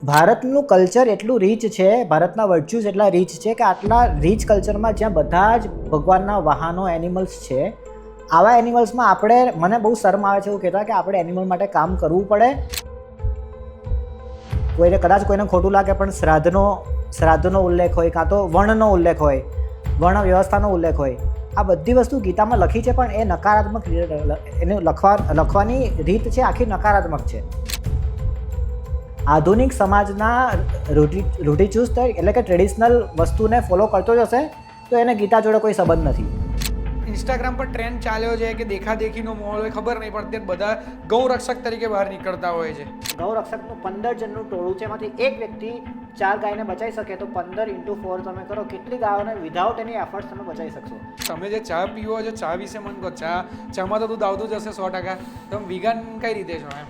ભારતનું કલ્ચર એટલું રીચ છે, ભારતના વર્ચ્યુઝ એટલા રીચ છે કે આટલા રીચ કલ્ચરમાં જ્યાં બધા જ ભગવાનના વાહનો એનિમલ્સ છે, આવા એનિમલ્સમાં આપણે મને બહુ શરમ આવે છે એવું કહેતા કે આપણે એનિમલ માટે કામ કરવું પડે. કોઈને ખોટું લાગે પણ શ્રાદ્ધનો ઉલ્લેખ હોય, કાં તો વર્ણનો ઉલ્લેખ હોય, વર્ણ વ્યવસ્થાનો ઉલ્લેખ હોય, આ બધી વસ્તુ ગીતામાં લખી છે પણ એ નકારાત્મક એને લખવાની રીત છે આખી નકારાત્મક છે. આધુનિક સમાજના રૂઢિચુસ્ત એટલે કે ટ્રેડિશનલ વસ્તુને ફોલો કરતો જ હશે તો એને ગીતા જોડે કોઈ સંબંધ નથી. ઇન્સ્ટાગ્રામ પર ટ્રેન્ડ ચાલ્યો છે કે દેખાદેખીનો માહોલ હોય, ખબર નહીં પડતી, બધા ગૌ રક્ષક તરીકે બહાર નીકળતા હોય છે. ગૌ રક્ષકનું 15 જણનું ટોળું છે, એમાંથી એક વ્યક્તિ 4 ગાયને બચાવી શકે તો 15 × 4 તમે કરો, કેટલી ગાયોને વિધાઉટ એની એફર્ટ્સ તમે બચાવી શકશો. તમે જે ચા પીવો છો, ચા વિશે મને કહો. ચામાં તો દૂધ આવતું જ હશે 100%. તમે વિગન કઈ રીતે છો એમ?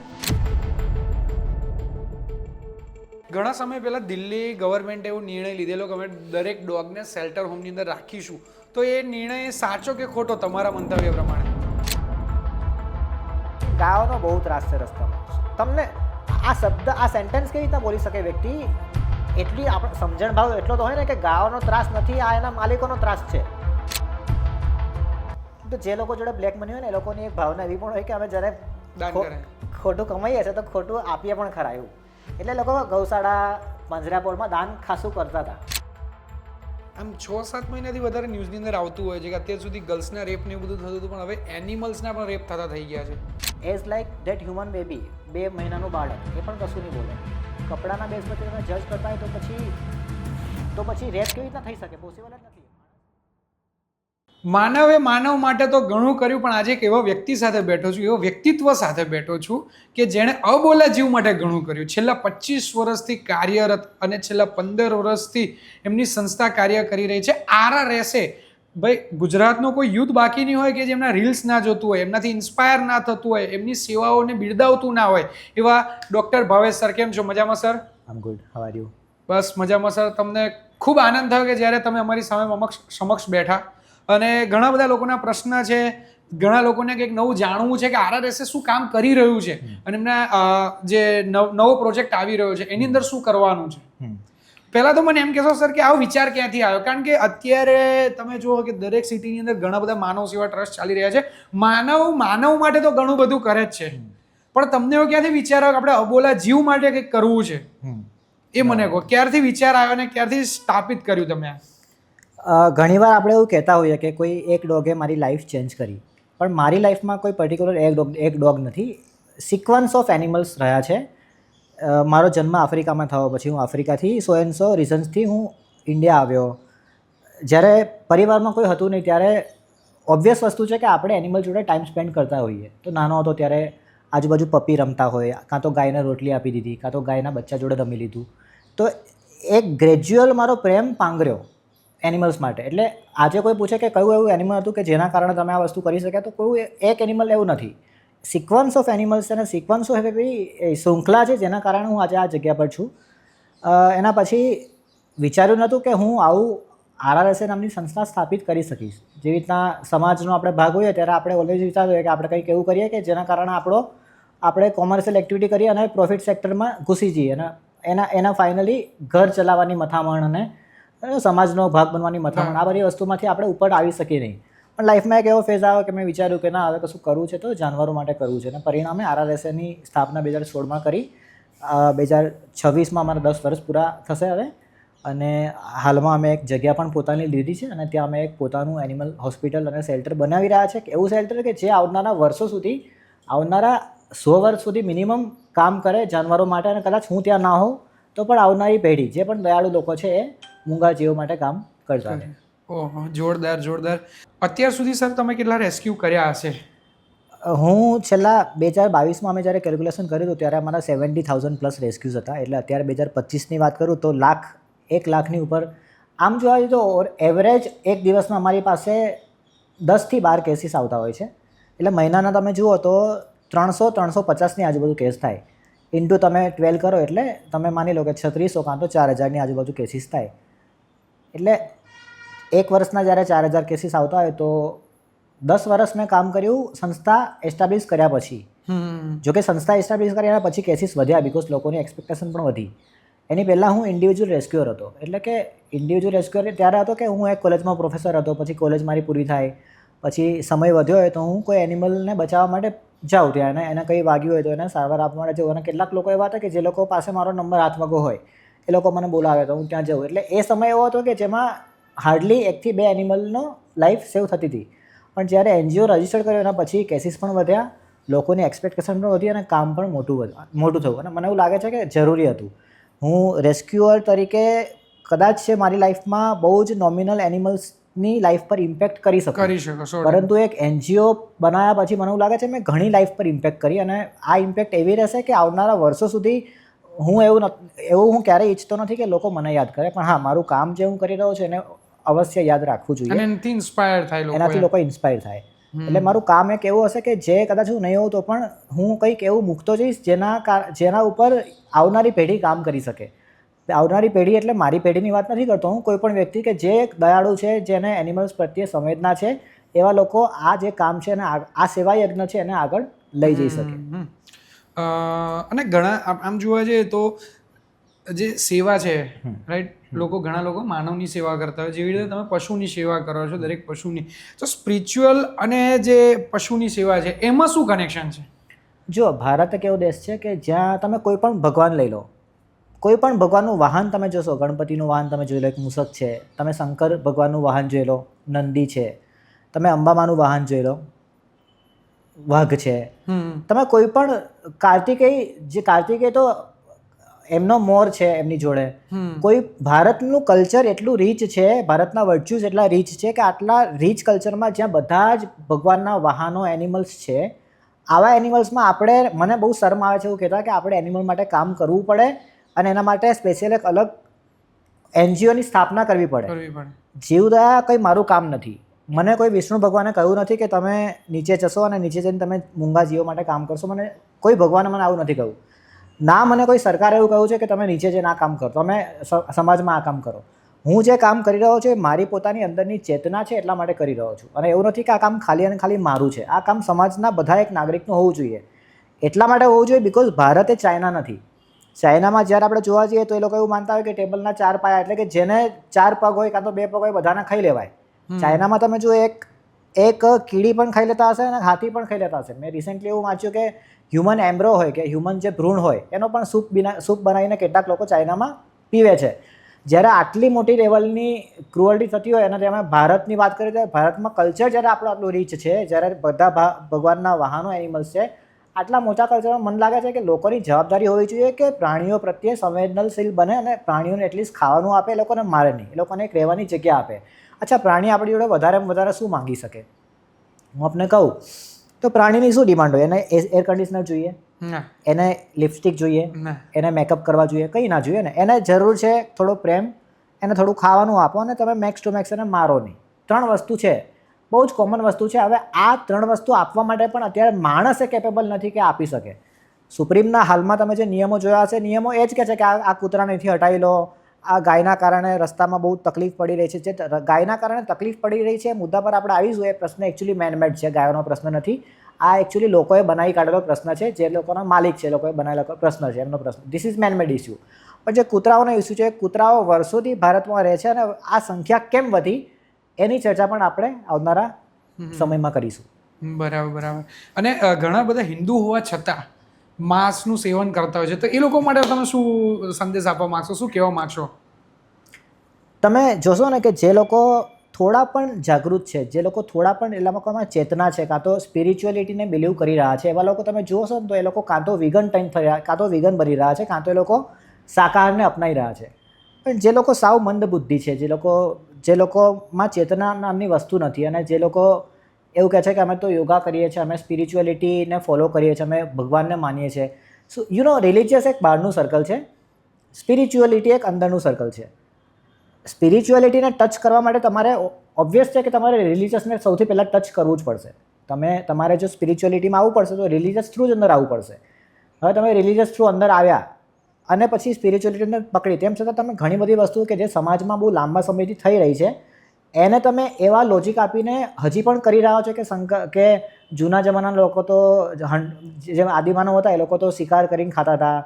ઘણા સમય પહેલાં દિલ્હી ગવર્મેન્ટે એવો નિર્ણય લીધેલો કે અમે દરેક ડોગને શેલ્ટર હોમની અંદર રાખીશું. તો એ નિર્ણય સાચો કે ખોટો તમારા મંતવ્ય પ્રમાણે? ગાયોનો બહુ ત્રાસ છે રસ્તામાં. તમને આ શબ્દ, આ સેન્ટેન્સ કેવી રીતના બોલી શકે વ્યક્તિ? એટલી આપણે સમજણ ભાવ એટલો તો હોય ને કે ગાયોનો ત્રાસ નથી, આ એના માલિકોનો ત્રાસ છે. તો જે લોકો જોડે બ્લેક મની હોય ને એ લોકોની એક ભાવના એવી પણ હોય કે અમે જ્યારે ખોટું કમાઈએ છીએ તો ખોટું આપીએ પણ ખરા એવું. એટલે લોકો ગૌશાળા, પાંજરાપોળમાં દાન ખાસું કરતા હતા. આમ 6-7 મહિનાથી વધારે ન્યૂઝની અંદર આવતું હોય છે કે અત્યાર સુધી ગર્લ્સના રેપ ને એવું બધું થતું હતું, પણ હવે એનિમલ્સના પણ રેપ થતા થઈ ગયા છે. As like that human baby, 2 મહિનાનું બાળક, એ પણ કશું નહીં બોલે. કપડાના બેઝ પર તમે જજ કરતા હોય તો પછી રેપ કેવી રીતના થઈ શકે? પોસિબલ જ નથી. માનવે માનવ માટે તો ઘણું કર્યું, પણ આજે એક એવા વ્યક્તિ સાથે બેઠો છું, એવો વ્યક્તિત્વ સાથે બેઠો છું કે જેણે અબોલા જીવ માટે ઘણું કર્યું. છેલ્લા 25 વર્ષથી કાર્યરત અને છેલ્લા 15 વર્ષથી એમની સંસ્થા કાર્ય કરી રહી છે. RRSA. ભાઈ, ગુજરાતનો કોઈ યુથ બાકી નહીં હોય કે જેમના રીલ્સ ના જોતું હોય, એમનાથી ઇન્સ્પાયર ના થતું હોય, એમની સેવાઓને બિરદાવતું ના હોય, એવા ડૉક્ટર ભાવેશ સર. કેમ છો? મજામાં sir? Am good. How are you? બસ મજામાં સર. તમને ખૂબ આનંદ થયો કે જ્યારે તમે અમારી સામે સમક્ષ બેઠા. અને ઘણા બધા લોકોના પ્રશ્ન છે, ઘણા લોકોને કંઈક નવું જાણવું છે કે RRSA શું કામ કરી રહ્યું છે અને એમના જે નવો પ્રોજેક્ટ આવી રહ્યો છે એની અંદર શું કરવાનું છે. પહેલાં તો મને એમ કહેશો સર કે આવો વિચાર ક્યાંથી આવ્યો? કારણ કે અત્યારે તમે જુઓ કે દરેક સિટીની અંદર ઘણા બધા માનવ સેવા ટ્રસ્ટ ચાલી રહ્યા છે. માનવ માટે તો ઘણું બધું કરે જ છે, પણ તમને એવો ક્યાંથી વિચાર આવ્યો કે આપણે અબોલા જીવ માટે કંઈક કરવું છે? એ મને કહો, ક્યારથી વિચાર આવ્યો અને ક્યારથી સ્થાપિત કર્યું તમે? ઘણીવાર આપણે એવું કહેતા હોઈએ કે કોઈ એક ડોગે મારી લાઈફ ચેન્જ કરી, પણ મારી લાઈફમાં કોઈ પર્ટિક્યુલર એક ડોગ નથી. સિક્વન્સ ઓફ એનિમલ્સ રહ્યા છે. મારો જન્મ આફ્રિકામાં થયો, પછી હું આફ્રિકાથી સો રીઝન્સથી હું ઇન્ડિયા આવ્યો. જ્યારે પરિવારમાં કોઈ હતું નહીં ત્યારે ઓબ્વિયસ વસ્તુ છે કે આપણે એનિમલ જોડે ટાઈમ સ્પેન્ડ કરતા હોઈએ. તો નાનો હતો ત્યારે આજુબાજુ પપ્પી રમતા હોય, કાં તો ગાયને રોટલી આપી દીધી, કાં તો ગાયના બચ્ચા જોડે રમી લીધું. તો એક ગ્રેજ્યુઅલ મારો પ્રેમ પાંગર્યો એનિમલ્સ માટે. એટલે આજે કોઈ પૂછે કે કયું એવું એનિમલ હતું કે જેના કારણે તમે આ વસ્તુ કરી શક્યા, તો કોઈ એક એનિમલ એવું નથી. સિક્વન્સ ઓફ એનિમલ્સ અને સિક્વન્સ ઓફ એવી શૃંખલા છે જેના કારણે હું આજે આ જગ્યા પર છું. એના પછી વિચાર્યું નહોતું કે હું આવું RRSA નામની સંસ્થા સ્થાપિત કરી શકીશ. જેવી રીતના સમાજનો આપણે ભાગ હોઈએ ત્યારે આપણે ઓલવેઝ વિચારીએ કે આપણે કંઈક એવું કરીએ કે જેના કારણે આપણે કોમર્શિયલ એક્ટિવિટી કરીએ અને પ્રોફિટ સેક્ટરમાં ઘૂસી જઈએ અને એના ફાઇનલી ઘર ચલાવવાની મથામણ અને સમાજનો ભાગ બનવાની મથામણ, આ બધી વસ્તુમાંથી આપણે ઉપર આવી શકીએ નહીં. પણ લાઈફમાં એક એવો ફેઝ આવ્યો કે મેં વિચાર્યું કે ના, હવે કશું કરવું છે તો જાનવરો માટે કરવું છે. અને પરિણામે RRSAની સ્થાપના 2016માં કરી. 2026માં અમારા 10 વર્ષ પૂરા થશે હવે. અને હાલમાં અમે એક જગ્યા પણ પોતાની લીધી છે અને ત્યાં અમે એક પોતાનું એનિમલ હોસ્પિટલ અને શેલ્ટર બનાવી રહ્યા છે. એવું શેલ્ટર કે જે આવનારા 100 વર્ષ સુધી મિનિમમ કામ કરે જાનવરો માટે. અને કદાચ હું ત્યાં ના હોઉં તો પણ આવનારી પેઢી, જે પણ દયાળુ લોકો છે, એ મૂંગા જીવો માટે કામ કરતા રહે. ઓહો, જોરદાર. અત્યાર સુધી સર તમે કેટલા રેસ્ક્યુ કર્યા હશે? હું છેલ્લા 2022માં અમે જ્યારે કેલ્ક્યુલેશન કર્યું હતું ત્યારે અમારા 70,000+ રેસ્ક્યુઝ હતા. એટલે અત્યારે 2025ની વાત કરું તો 1 લાખની ઉપર. આમ જોવા જઈએ તો એવરેજ એક દિવસમાં અમારી પાસે 10થી 12 કેસીસ આવતા હોય છે. એટલે મહિનાના તમે જુઓ તો 300-350ની આજુબાજુ કેસ થાય. ઇન્ટુ તમે 12 કરો એટલે તમે માની લો કે 3600 કાં તો 4000ની આજુબાજુ કેસીસ થાય. એટલે એક વર્ષના જ્યારે 4000 કેસીસ આવતા હોય તો 10 વર્ષ મેં કામ કર્યું સંસ્થા એસ્ટાબ્લિશ કર્યા પછી. જોકે સંસ્થા એસ્ટાબ્લિશ કર્યા પછી કેસીસ વધ્યા, બિકોઝ લોકોની એક્સપેક્ટેશન પણ વધી. એની પહેલાં હું ઇન્ડિવિજ્યુઅલ રેસ્ક્યુઅર હતો. એટલે કે ઇન્ડિવિજ્યુઅલ રેસ્ક્યુઅર ત્યારે હતો કે હું એક કોલેજમાં પ્રોફેસર હતો, પછી કોલેજ મારી પૂરી થાય, પછી સમય વધ્યો હોય તો હું કોઈ એનિમલને બચાવવા માટે જાઉં ત્યાં, અને એને કંઈ વાગ્યું હોય તો એને સારવાર આપવા માટે જાઉં. અને કેટલાક લોકો એવા હતા કે જે લોકો પાસે મારો નંબર હાથમાં હોય એ લોકો મને બોલાવે તો હું ત્યાં જાઉં. એટલે એ સમય એવો હતો કે જેમાં હાર્ડલી 1 થી 2 એનિમલનો લાઈફ સેવ થતી હતી. પણ જ્યારે NGO રજિસ્ટર કર્યો એના પછી કેસીસ પણ વધ્યા, લોકોની એક્સપેક્ટેશન પણ વધી અને કામ પણ મોટું થયું. અને મને એવું લાગે છે કે જરૂરી હતું. હું રેસ્ક્યુઅર તરીકે કદાચ છે મારી લાઈફમાં બહુ જ નોમિનલ એનિમલ્સની લાઈફ પર ઇમ્પેક્ટ કરી શકું, પરંતુ એક NGO બનાવ્યા પછી મને એવું લાગે છે મેં ઘણી લાઈફ પર ઇમ્પેક્ટ કરી. અને આ ઇમ્પેક્ટ એવી રહેશે કે આવનારા વર્ષો સુધી હું એવું ક્યારેય ઈચ્છતો નથી કે લોકો મને યાદ કરે, પણ હા, મારું કામ જે હું કરી રહ્યો છું એને અવશ્ય યાદ રાખવું જોઈએ, અને એનાથી ઇન્સ્પાયર થાય લોકો, એનાથી લોકો ઇન્સ્પાયર થાય. એટલે મારું કામ એક એવું હશે કે જે કદાચ હું નહીં હોઉં તો પણ હું કંઈક એવું મૂકતો જઈશ જેના ઉપર આવનારી પેઢી કામ કરી શકે. આવનારી પેઢી એટલે મારી પેઢીની વાત નથી કરતો હું, કોઈ પણ વ્યક્તિ કે જે દયાળુ છે, જેને એનિમલ્સ પ્રત્યે સંવેદના છે, એવા લોકો આ જે કામ છે અને આ સેવા યજ્ઞ છે એને આગળ લઈ જઈ શકે. અને ઘણા આમ જોવા જઈએ તો જે સેવા છે, રાઈટ, ઘણા લોકો માનવની સેવા કરતા હોય, જેવી રીતે તમે પશુની સેવા કરો છો, દરેક પશુની, તો સ્પિરિચ્યુઅલ અને જે પશુની સેવા છે એમાં શું કનેક્શન છે? જો ભારત એક એવો દેશ છે કે જ્યાં તમે કોઈ પણ ભગવાન લઈ લો, કોઈ પણ ભગવાનનું વાહન તમે જોશો, ગણપતિનું વાહન તમે જોઈ લો, એક મૂષક છે, તમે શંકર ભગવાનનું વાહન જોઈ લો, નંદી છે, તમે અંબામાનું વાહન જોઈ લો, વાઘ છે, તમે કોઈ પણ કાર્તિકેય તો એમનો મોર છે એમની જોડે. કોઈ ભારતનું કલ્ચર એટલું રીચ છે, ભારતના વર્ચ્યુઝ એટલા રીચ છે કે આટલા રીચ કલ્ચરમાં જ્યાં બધા જ ભગવાનના વાહનો એનિમલ્સ છે, આવા એનિમલ્સમાં મને બહુ શરમ આવે છે એવું કહેતા કે આપણે એનિમલ માટે કામ કરવું પડે અને એના માટે સ્પેશિયલ એક અલગ NGOની સ્થાપના કરવી પડે. જીવદયા કંઈ મારું કામ નથી. મને કોઈ વિષ્ણુ ભગવાને કહ્યું નથી કે તમે નીચે જશો અને નીચે જઈને તમે મૂંગા જીવો માટે કામ કરશો. મને કોઈ ભગવાને મને આવું નથી કહ્યું. ના મને કોઈ સરકારે એવું કહ્યું છે કે તમે નીચે જઈને આ કામ કરો, તમે સમાજમાં આ કામ કરો. હું જે કામ કરી રહ્યો છું એ મારી પોતાની અંદરની ચેતના છે એટલા માટે કરી રહ્યો છું. અને એવું નથી કે આ કામ ખાલી અને ખાલી મારું છે. આ કામ સમાજના બધા એક નાગરિકનું હોવું જોઈએ. એટલા માટે હોવું જોઈએ બિકોઝ ભારત એ ચાઇના નથી. ચાઇનામાં જ્યારે આપણે જોવા જઈએ તો એ લોકો એવું માનતા હોય કે ટેબલના 4 પાયા, એટલે કે જેને 4 પગ હોય કાં તો 2 પગ હોય બધાને ખાઈ લેવાય. ચાઇનામાં તમે જો એક કીડી પણ ખાઈ લેતા હશે અને હાથી પણ ખાઈ લેતા હશે. મેં રિસેન્ટલી એવું વાંચ્યું કે હ્યુમન એમ્બ્રો હોય કે હ્યુમન જે ભ્રૂણ હોય એનો પણ સૂપ બનાવીને કેટલાક લોકો ચાઇનામાં પીવે છે. જ્યારે આટલી મોટી લેવલની ક્રુઅલ્ટી થતી હોય અને તેમાં ભારતની વાત કરીએ તો ભારતમાં કલ્ચર જ્યારે આપણું આટલું રીચ છે, જ્યારે બધા ભગવાનના વાહનો એનિમલ્સ છે, આટલા મોટા કલ્ચરમાં મને લાગે છે કે લોકોની જવાબદારી હોવી જોઈએ કે પ્રાણીઓ પ્રત્યે સંવેદનશીલ બને અને પ્રાણીઓને એટલીસ્ટ ખાવાનું આપે, એ લોકોને મારે નહીં, એ લોકોને એક રહેવાની જગ્યા આપે. અચ્છા, પ્રાણી આપણી જોડે વધારેમાં વધારે શું માંગી શકે? હું આપને કહું તો પ્રાણીની શું ડિમાન્ડ હોય? એને એર કન્ડિશનર જોઈએ, એને લિપસ્ટિક જોઈએ, એને મેકઅપ કરવા જોઈએ? કંઈ ના જોઈએ ને. એને જરૂર છે થોડો પ્રેમ, એને થોડું ખાવાનું આપો અને તમે મેક્સ ટુ મેક્સ એને મારો નહીં. 3 વસ્તુ છે, બહુ જ કોમન વસ્તુ છે. હવે આ 3 વસ્તુ આપવા માટે પણ અત્યારે માણસ એ કેપેબલ નથી કે આપી શકે. સુપ્રીમના હાલમાં તમે જે નિયમો જોયા હશે, નિયમો એ જ કહે છે કે આ કૂતરાને અહીંથી હટાવી લો, આ ગાયના કારણે રસ્તામાં બહુ તકલીફ પડી રહી છે. જે ગાયના કારણે તકલીફ પડી રહી છે મુદ્દા પર આપણે આવીશું. એ પ્રશ્ન એકચ્યુઅલી મેનમેડ છે, ગાયોનો પ્રશ્ન નથી. આ એકચ્યુઅલી લોકોએ બનાવી કાઢેલો પ્રશ્ન છે, જે લોકોના માલિક છે, લોકોએ બનાવેલો પ્રશ્ન છે, એમનો પ્રશ્ન. This is man-made issue. પણ જે કૂતરાઓનો ઇસ્યુ છે, કૂતરાઓ વર્ષોથી ભારતમાં રહે છે અને આ સંખ્યા કેમ વધી એની ચર્ચા પણ આપણે આવનારા સમયમાં કરીશું. બરાબર. અને ઘણા બધા હિન્દુ હોવા છતાં માંસનું સેવન કરતા હોય છે, તો એ લોકો માટે તમે શું સંદેશ આપવા માંગશો, શું કહેવા માંગશો? તમે જોશો ને કે જે લોકો થોડા પણ જાગૃત છે, જે લોકો થોડા પણ એ લોકોમાં ચેતના છે, કાં તો સ્પિરિચ્યુઅલિટીને બિલીવ કરી રહ્યા છે, એવા લોકો તમે જોશો ને તો એ લોકો કાં તો વિગન કાં તો વિગન બની રહ્યા છે, કાં તો એ લોકો શાકાહારને અપનાવી રહ્યા છે. પણ જે લોકો સાવ મંદ બુદ્ધિ છે, જે લોકોમાં ચેતના નામની વસ્તુ નથી, અને જે લોકો એવું કહે છે કે અમે તો યોગા કરીએ છીએ, અમે સ્પિરિચ્યુઅલિટીને ફોલો કરીએ છીએ, અમે ભગવાનને માનીએ છીએ. સો રિલિજિયસ એક બહારનું સર્કલ છે, સ્પિરિચ્યુઅલિટી એક અંદરનું સર્કલ છે. સ્પિરિચ્યુઅલિટીને ટચ કરવા માટે તમારે ઓબ્વિયસ છે કે તમારે રિલિજિયસને સૌથી પહેલાં ટચ કરવું જ પડશે. તમારે જો સ્પિરિચ્યુઅલિટીમાં આવવું પડશે તો રિલિજિયસ થ્રુ જ અંદર આવવું પડશે. હવે તમે રિલિજિયસ થ્રુ અંદર આવ્યા અને પછી સ્પિરિચ્યુઅલિટીને પકડી, તેમ છતાં તમે ઘણી બધી વસ્તુઓ કે જે સમાજમાં બહુ લાંબા સમયથી થઈ રહી છે એને તમે એવા લોજિક આપીને હજી પણ કરી રહ્યા છો કે જૂના જમાનાના લોકો તો જેમ આદિમાનવ હતા એ લોકો તો શિકાર કરીને ખાતા હતા,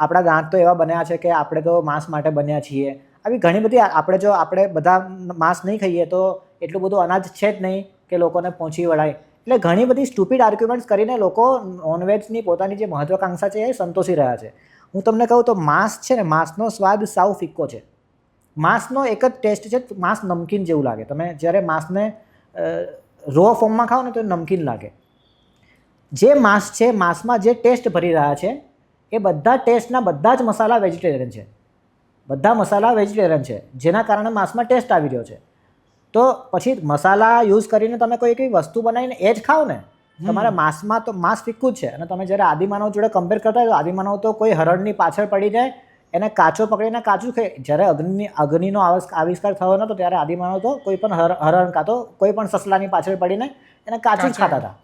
આપણા દાંત તો એવા બન્યા છે કે આપણે તો માંસ માટે બન્યા છીએ. આવી ઘણી બધી આપણે બધા માંસ નહીં ખાઈએ તો એટલું બધું અનાજ છે જ નહીં કે લોકોને પહોંચી વળાય. એટલે ઘણી બધી સ્ટુપિડ આર્ગ્યુમેન્ટ્સ કરીને લોકો નોનવેજની પોતાની જે મહત્વાકાંક્ષા છે એ સંતોષી રહ્યા છે. હું તમને કહું તો માંસ છે ને, માંસનો સ્વાદ સાવ ફિક્કો છે. માંસનો એક જ ટેસ્ટ છે, માંસ નમકીન જેવું લાગે. તમે જ્યારે માંસને રો ફોર્મમાં ખાઓ ને તો નમકીન લાગે. જે માંસ છે, માંસમાં જે ટેસ્ટ ભરી રહ્યા છે એ બધા ટેસ્ટના બધા જ મસાલા વેજીટેરિયન છે. બધા મસાલા વેજીટેરિયન છે, જેના કારણે માંસમાં ટેસ્ટ આવી રહ્યો છે. તો પછી મસાલા યુઝ કરીને તમે કોઈ એવી વસ્તુ બનાવીને એ જ ખાઓ ને. તમારા માંસમાં તો માંસ ફિક્કું જ છે. અને તમે જ્યારે આદિમાનવ જોડે કમ્પેર કરતા હોય તો આદિમાનવ તો કોઈ હરણની પાછળ પડી જાય, એને કાચો પકડીને કાચું ખાય. જ્યારે અગ્નિનો આવિષ્કાર થયો નતો ત્યારે આદિમાનવ તો કોઈ પણ હરણ કાં તો કોઈ પણ સસલાની પાછળ પડીને એને કાચું જ ખાતા હતા.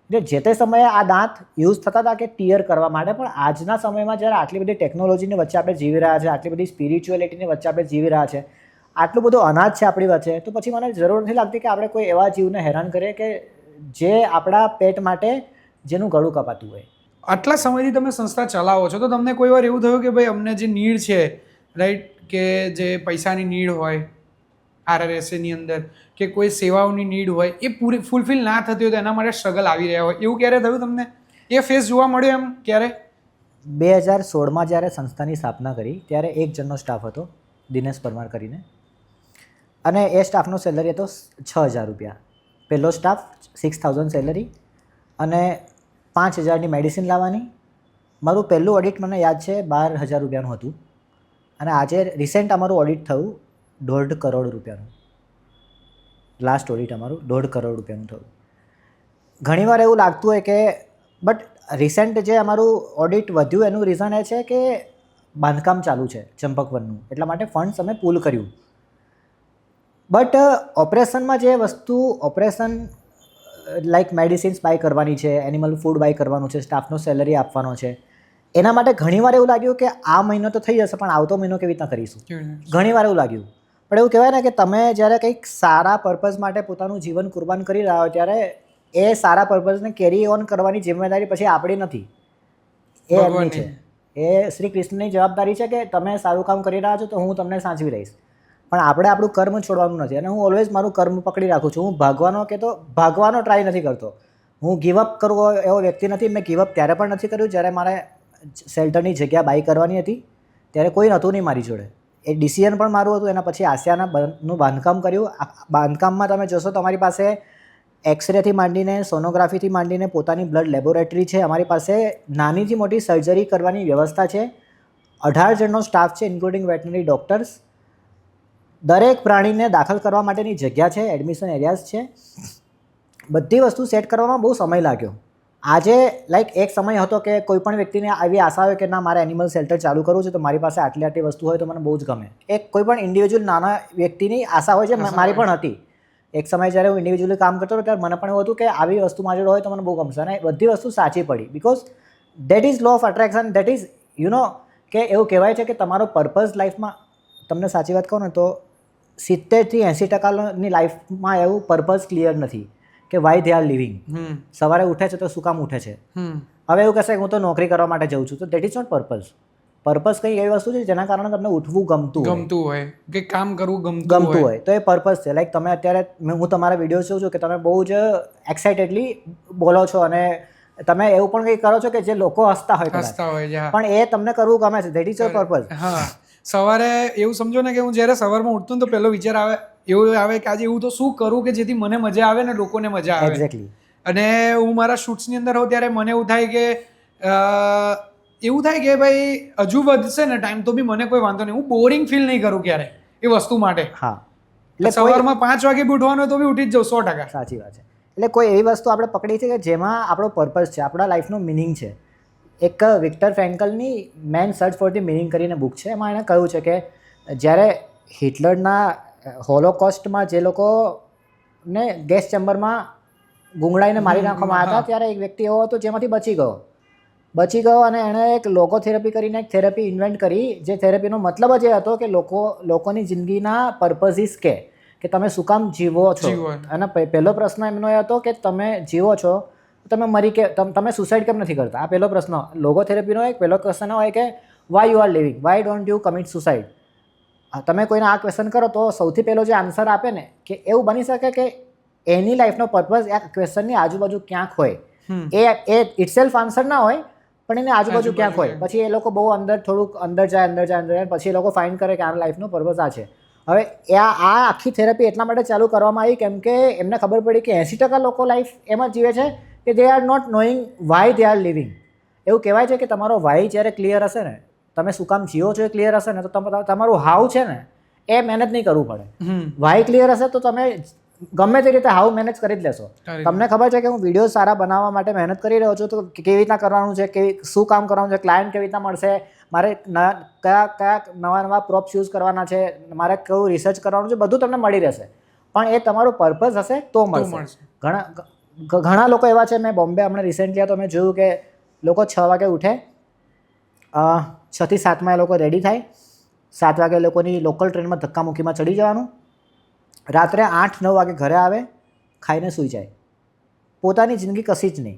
એટલે જે તે સમયે આ દાંત યુઝ થતા હતા કે ટીયર કરવા માટે, પણ આજના સમયમાં જ્યારે આટલી બધી ટેકનોલોજીની વચ્ચે આપણે જીવી રહ્યા છે, આટલી બધી સ્પિરિચ્યુઅલિટીની વચ્ચે આપણે જીવી રહ્યા છે, આટલું બધું અનાજ છે આપણી વચ્ચે, તો પછી મને જરૂર નથી લાગતી કે આપણે કોઈ એવા જીવને હેરાન કરીએ કે જે આપણા પેટ માટે જેનું ગળું કપાતું હોય. આટલા સમયથી તમે સંસ્થા ચલાવો છો તો તમને કોઈ વાર એવું થયું કે ભાઈ અમને જે નીડ છે, રાઈટ, કે જે પૈસાની નીડ હોય RRSAની અંદર કે કોઈ સેવાઓની નીડ હોય એ પૂરી ફૂલફિલ ના થતી હોય તો એના માટે સ્ટ્રગલ આવી રહ્યા હોય, એવું ક્યારે થયું તમને? એ ફેસ જોવા મળ્યો એમ ક્યારે? 2016માં જ્યારે સંસ્થાની સ્થાપના કરી ત્યારે 1 જણનો સ્ટાફ હતો, દિનેશ પરમાર કરીને, અને એ સ્ટાફનો સેલરી હતો 6,000 રૂપિયા. પહેલો સ્ટાફ 6,000 સેલરી અને 5,000ની મેડિસિન લાવવાની. મારું પહેલું ઓડિટ મને યાદ છે 12,000 રૂપિયાનું હતું, અને આજે રિસેન્ટ અમારું ઓડિટ થયું 1.5 કરોડ રૂપિયાનું. લાસ્ટ ઓડિટ અમારું 1.5 કરોડ રૂપિયાનું થયું. ઘણીવાર એવું લાગતું હોય કે બટ રિસેન્ટ જે અમારું ઓડિટ વધ્યું એનું રીઝન એ છે કે બાંધકામ ચાલુ છે ચંપકવનનું, એટલા માટે ફંડ્સ અમે પુલ કર્યું. બટ ઓપરેશનમાં જે વસ્તુ ઓપરેશન લાઈક મેડિસિન્સ બાય કરવાની છે, એનિમલ ફૂડ બાય કરવાનું છે, સ્ટાફનો સેલરી આપવાનો છે, એના માટે ઘણીવાર એવું લાગ્યું કે આ મહિનો તો થઈ જશે પણ આવતો મહિનો કેવી રીતના કરીશું. ઘણીવાર એવું લાગ્યું. પણ એવું કહેવાય ને કે તમે જ્યારે કંઈક સારા પર્પઝ માટે પોતાનું જીવન કુરબાન કરી રહ્યા હો ત્યારે એ સારા પર્પઝને કેરી ઓન કરવાની જિમ્મેદારી પછી આપણી નથી, એ એમની છે. એ શ્રી કૃષ્ણની જવાબદારી છે કે તમે સારું કામ કરી રહ્યા છો તો હું તમને સાચવી રહીશ, પણ આપણે આપણું કર્મ છોડવાનું નથી. અને હું ઓલવેઝ મારું કર્મ પકડી રાખું છું. હું ભાગવાનો ટ્રાય નથી કરતો. હું ગીવઅપ કરવો એવો વ્યક્તિ નથી. મેં ગીવઅપ ત્યારે પણ નથી કર્યું જ્યારે મારે શેલ્ટરની જગ્યા બાય કરવાની હતી ત્યારે કોઈ નહોતું નહીં મારી જોડે. એ ડિસિઝન પણ મારું હતું. એના પછી આસિયાનાનું બાંધકામ કર્યું. બાંધકામમાં તમે જોશો તમારી પાસે એક્સરેથી માંડીને સોનોગ્રાફીથી માંડીને પોતાની બ્લડ લેબોરેટરી છે. અમારી પાસે નાનીથી મોટી સર્જરી કરવાની વ્યવસ્થા છે. 18 જણનો સ્ટાફ છે ઇન્ક્લુડિંગ વેટનરી ડૉક્ટર્સ. દરેક પ્રાણીને દાખલ કરવા માટેની જગ્યા છે, એડમિશન એરિયાઝ છે. બધી વસ્તુ સેટ કરવામાં બહુ સમય લાગ્યો. આજે લાઈક એક સમય હતો કે કોઈ પણ વ્યક્તિને આવી આશા હોય કે ના મારે એનિમલ શેલ્ટર ચાલુ કરવું છે તો મારી પાસે આટલી વસ્તુ હોય તો મને બહુ જ ગમે. એક કોઈ પણ ઇન્ડિવિજ્યુઅલ નાના વ્યક્તિની આશા હોય છે, મારી પણ હતી. એક સમય જ્યારે હું ઇન્ડિવિજ્યુઅલી કામ કરતો હતો ત્યારે મને પણ એવું હતું કે આવી વસ્તુ મારી જોડે હોય તો મને બહુ ગમશે, અને બધી વસ્તુ સાચી પડી. Because that is law of attraction, that is કે એવું કહેવાય છે કે તમારો પર્પઝ લાઈફમાં, તમને સાચી વાત કહું ને તો 70થી 80% લાઈફમાં એવું પર્પઝ ક્લિયર નથી કે વાય દે આર લિવિંગ. સવારે ઉઠે છે તો શું કામ ઉઠે છે? હવે એવું કહેશે કે હું તો નોકરી કરવા માટે જાઉં છું, તો that is not purpose. Purpose કંઈ એવી વસ્તુ છે જેના કારણે તમને ઉઠવું ગમતું હોય કે કામ કરવું ગમતું હોય તો એ પર્પઝ છે. લાઈક તમે અત્યારે હું તમારા વિડીયો જોઉં છું કે તમે બહુ જ એક્સાઇટેડલી બોલો છો અને તમે એવું પણ કંઈ કરો છો કે જે લોકો હસતા હોય, પણ એ તમને કરવું ગમે છે. That is your purpose. હા, સવારે એવું સમજો ને કે હું જ્યારે સવારમાં ઉઠતું ને તો પહેલો વિચાર આવે કે આજે એવું તો શું કરું કે જેથી મને મજા આવે ને લોકોને મજા આવે. એક્ઝેક્ટલી. અને હું મારા શૂટ્સની અંદર હોઉં ત્યારે મને એવું થાય કે ભાઈ હજુ વધશે ને ટાઈમ તો બી મને કોઈ વાંધો નહીં, હું બોરિંગ ફીલ નહીં કરું ક્યારે એ વસ્તુ માટે. હા, એટલે સવારમાં 5 વાગે બી ઉઠવાનું હોય તો બી ઉઠી જ જાઉં 100%. સાચી વાત છે. એટલે કોઈ એવી વસ્તુ આપણે પકડી છે કે જેમાં આપણો પર્પઝ છે, આપણા લાઈફનો મિનિંગ છે. એક વિક્ટર ફ્રેન્કલની man search for the meaning કરીને બુક છે. એમાં એણે કહ્યું છે કે જ્યારે હિટલરના હોલોકોસ્ટમાં જે લોકોને ગેસ ચેમ્બરમાં ગુંગળાઈને મારી નાખવામાં આવ્યા હતા ત્યારે એક વ્યક્તિ એવો હતો જેમાંથી બચી ગયો અને એણે એક લોગોથેરાપી કરીને એક થેરાપી ઇન્વેન્ટ કરી. જે થેરાપીનો મતલબ જ એ હતો કે લોકોની જિંદગીના પર્પઝિસ કે તમે શું કામ જીવો છો. અને પહેલો પ્રશ્ન એમનો એ હતો કે તમે જીવો છો તમે સુસાઇડ કેમ નથી કરતા? આ પહેલો પ્રશ્ન. લોગોથેરાપીનો એક પહેલો ક્વેશ્ચન હોય કે why you are living, why don't you commit suicide. તમે કોઈને આ ક્વેશ્ચન કરો તો સૌથી પહેલો જે આન્સર આપે ને કે એવું બની શકે કે એની લાઈફનો પર્પઝ આ ક્વેશ્ચનની આજુબાજુ ક્યાંક હોય. એ ઇટસેલ્ફ આન્સર ના હોય પણ એની આજુબાજુ ક્યાંક હોય. પછી એ લોકો બહુ થોડુંક અંદર જાય પછી એ લોકો ફાઇન્ડ કરે કે આ લાઈફનો પર્પઝ આ છે. હવે આ આખી થેરપી એટલા માટે ચાલુ કરવામાં આવી કેમ કે એમને ખબર પડી કે 80% લોકો લાઈફ એમ જ જીવે છે કે they are not knowing why they are living. એવું કહેવાય છે કે તમારો વાય જ્યારે ક્લિયર હશે ને, તમે શું કામ જીવો છો એ ક્લિયર હશે ને, તો તમારું હાવ છે ને એ મહેનત નહીં કરવું પડે. વાય ક્લિયર હશે તો તમે ગમે તે રીતે હાવ મેનેજ કરી જ લેશો. તમને ખબર છે કે હું વિડીયો સારા બનાવવા માટે મહેનત કરી રહ્યો છું, તો કેવી રીતના કરવાનું છે, શું કામ કરવાનું છે, ક્લાયન્ટ કેવી રીતના મળશે, મારે કયા નવા પ્રોપ્સ યુઝ કરવાના છે, મારે કયું રિસર્ચ કરવાનું છે, બધું તમને મળી રહેશે. પણ એ તમારું પર્પઝ હશે તો મળશે. ઘણા લોકો એવા છે, મેં બોમ્બે હમણાં રિસેન્ટલી તો મેં જોયું કે લોકો 6 વાગે ઉઠે, 6 થી 7 એ લોકો રેડી થાય, 7 વાગે લોકોની લોકલ ટ્રેનમાં ધક્કામુક્કીમાં ચડી જવાનું, રાત્રે 8-9 વાગે ઘરે આવે, ખાઈને સૂઈ જાય. પોતાની જિંદગી કશી જ નહીં.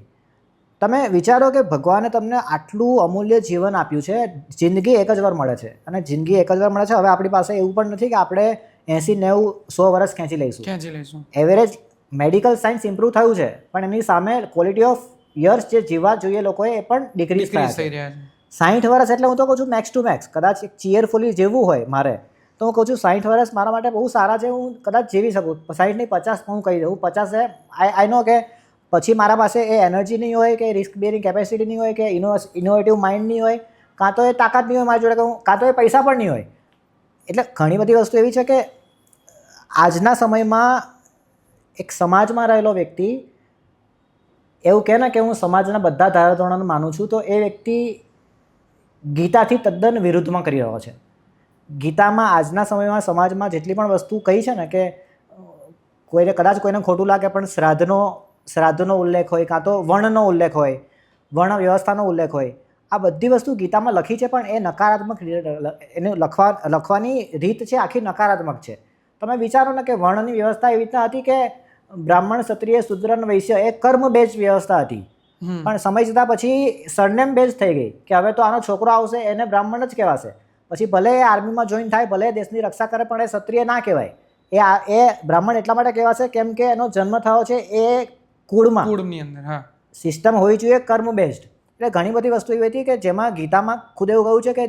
તમે વિચારો કે ભગવાને તમને આટલું અમૂલ્ય જીવન આપ્યું છે. જિંદગી એક જ વાર મળે છે અને જિંદગી એક જ વાર મળે છે. હવે આપણી પાસે એવું પણ નથી કે આપણે 80-90-100 વર્ષ ખેંચી લઈશું. એવરેજ મેડિકલ સાયન્સ ઇમ્પ્રૂવ થયું છે પણ એની સામે ક્વોલિટી ઓફ યર્સ જે જીવવા જોઈએ લોકોએ એ પણ ડિક્રીઝ થયા છે. 60 વર્ષ એટલે હું તો કહું છું મેક્સ ટુ મેક્સ. કદાચ ચીયરફુલી જેવું હોય મારે તો હું કહું છું 60 વર્ષ મારા માટે બહુ સારા છે. હું કદાચ જીવી શકું 60 નહીં 50 હું કહી દઉં. 50 આઈ નો કે પછી મારા પાસે એ એનર્જી નહીં હોય કે રિસ્ક બેરિંગ કેપેસિટી નહીં હોય કે ઇનોવેટિવ માઇન્ડ નહીં હોય, કાં તો એ તાકાત નહીં હોય મારી જોડે, કાં તો એ પૈસા પણ નહીં હોય. એટલે ઘણી બધી વસ્તુ એવી છે કે આજના સમયમાં એક સમાજમાં રહેલો વ્યક્તિ એવું કહે ને કે હું સમાજના બધા ધારાધોરણોને માનું છું, તો એ વ્યક્તિ ગીતાથી તદ્દન વિરુદ્ધમાં કરી રહ્યો છે. ગીતામાં આજના સમયમાં સમાજમાં જેટલી પણ વસ્તુ કહી છે ને કે કદાચ કોઈને ખોટું લાગે પણ શ્રાદ્ધનો ઉલ્લેખ હોય, કાં તો વર્ણનો ઉલ્લેખ હોય, વર્ણ વ્યવસ્થાનો ઉલ્લેખ હોય, આ બધી વસ્તુ ગીતામાં લખી છે પણ એ નકારાત્મક એને લખવાની રીત છે આખી નકારાત્મક છે. તમે વિચારો ને કે વર્ણની વ્યવસ્થા એવી રીતના હતી કે બ્રાહ્મણ, ક્ષત્રિય, શૂદ્ર અને વૈશ્ય એ કર્મ બેઝ વ્યવસ્થા હતી. પણ સમય જતાં પછી સરનેમ બેઝ થઈ ગઈ કે હવે તો આનો છોકરો આવશે એને બ્રાહ્મણ જ કહેવાશે. પછી ભલે એ આર્મીમાં જોઈન થાય, ભલે દેશની રક્ષા કરે, પણ એ ક્ષત્રિય ના કહેવાય. એ બ્રાહ્મણ એટલા માટે કહેવાશે કેમ કે એનો જન્મ થયો છે એ કુળની અંદર. સિસ્ટમ હોવી જોઈએ કર્મ બેઝડ. એટલે ઘણી બધી વસ્તુ એવી હતી કે જેમાં ગીતામાં ખુદ એવું કહ્યું છે કે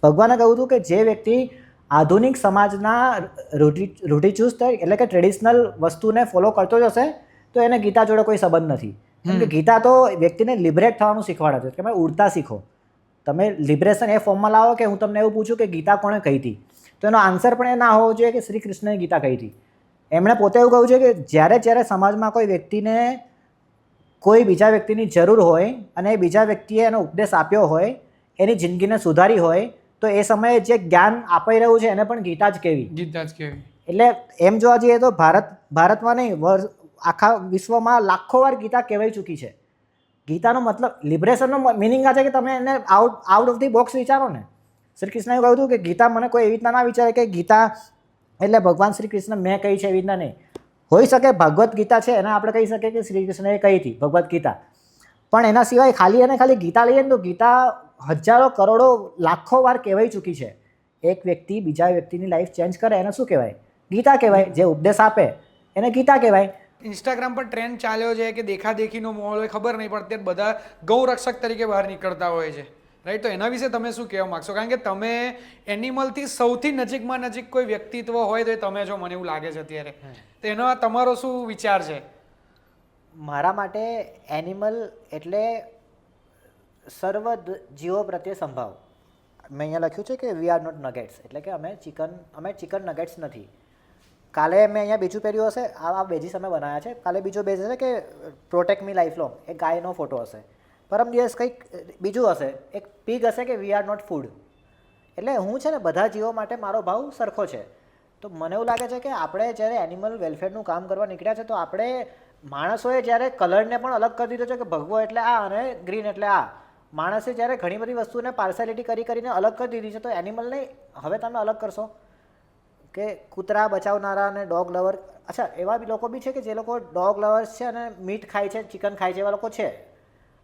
ભગવાને કહ્યું હતું કે જે વ્યક્તિ આધુનિક સમાજના રૂઢિચુસ્ત એટલે કે ટ્રેડિશનલ વસ્તુને ફોલો કરતો જશે તો એને ગીતા જોડે કોઈ સંબંધ નથી. કેમ કે ગીતા તો વ્યક્તિને લિબરેટ થવાનું શીખવાડે છે કે તમે ઉડતા શીખો. તમે લિબરેશન એ ફોર્મમાં લાવો કે હું તમને એવું પૂછું કે ગીતા કોણે કહી હતી, તો એનો આન્સર પણ એ ના હોવો જોઈએ કે શ્રી કૃષ્ણએ ગીતા કહી હતી. એમણે પોતે એવું કહ્યું છે કે જ્યારે સમાજમાં કોઈ વ્યક્તિને કોઈ બીજા વ્યક્તિની જરૂર હોય અને એ બીજા વ્યક્તિએ એનો ઉપદેશ આપ્યો હોય, એની જિંદગીને સુધારી હોય, તો એ સમયે જે જ્ઞાન અપાઈ રહ્યું છે એને પણ ગીતા જ કહેવી. એટલે એમ જોવા જઈએ તો ભારતમાં નહીં, આખા વિશ્વમાં લાખો વાર ગીતા કહેવાઈ ચૂકી છે. ગીતાનો મતલબ લિબરેશનનો મિનિંગ આ છે કે તમે એને આઉટ ઓફ ધી બોક્સ વિચારો ને. શ્રી કૃષ્ણએ કહ્યું હતું કે ગીતા મને કોઈ એવી રીતના ના વિચારે કે ગીતા એટલે ભગવાન શ્રી કૃષ્ણ મેં કહી છે એવી રીતના નહીં. હોઈ શકે ભગવદ્ ગીતા છે એને આપણે કહી શકીએ કે શ્રી કૃષ્ણએ કહી હતી ભગવદ્ ગીતા, પણ એના સિવાય ખાલી ગીતા લઈએ ને તો ગીતા હજારો કરોડો લાખો વાર કહેવાઈ ચૂકી છે. એક વ્યક્તિ બીજા વ્યક્તિની લાઈફ ચેન્જ કરે એને શું કહેવાય? ગીતા કહેવાય. જે ઉપદેશ આપે એને ગીતા કહેવાય. ઇન્સ્ટાગ્રામ પર ટ્રેન્ડ ચાલ્યો છે કે દેખાદેખીનો માહોલ હોય, ખબર નહીં પડતી, બધા ગૌરક્ષક તરીકે બહાર નીકળતા હોય છે, રાઈટ? તો એના વિશે તમે શું કહેવા માગશો? કારણ કે તમે એનિમલથી સૌથી નજીકમાં નજીક કોઈ વ્યક્તિત્વ હોય તો એ તમે છો, મને એવું લાગે છે અત્યારે. તો એનો તમારો શું વિચાર છે? મારા માટે એનિમલ એટલે સર્વ જીવો પ્રત્યે સંભાવ. મેં અહીંયા લખ્યું છે કે વી આર નોટ નગેટ્સ, એટલે કે અમે ચિકન નગેટ્સ નથી. કાલે મેં અહીંયા બીજું પહેર્યું હશે, આ બેજીસ અમે બનાવ્યા છે, કાલે બીજો બેજ હશે કે પ્રોટેક્ટ મી લાઈફ લોંગ, એક ગાયનો ફોટો હશે, પરમ દિવસ કંઈક બીજું હશે, એક પીગ હશે કે વી આર નોટ ફૂડ. એટલે હું છે ને બધા જીવો માટે મારો ભાવ સરખો છે. તો મને એવું લાગે છે કે આપણે જ્યારે એનિમલ વેલફેરનું કામ કરવા નીકળ્યા છે તો આપણે માણસોએ જ્યારે કલરને પણ અલગ કરી દીધો છે કે ભગવો એટલે આ અને ગ્રીન એટલે આ. માણસે જ્યારે ઘણી બધી વસ્તુને પાર્સાલિટી કરીને અલગ કરી દીધી છે, તો એનિમલને હવે તમે અલગ કરશો કે કૂતરા બચાવનારા અને ડોગ લવર. અચ્છા, એવા બી લોકો બી છે કે જે લોકો ડોગ લવર્સ છે અને મીટ ખાય છે, ચિકન ખાય છે, એવા લોકો છે.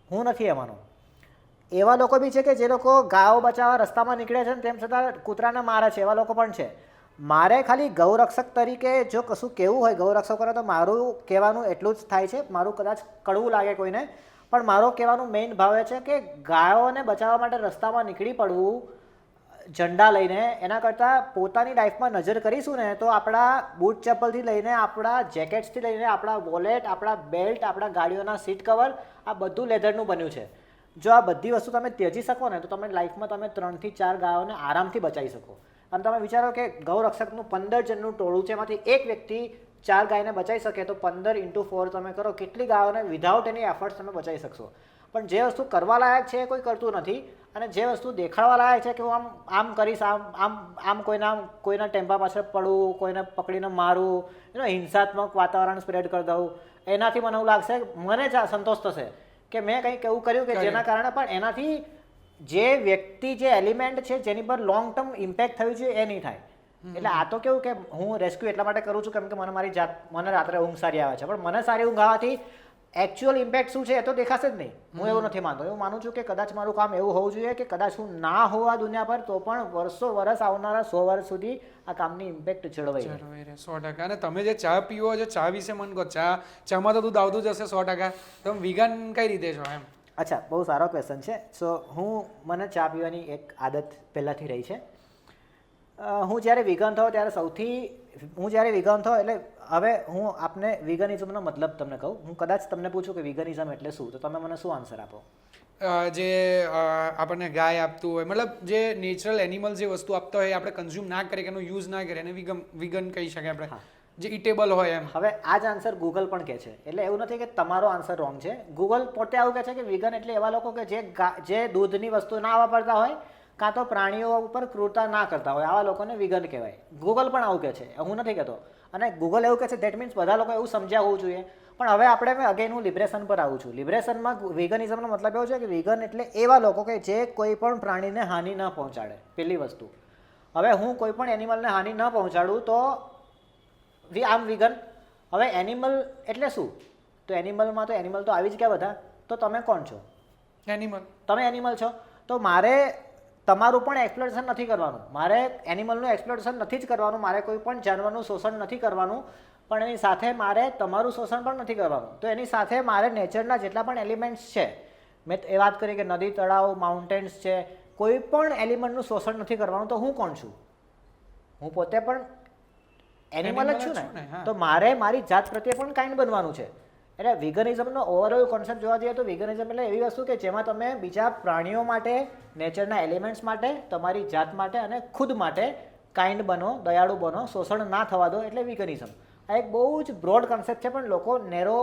હું નથી એમાંનો. એવા લોકો બી છે કે જે લોકો ગાયો બચાવવા રસ્તામાં નીકળે છે ને તેમ છતાં કૂતરાને મારે છે, એવા લોકો પણ છે. મારે ખાલી ગૌરક્ષક તરીકે જો કશું કહેવું હોય ગૌરક્ષકોને તો મારું કહેવાનું એટલું જ થાય છે. મારું કદાચ કડવું લાગે કોઈને, પણ મારો કહેવાનું મેઇન ભાવ એ છે કે ગાયોને બચાવવા માટે રસ્તામાં નીકળી પડવું ઝંડા લઈને, એના કરતાં પોતાની લાઈફમાં નજર કરીશું ને તો આપણા બૂટ ચપ્પલથી લઈને આપણા જેકેટ્સથી લઈને આપણા વોલેટ, આપણા બેલ્ટ, આપણા ગાડીઓના સીટ કવર, આ બધું લેધરનું બન્યું છે. જો આ બધી વસ્તુ તમે ત્યજી શકો ને તો તમે લાઈફમાં તમે 3 થી 4 ગાયોને આરામથી બચાવી શકો. અને તમે વિચારો કે ગૌરક્ષકનું 15 જણનું ટોળું છે, એમાંથી એક વ્યક્તિ 4 ગાયને બચાવી શકે તો 15 × 4 તમે કરો, કેટલી ગાયોને વિધાઉટ એની એફર્ટ્સ તમે બચાવી શકશો. પણ જે વસ્તુ કરવા લાયક છે એ કોઈ કરતું નથી, અને જે વસ્તુ દેખાડવા લાયક છે કે હું આમ કરીશ, આમ કોઈના ટેમ્પા પાછળ પડવું, કોઈને પકડીને મારવું, હિંસાત્મક વાતાવરણ સ્પ્રેડ કરી દઉં, એનાથી મને એવું લાગશે, મને જ સંતોષ થશે કે મેં કંઈક એવું કર્યું કે જેના કારણે પણ એનાથી જે વ્યક્તિ, જે એલિમેન્ટ છે જેની પર લોંગ ટર્મ ઇમ્પેક્ટ થયું છે એ નહીં થાય. એટલે આ તો કેવું કે હું રેસ્ક્યુ એટલા માટે કરું છું કેમ કે મને રાત્રે ઊંઘ સારી આવે છે, પણ મને સારી ઊંઘ આવવાથી એકચ્યુઅલ ઇમ્પેક્ટ શું છે એ તો દેખાશે જ નહીં. હું એવું નથી માનતો. એવું માનું છું કે કદાચ મારું કામ એવું હોવું જોઈએ કે કદાચ હું ના હોવા દુનિયા પર તો પણ વર્ષ આવનારા 100 વર્ષ સુધી આ કામની ઇમ્પેક્ટ જળવાઈ રહે. 100%. અને તમે જે ચા પીવો છો, ચા વિશે મને કહો. ચામાં તો દૂધ આવતું જ હશે 100%. તમે વિગન કઈ રીતે છો એમ? અચ્છા, બહુ સારો ક્વેશ્ચન છે. મને ચા પીવાની એક આદત પહેલાંથી રહી છે. હું જ્યારે વિગન થયો એટલે હવે હું આપને વિગનિઝમનો મતલબ તમને કહું. હું કદાચ તમને પૂછું કે વિગનિઝમ એટલે શું, તો તમે મને શું આન્સર આપો? જે આપણને ગાય આપતું હોય, મતલબ જે નેચરલ એનિમલ જે વસ્તુ આપતા હોય આપણે કન્ઝ્યુમ ના કરીએ, એનો યુઝ ના કરીએ, એને વિગન કહી શકાય આપણે. જે ઇટેબલ હોય એમ. હવે આ જ આન્સર ગૂગલ પણ કહે છે, એટલે એવું નથી કે તમારો આન્સર રોંગ છે. ગૂગલ પોતે આવું કહે છે કે વિગન એટલે એવા લોકો કે જે દૂધની વસ્તુ ના વાપરતા હોય, કાં તો પ્રાણીઓ ઉપર ક્રૂરતા ના કરતા હોય, આવા લોકોને વિગન કહેવાય. ગૂગલ પણ આવું કહે છે, હું નથી કહેતો. અને ગૂગલ એવું કહે છે, દેટ મીન્સ બધા લોકો એવું સમજ્યા હોવું જોઈએ. પણ હવે આપણે અગેન હું લિબરેશન પર આવું છું. લિબરેશનમાં વિગનિઝમનો મતલબ એવો છે કે વિગન એટલે એવા લોકો કે જે કોઈ પણ પ્રાણીને હાનિ ન પહોંચાડે. પહેલી વસ્તુ, હવે હું કોઈ પણ એનિમલને હાનિ ન પહોંચાડું તો આમ વિગન. હવે એનિમલ એટલે શું? તો એનિમલ તો આવી જ ગયા બધા. તો તમે કોણ છો? એનિમલ. તમે એનિમલ છો. તો મારે તમારું પણ એક્સપ્લોરેશન નથી કરવાનું, મારે એનિમલનું એક્સપ્લોરેશન નથી જ કરવાનું, મારે કોઈ પણ જાનવરનું શોષણ નથી કરવાનું, પણ એની સાથે મારે તમારું શોષણ પણ નથી કરવાનું. તો એની સાથે મારે નેચરના જેટલા પણ એલિમેન્ટ્સ છે, મેં એ વાત કરી કે નદી, તળાવ, માઉન્ટેન્સ છે, કોઈ પણ એલિમેન્ટનું શોષણ નથી કરવાનું. તો હું કોણ છું? હું પોતે પણ એનિમલ જ છું ને. તો મારે મારી જાત પ્રત્યે પણ કાઇન્ડ બનવાનું છે. એટલે વિગનિઝમનો ઓવરઓલ કોન્સેપ્ટ જોવા જઈએ તો વિગનિઝમ એટલે એવી વસ્તુ કે જેમાં તમે બીજા પ્રાણીઓ માટે, નેચરના એલિમેન્ટ્સ માટે, તમારી જાત માટે અને ખુદ માટે કાઇન્ડ બનો, દયાળુ બનો, શોષણ ના થવા દો, એટલે વિગનિઝમ. આ એક બહુ જ બ્રોડ કોન્સેપ્ટ છે, પણ લોકો નેરો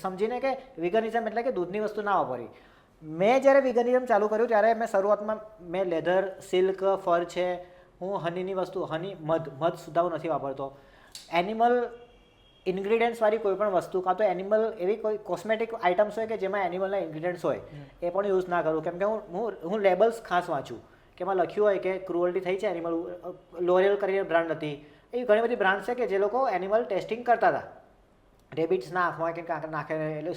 સમજીને કે વિગનિઝમ એટલે કે દૂધની વસ્તુ ના વાપરવી. મેં જ્યારે વિગનિઝમ ચાલુ કર્યું ત્યારે મેં શરૂઆતમાં લેધર, સિલ્ક, ફર છે, હું હનીની વસ્તુ, મધ સુદ્ધા હું નથી વાપરતો. એનિમલ ઇન્ગ્રીડિયન્ટ્સવાળી કોઈ પણ વસ્તુ, કાં તો એનિમલ એવી કોઈ કોસ્મેટિક આઇટમ્સ હોય કે જેમાં એનિમલના ઇન્ગ્રીડિયન્ટ્સ હોય, એ પણ યુઝ ના કરું. કેમ કે હું લેબલ્સ ખાસ વાંચું કે એમાં લખ્યું હોય કે ક્રુઅલ્ટી થઈ છે એનિમલ. લોરિયલ કરીને બ્રાન્ડ હતી, એવી ઘણી બધી બ્રાન્ડ છે કે જે લોકો એનિમલ ટેસ્ટિંગ કરતા હતા. રેબિટ્સના આંખમાં કે કાંક નાખે, એટલે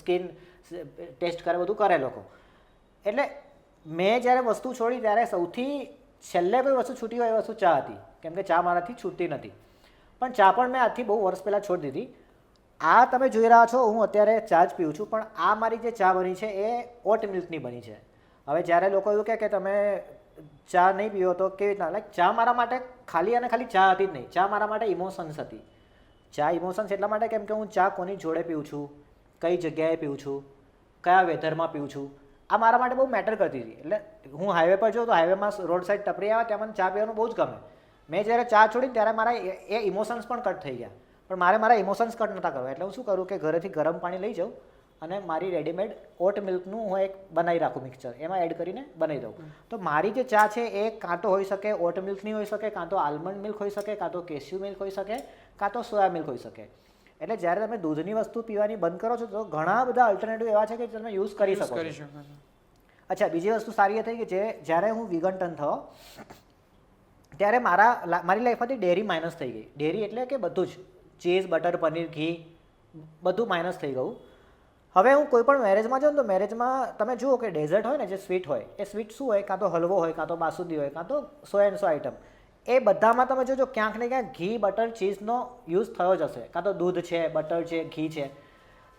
સ્કિન ટેસ્ટ કરે, બધું કરે લોકો. એટલે મેં જ્યારે વસ્તુ છોડી ત્યારે સૌથી છેલ્લે કોઈ વસ્તુ છૂટી હોય એ વસ્તુ ચા હતી. કેમ કે ચા મારાથી છૂટતી નથી. પણ ચા પણ મેં આજથી બહુ વર્ષ પહેલાં છોડી દીધી. આ તમે જોઈ રહ્યા છો, હું અત્યારે ચા જ પીઉં છું, પણ આ મારી જે ચા બની છે એ ઓટ મિલ્કની બની છે. હવે જ્યારે લોકો એવું કહે કે તમે ચા નહીં પીવો તો કેવી રીતના, લાઈક ચા મારા માટે ખાલી અને ખાલી ચા હતી જ નહીં, ચા મારા માટે ઇમોશન્સ હતી. ચા ઇમોશન્સ એટલા માટે કેમ કે હું ચા કોની જોડે પીઉં છું, કઈ જગ્યાએ પીઉં છું, કયા વેધરમાં પીઉં છું, આ મારા માટે બહુ મેટર કરતી હતી. એટલે હું હાઈવે પર જાઉં તો હાઈવેમાં રોડ સાઈડ ટપરી આવે ત્યાં મને ચા પીવાનું બહુ જ ગમે. મેં જ્યારે ચા છોડી ત્યારે મારા એ ઇમોશન્સ પણ કટ થઈ ગયા. પણ મારા ઇમોશન્સ કટ નહોતા કરવા, એટલે હું શું કરું કે ઘરેથી ગરમ પાણી લઈ જાઉં અને મારી રેડીમેડ ઓટ મિલ્કનું હું એક બનાવી રાખું મિક્સચર, એમાં એડ કરીને બનાવી દઉં. તો મારી જે ચા છે એ કાં તો હોઈ શકે ઓટ મિલ્કની હોઈ શકે, કાં તો આલમંડ મિલ્ક હોઈ શકે, કાં તો કેસ્યુ મિલ્ક હોઈ શકે, કાં તો સોયા મિલ્ક હોઈ શકે. એટલે જ્યારે તમે દૂધની વસ્તુ પીવાની બંધ કરો છો તો ઘણા બધા અલ્ટરનેટિવ એવા છે કે તમે યુઝ કરી શકો છો. અચ્છા, બીજી વસ્તુ સારી એ થઈ કે જ્યારે હું વિગન ટર્ન થયો ત્યારે મારી લાઈફમાંથી ડેરી માઇનસ થઈ ગઈ. ડેરી એટલે કે બધું જ, ચીઝ, બટર, પનીર, ઘી બધું માઇનસ થઈ ગયું. હવે હું કોઈ પણ મેરેજમાં જાઉં ને તો મેરેજમાં તમે જુઓ કે ડેઝર્ટ હોય ને જે સ્વીટ હોય એ સ્વીટ શું હોય, કાં તો હલવો હોય, કાં તો બાસુંદી હોય, કાં તો 100 આઈટમ. એ બધામાં તમે જોજો ક્યાંક ને ક્યાંક ઘી, બટર, ચીઝનો યુઝ થયો જ હશે, કાં તો દૂધ છે, બટર છે, ઘી છે.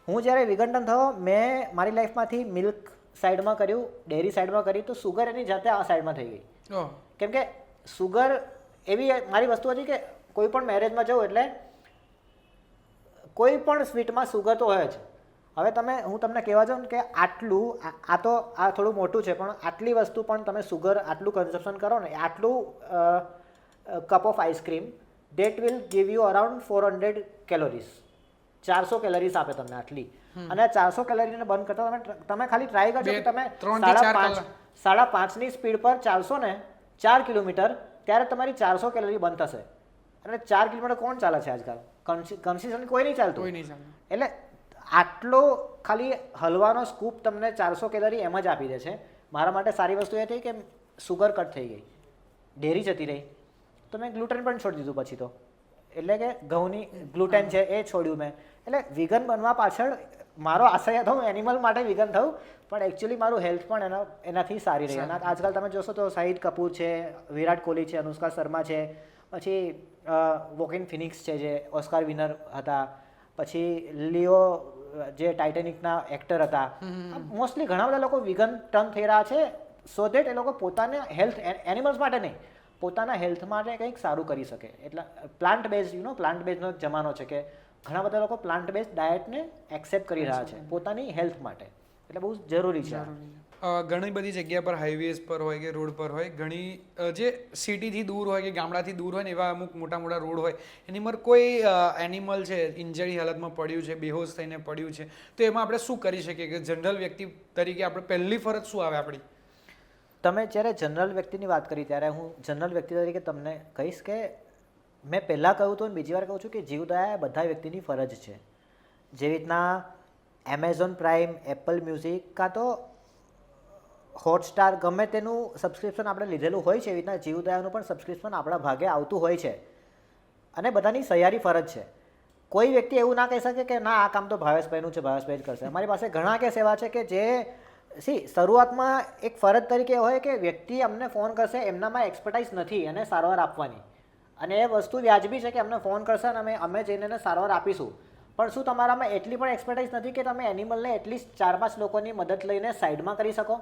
હું જ્યારે વિગંટન થયો મેં મારી લાઈફમાંથી મિલ્ક સાઈડમાં કર્યું, ડેરી સાઈડમાં કર્યું, તો સુગર એની જાતે આ સાઈડમાં થઈ ગઈ. કેમ કે સુગર એવી મારી વસ્તુ હતી કે કોઈ પણ મેરેજમાં જવું એટલે કોઈ પણ સ્વીટમાં સુગર તો હોય જ. હવે હું તમને કહેવા જાઉં કે આટલું આ થોડું મોટું છે પણ આટલી વસ્તુ પણ તમે સુગર આટલું કન્ઝપ્શન કરો ને, આટલું cup of ice cream that will give you around 400 કેલોરીઝ, 400 calories આપે તમને આટલી. અને આ 400 કેલરીને બંધ કરતા તમે ખાલી ટ્રાય કરજો કે તમે 5.5ની સ્પીડ પર ચાલશો ને 4 કિલોમીટર, ત્યારે તમારી 400 કેલરી બંધ થશે. અને 4 કિલોમીટર કોણ ચાલે છે આજકાલ? કન્સિસ્ટન્ટ કોઈ નહીં ચાલતું. એટલે આટલો ખાલી હલવાનો સ્કૂપ તમને 400 કેલરી એમ જ આપી દે છે. મારા માટે સારી વસ્તુ એ થઈ કે સુગર કટ થઈ ગઈ, ડેરી જતી રહી, તો મેં ગ્લુટેન પણ છોડી દીધું પછી તો. એટલે કે ઘઉંની ગ્લુટેન છે એ છોડ્યું મેં. એટલે વિગન બનવા પાછળ મારો આશય હતો હું એનિમલ માટે વિગન થયું, પણ એકચ્યુઅલી મારું હેલ્થ પણ એનાથી સારી રહી. અને આજકાલ તમે જોશો તો શાહિદ કપૂર છે, વિરાટ કોહલી છે, અનુષ્કા શર્મા છે, પછી વોકિન ફિનિક્સ છે જે ઓસ્કાર વિનર હતા, પછી લિયો જે ટાઇટેનિકના એક્ટર હતા. મોસ્ટલી ઘણા બધા લોકો વિગન ટર્ન થઈ રહ્યા છે સો દેટ એ લોકો પોતાના હેલ્થ, એનિમલ્સ માટે નહીં, પોતાના હેલ્થ માટે કંઈક સારું કરી શકે. એટલે પ્લાન્ટ બેઝ પ્લાન્ટ બેઝનો જમાનો છે કે ઘણા બધા લોકો પ્લાન્ટ બેઝ ડાયટને એક્સેપ્ટ કરી રહ્યા છે પોતાની હેલ્થ માટે. એટલે બહુ જરૂરી છે. ઘણી બધી જગ્યા પર હાઈવેઝ પર હોય કે રોડ પર હોય, ઘણી જે સિટીથી દૂર હોય કે ગામડાથી દૂર હોય ને એવા અમુક મોટા મોટા રોડ હોય, એની પર કોઈ એનિમલ છે ઇન્જરી હાલતમાં પડ્યું છે, બેહોશ થઈને પડ્યું છે, તો એમાં આપણે શું કરી શકીએ કે જનરલ વ્યક્તિ તરીકે આપણે પહેલી ફરજ શું આવે આપણી? તમે જ્યારે જનરલ વ્યક્તિની વાત કરી ત્યારે હું જનરલ વ્યક્તિ તરીકે તમને કહીશ કે મેં પહેલાં કહ્યું હતું અને બીજી વાર કહું છું કે જીવદયા બધા વ્યક્તિની ફરજ છે. જેવી રીતના એમેઝોન પ્રાઇમ, એપલ મ્યુઝિક કાં તો હોટસ્ટાર ગમે તેનું સબસ્ક્રિપ્શન આપણે લીધેલું હોય છે, એવી રીતના જીવદયાનું પણ સબસ્ક્રિપ્શન આપણા ભાગે આવતું હોય છે. અને બધાની સહિયારી ફરજ છે. કોઈ વ્યક્તિ એવું ના કહી શકે કે ના આ કામ તો ભાવેશભાઈનું છે, ભાવેશભાઈ જ કરશે. અમારી પાસે ઘણા કેસ એવા છે કે જે શરૂઆતમાં એક ફરજ તરીકે હોય કે વ્યક્તિ અમને ફોન કરશે, એમનામાં એક્સપર્ટાઇઝ નથી એને સારવાર આપવાની, અને એ વસ્તુ વ્યાજબી છે કે અમને ફોન કરશે અને અમે જઈને એને સારવાર આપીશું. પણ શું તમારામાં એટલી પણ એક્સપર્ટાઇઝ નથી કે તમે એનિમલને એટલીસ્ટ 4-5 લોકોની મદદ લઈને સાઈડમાં કરી શકો?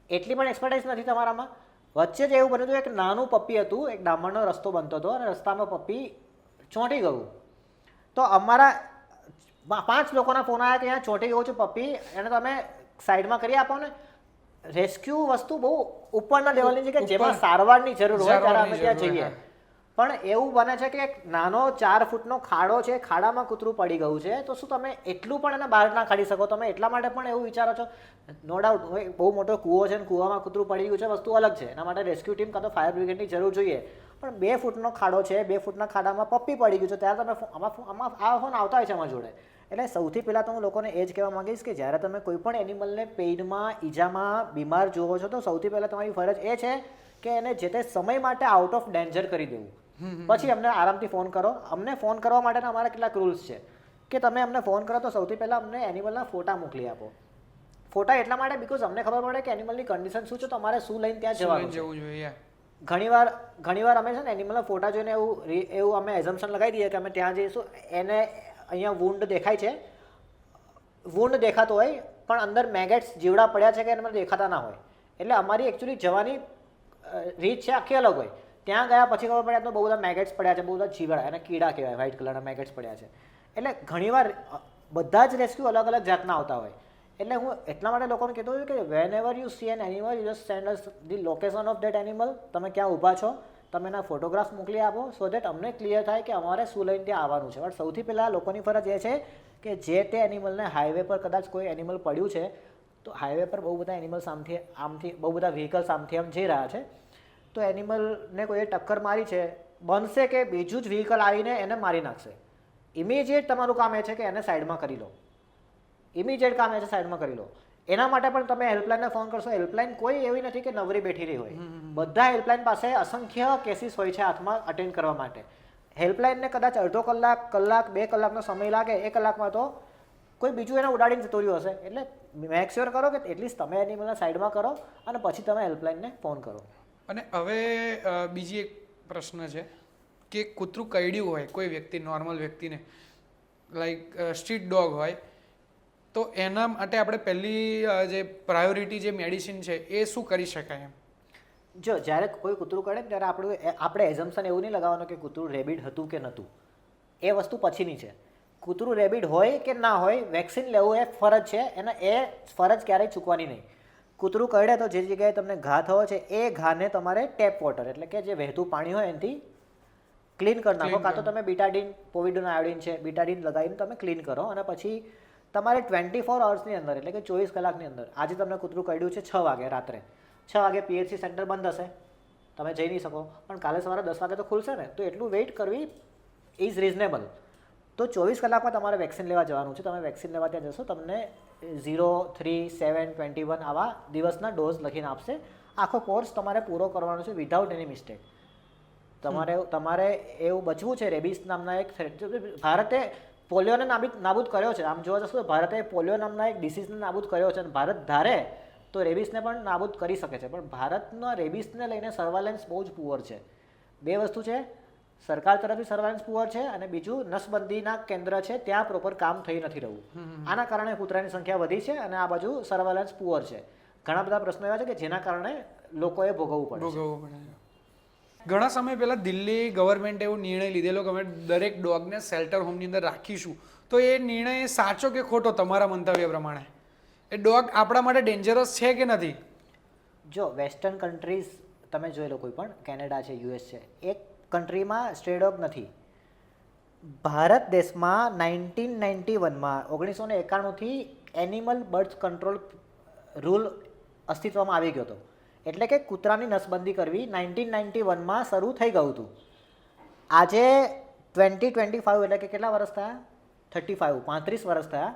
એટલી પણ એક્સપર્ટાઇઝ નથી તમારામાં. વચ્ચે જ એવું બન્યું હતું, એક નાનું પપ્પી હતું, એક ડામરનો રસ્તો બનતો હતો અને રસ્તામાં પપ્પી ચોંટી ગયું. તો અમારા 5 લોકોના ફોન આવ્યા કે અહીંયા ચોંટી ગયું છે પપ્પી, એને તમે સાઈડમાં કરી આપો ને. રેસ્ક્યુ વસ્તુ બહુ ઉપરના લેવલની છે કે જેમાં સારવારની જરૂર હોય ત્યારે અમે ત્યાં જઈએ. પણ એવું બને છે કે એક નાનો 4 ફૂટનો ખાડો છે, ખાડામાં કૂતરું પડી ગયું છે, તો શું તમે એટલું પણ એને બહાર ના કાઢી શકો? તમે એટલા માટે પણ એવું વિચારો છો? નો ડાઉટ બહુ મોટો કૂવો છે ને કૂવામાં કૂતરું પડી ગયું છે, વસ્તુ અલગ છે. એના માટે રેસ્ક્યુ ટીમ કાં તો ફાયર બ્રિગેડની જરૂર જોઈએ. પણ 2 ફૂટનો ખાડો છે, 2 ફૂટના ખાડામાં પપ્પી પડી ગયું છે, ત્યારે તમે આમાં આ ફોન આવતા હોય છે અમારા જોડે. એટલે સૌથી પહેલાં તો હું લોકોને એ જ કહેવા માંગીશ કે જ્યારે તમે કોઈ પણ એનિમલને પેઇનમાં, ઈજામાં, બીમાર જુઓ છો તો સૌથી પહેલાં તમારી ફરજ એ છે કે એને જે તે સમય માટે આઉટ ઓફ ડેન્જર કરી દેવું. પછી અમને આરામથી ફોન કરો. અમને ફોન કરવા માટેના અમારા કેટલાક રૂલ્સ છે કે તમે અમને ફોન કરો તો સૌથી પહેલાં અમને એનિમલના ફોટા મોકલી આપો. ફોટા એટલા માટે બીકોઝ અમને ખબર પડે કે એનિમલની કન્ડિશન શું છે, તો અમારે શું લઈને ત્યાં જવાનું છે. ઘણીવાર અમે છે ને એનિમલના ફોટા જોઈને એવું અમે એઝમ્પશન લગાવી દઈએ કે અમે ત્યાં જઈશું, એને અહીંયા વુન્ડ દેખાય છે, વુન્ડ દેખાતો હોય પણ અંદર મેગેટ્સ જીવડા પડ્યા છે કે એને દેખાતા ના હોય. એટલે અમારી એકચ્યુઅલી જવાની રીત છે આખી અલગ હોય. ત્યાં ગયા પછી ખબર પડે તો બહુ બધા મેગેટ્સ પડ્યા છે, બહુ બધા જીવડા, એને કીડા કહેવાય, વ્હાઇટ કલરના મેગેટ્સ પડ્યા છે. એટલે ઘણીવાર બધા જ રેસ્ક્યુ અલગ અલગ જાતના આવતા હોય. એટલે હું એટલા માટે લોકોને કહેતો હોઉં કે whenever you see an animal, you just send us the location of that animal. તમે ક્યાં ઊભા છો, તમે એના ફોટોગ્રાફ મોકલી આપો સો દેટ અમને ક્લિયર થાય કે અમારે શું લઈને ત્યાં આવવાનું છે. પણ સૌથી પહેલાં લોકોની ફરજ એ છે કે જે તે એનિમલને હાઈવે પર કદાચ કોઈ એનિમલ પડ્યું છે, તો હાઈવે પર બહુ બધા એનિમલ આમથી બહુ બધા વ્હીકલ્સ આમથી આમ જઈ રહ્યા છે, તો એનિમલને કોઈએ ટક્કર મારી છે, બનશે કે બીજું જ વ્હીકલ આવીને એને મારી નાખશે. ઇમિડિયેટ તમારું કામ એ છે કે એને સાઈડમાં કરી લો. ઇમિડિયેટ કામ એ છે સાઈડમાં કરી લો. એના માટે પણ તમે હેલ્પલાઇનને ફોન કરશો. હેલ્પલાઇન કોઈ એવી નથી કે નવરી બેઠી રહી હોય. બધા હેલ્પલાઇન પાસે અસંખ્ય કેસીસ હોય છે હાથમાં અટેન્ડ કરવા માટે. હેલ્પલાઇનને કદાચ અડધો કલાક, 2 કલાકનો સમય લાગે, 1 કલાકમાં તો કોઈ બીજું એને ઉડાડીને જતું રહ્યું હશે. એટલે મેક શ્યોર કરો કે એટલીસ્ટ તમે એનિમલના સાઈડમાં કરો અને પછી તમે હેલ્પલાઇનને ફોન કરો. અને હવે બીજી એક પ્રશ્ન છે કે કૂતરું કરડ્યું હોય કોઈ વ્યક્તિ, નોર્મલ વ્યક્તિને, લાઈક સ્ટ્રીટ ડોગ હોય, તો એના માટે આપણે પહેલી જે પ્રાયોરિટી જે મેડિસિન છે એ શું કરી શકાય એમ? જો જ્યારે કોઈ કૂતરું કરડે ને ત્યારે આપણે એઝમ્પશન એવું નહીં લગાવવાનું કે કૂતરું રેબિડ હતું કે નહોતું. એ વસ્તુ પછીની છે. કૂતરું રેબિડ હોય કે ના હોય, વેક્સિન લેવું એ ફરજ છે. એ ફરજ ક્યારેય ચૂકવાની નહીં. કૂતરું કરડે તો જે જગ્યાએ તમને ઘા થયો છે એ ઘાને તમારે ટેપ વોટર એટલે કે જે વહેતું પાણી હોય એનાથી ક્લીન કરી નાખો. કાં તો તમે બીટાડીન, પોવિડોન આયોડિન છે, બીટાડીન લગાવીને તમે ક્લીન કરો. અને પછી તમારે 24 અવર્સની અંદર એટલે કે 24 કલાકની અંદર, આજે તમને કૂતરું કરડ્યું છે 6 વાગે રાત્રે, 6 વાગે પીએચસી સેન્ટર બંધ હશે, તમે જઈ નહીં શકો, પણ કાલે સવારે 10 વાગે તો ખુલશે ને, તો એટલું વેઇટ કરવી ઇઝ રિઝનેબલ. તો 24 કલાકમાં તમારે વેક્સિન લેવા જવાનું છે. તમે વેક્સિન લેવા ત્યાં જશો, તમને 0, 3, 7, 21 આવા દિવસના ડોઝ લખીને આપશે. આખો કોર્સ તમારે પૂરો કરવાનો છે વિધાઉટ એની મિસ્ટેક. તમારે એવું બચવું છે. રેબિસ નામના એક ભારતે પોલિયોને નાબૂદ કર્યો છે. આમ જોવા જશો તો ભારતે પોલિયો નામના એક ડિસીઝને નાબૂદ કર્યો છે. અને ભારત ધારે તો રેબિસને પણ નાબૂદ કરી શકે છે. પણ ભારતના રેબિસને લઈને સર્વેલન્સ બહુ જ પુઅર છે. બે વસ્તુ છે, સરકાર તરફથી સર્વેલન્સ પુઅર છે અને બીજું નસબંધીના કેન્દ્ર છે ત્યાં પ્રોપર કામ થઈ નથી રહ્યું. આના કારણે કૂતરાની સંખ્યા વધી છે અને આ બાજુ સર્વેલન્સ પુઅર છે. ઘણા બધા પ્રશ્નો એવા છે કે જેના કારણે લોકોએ ભોગવવું પડે. ઘણા સમય પહેલા દિલ્હી ગવર્મેન્ટે એવો નિર્ણય લીધેલો કે અમે દરેક ડોગને શેલ્ટર હોમની અંદર રાખીશું. તો એ નિર્ણય સાચો કે ખોટો તમારા મંતવ્ય પ્રમાણે? એ ડોગ આપણા માટે ડેન્જરસ છે કે નથી? જો વેસ્ટર્ન કન્ટ્રીઝ તમે જોઈ લો, કોઈ પણ કેનેડા છે, યુએસ છે, એક કન્ટ્રીમાં સ્ટ્રે ડોગ નથી. ભારત દેશમાં 1991માં 1991થી એનિમલ બર્થ કંટ્રોલ રૂલ અસ્તિત્વમાં આવી ગયો હતો. એટલે કે કૂતરાની નસબંધી કરવી 1991માં શરૂ થઈ ગયું હતું. આજે 2025 એટલે કે કેટલા વર્ષ થયા? 35 વર્ષ થયા.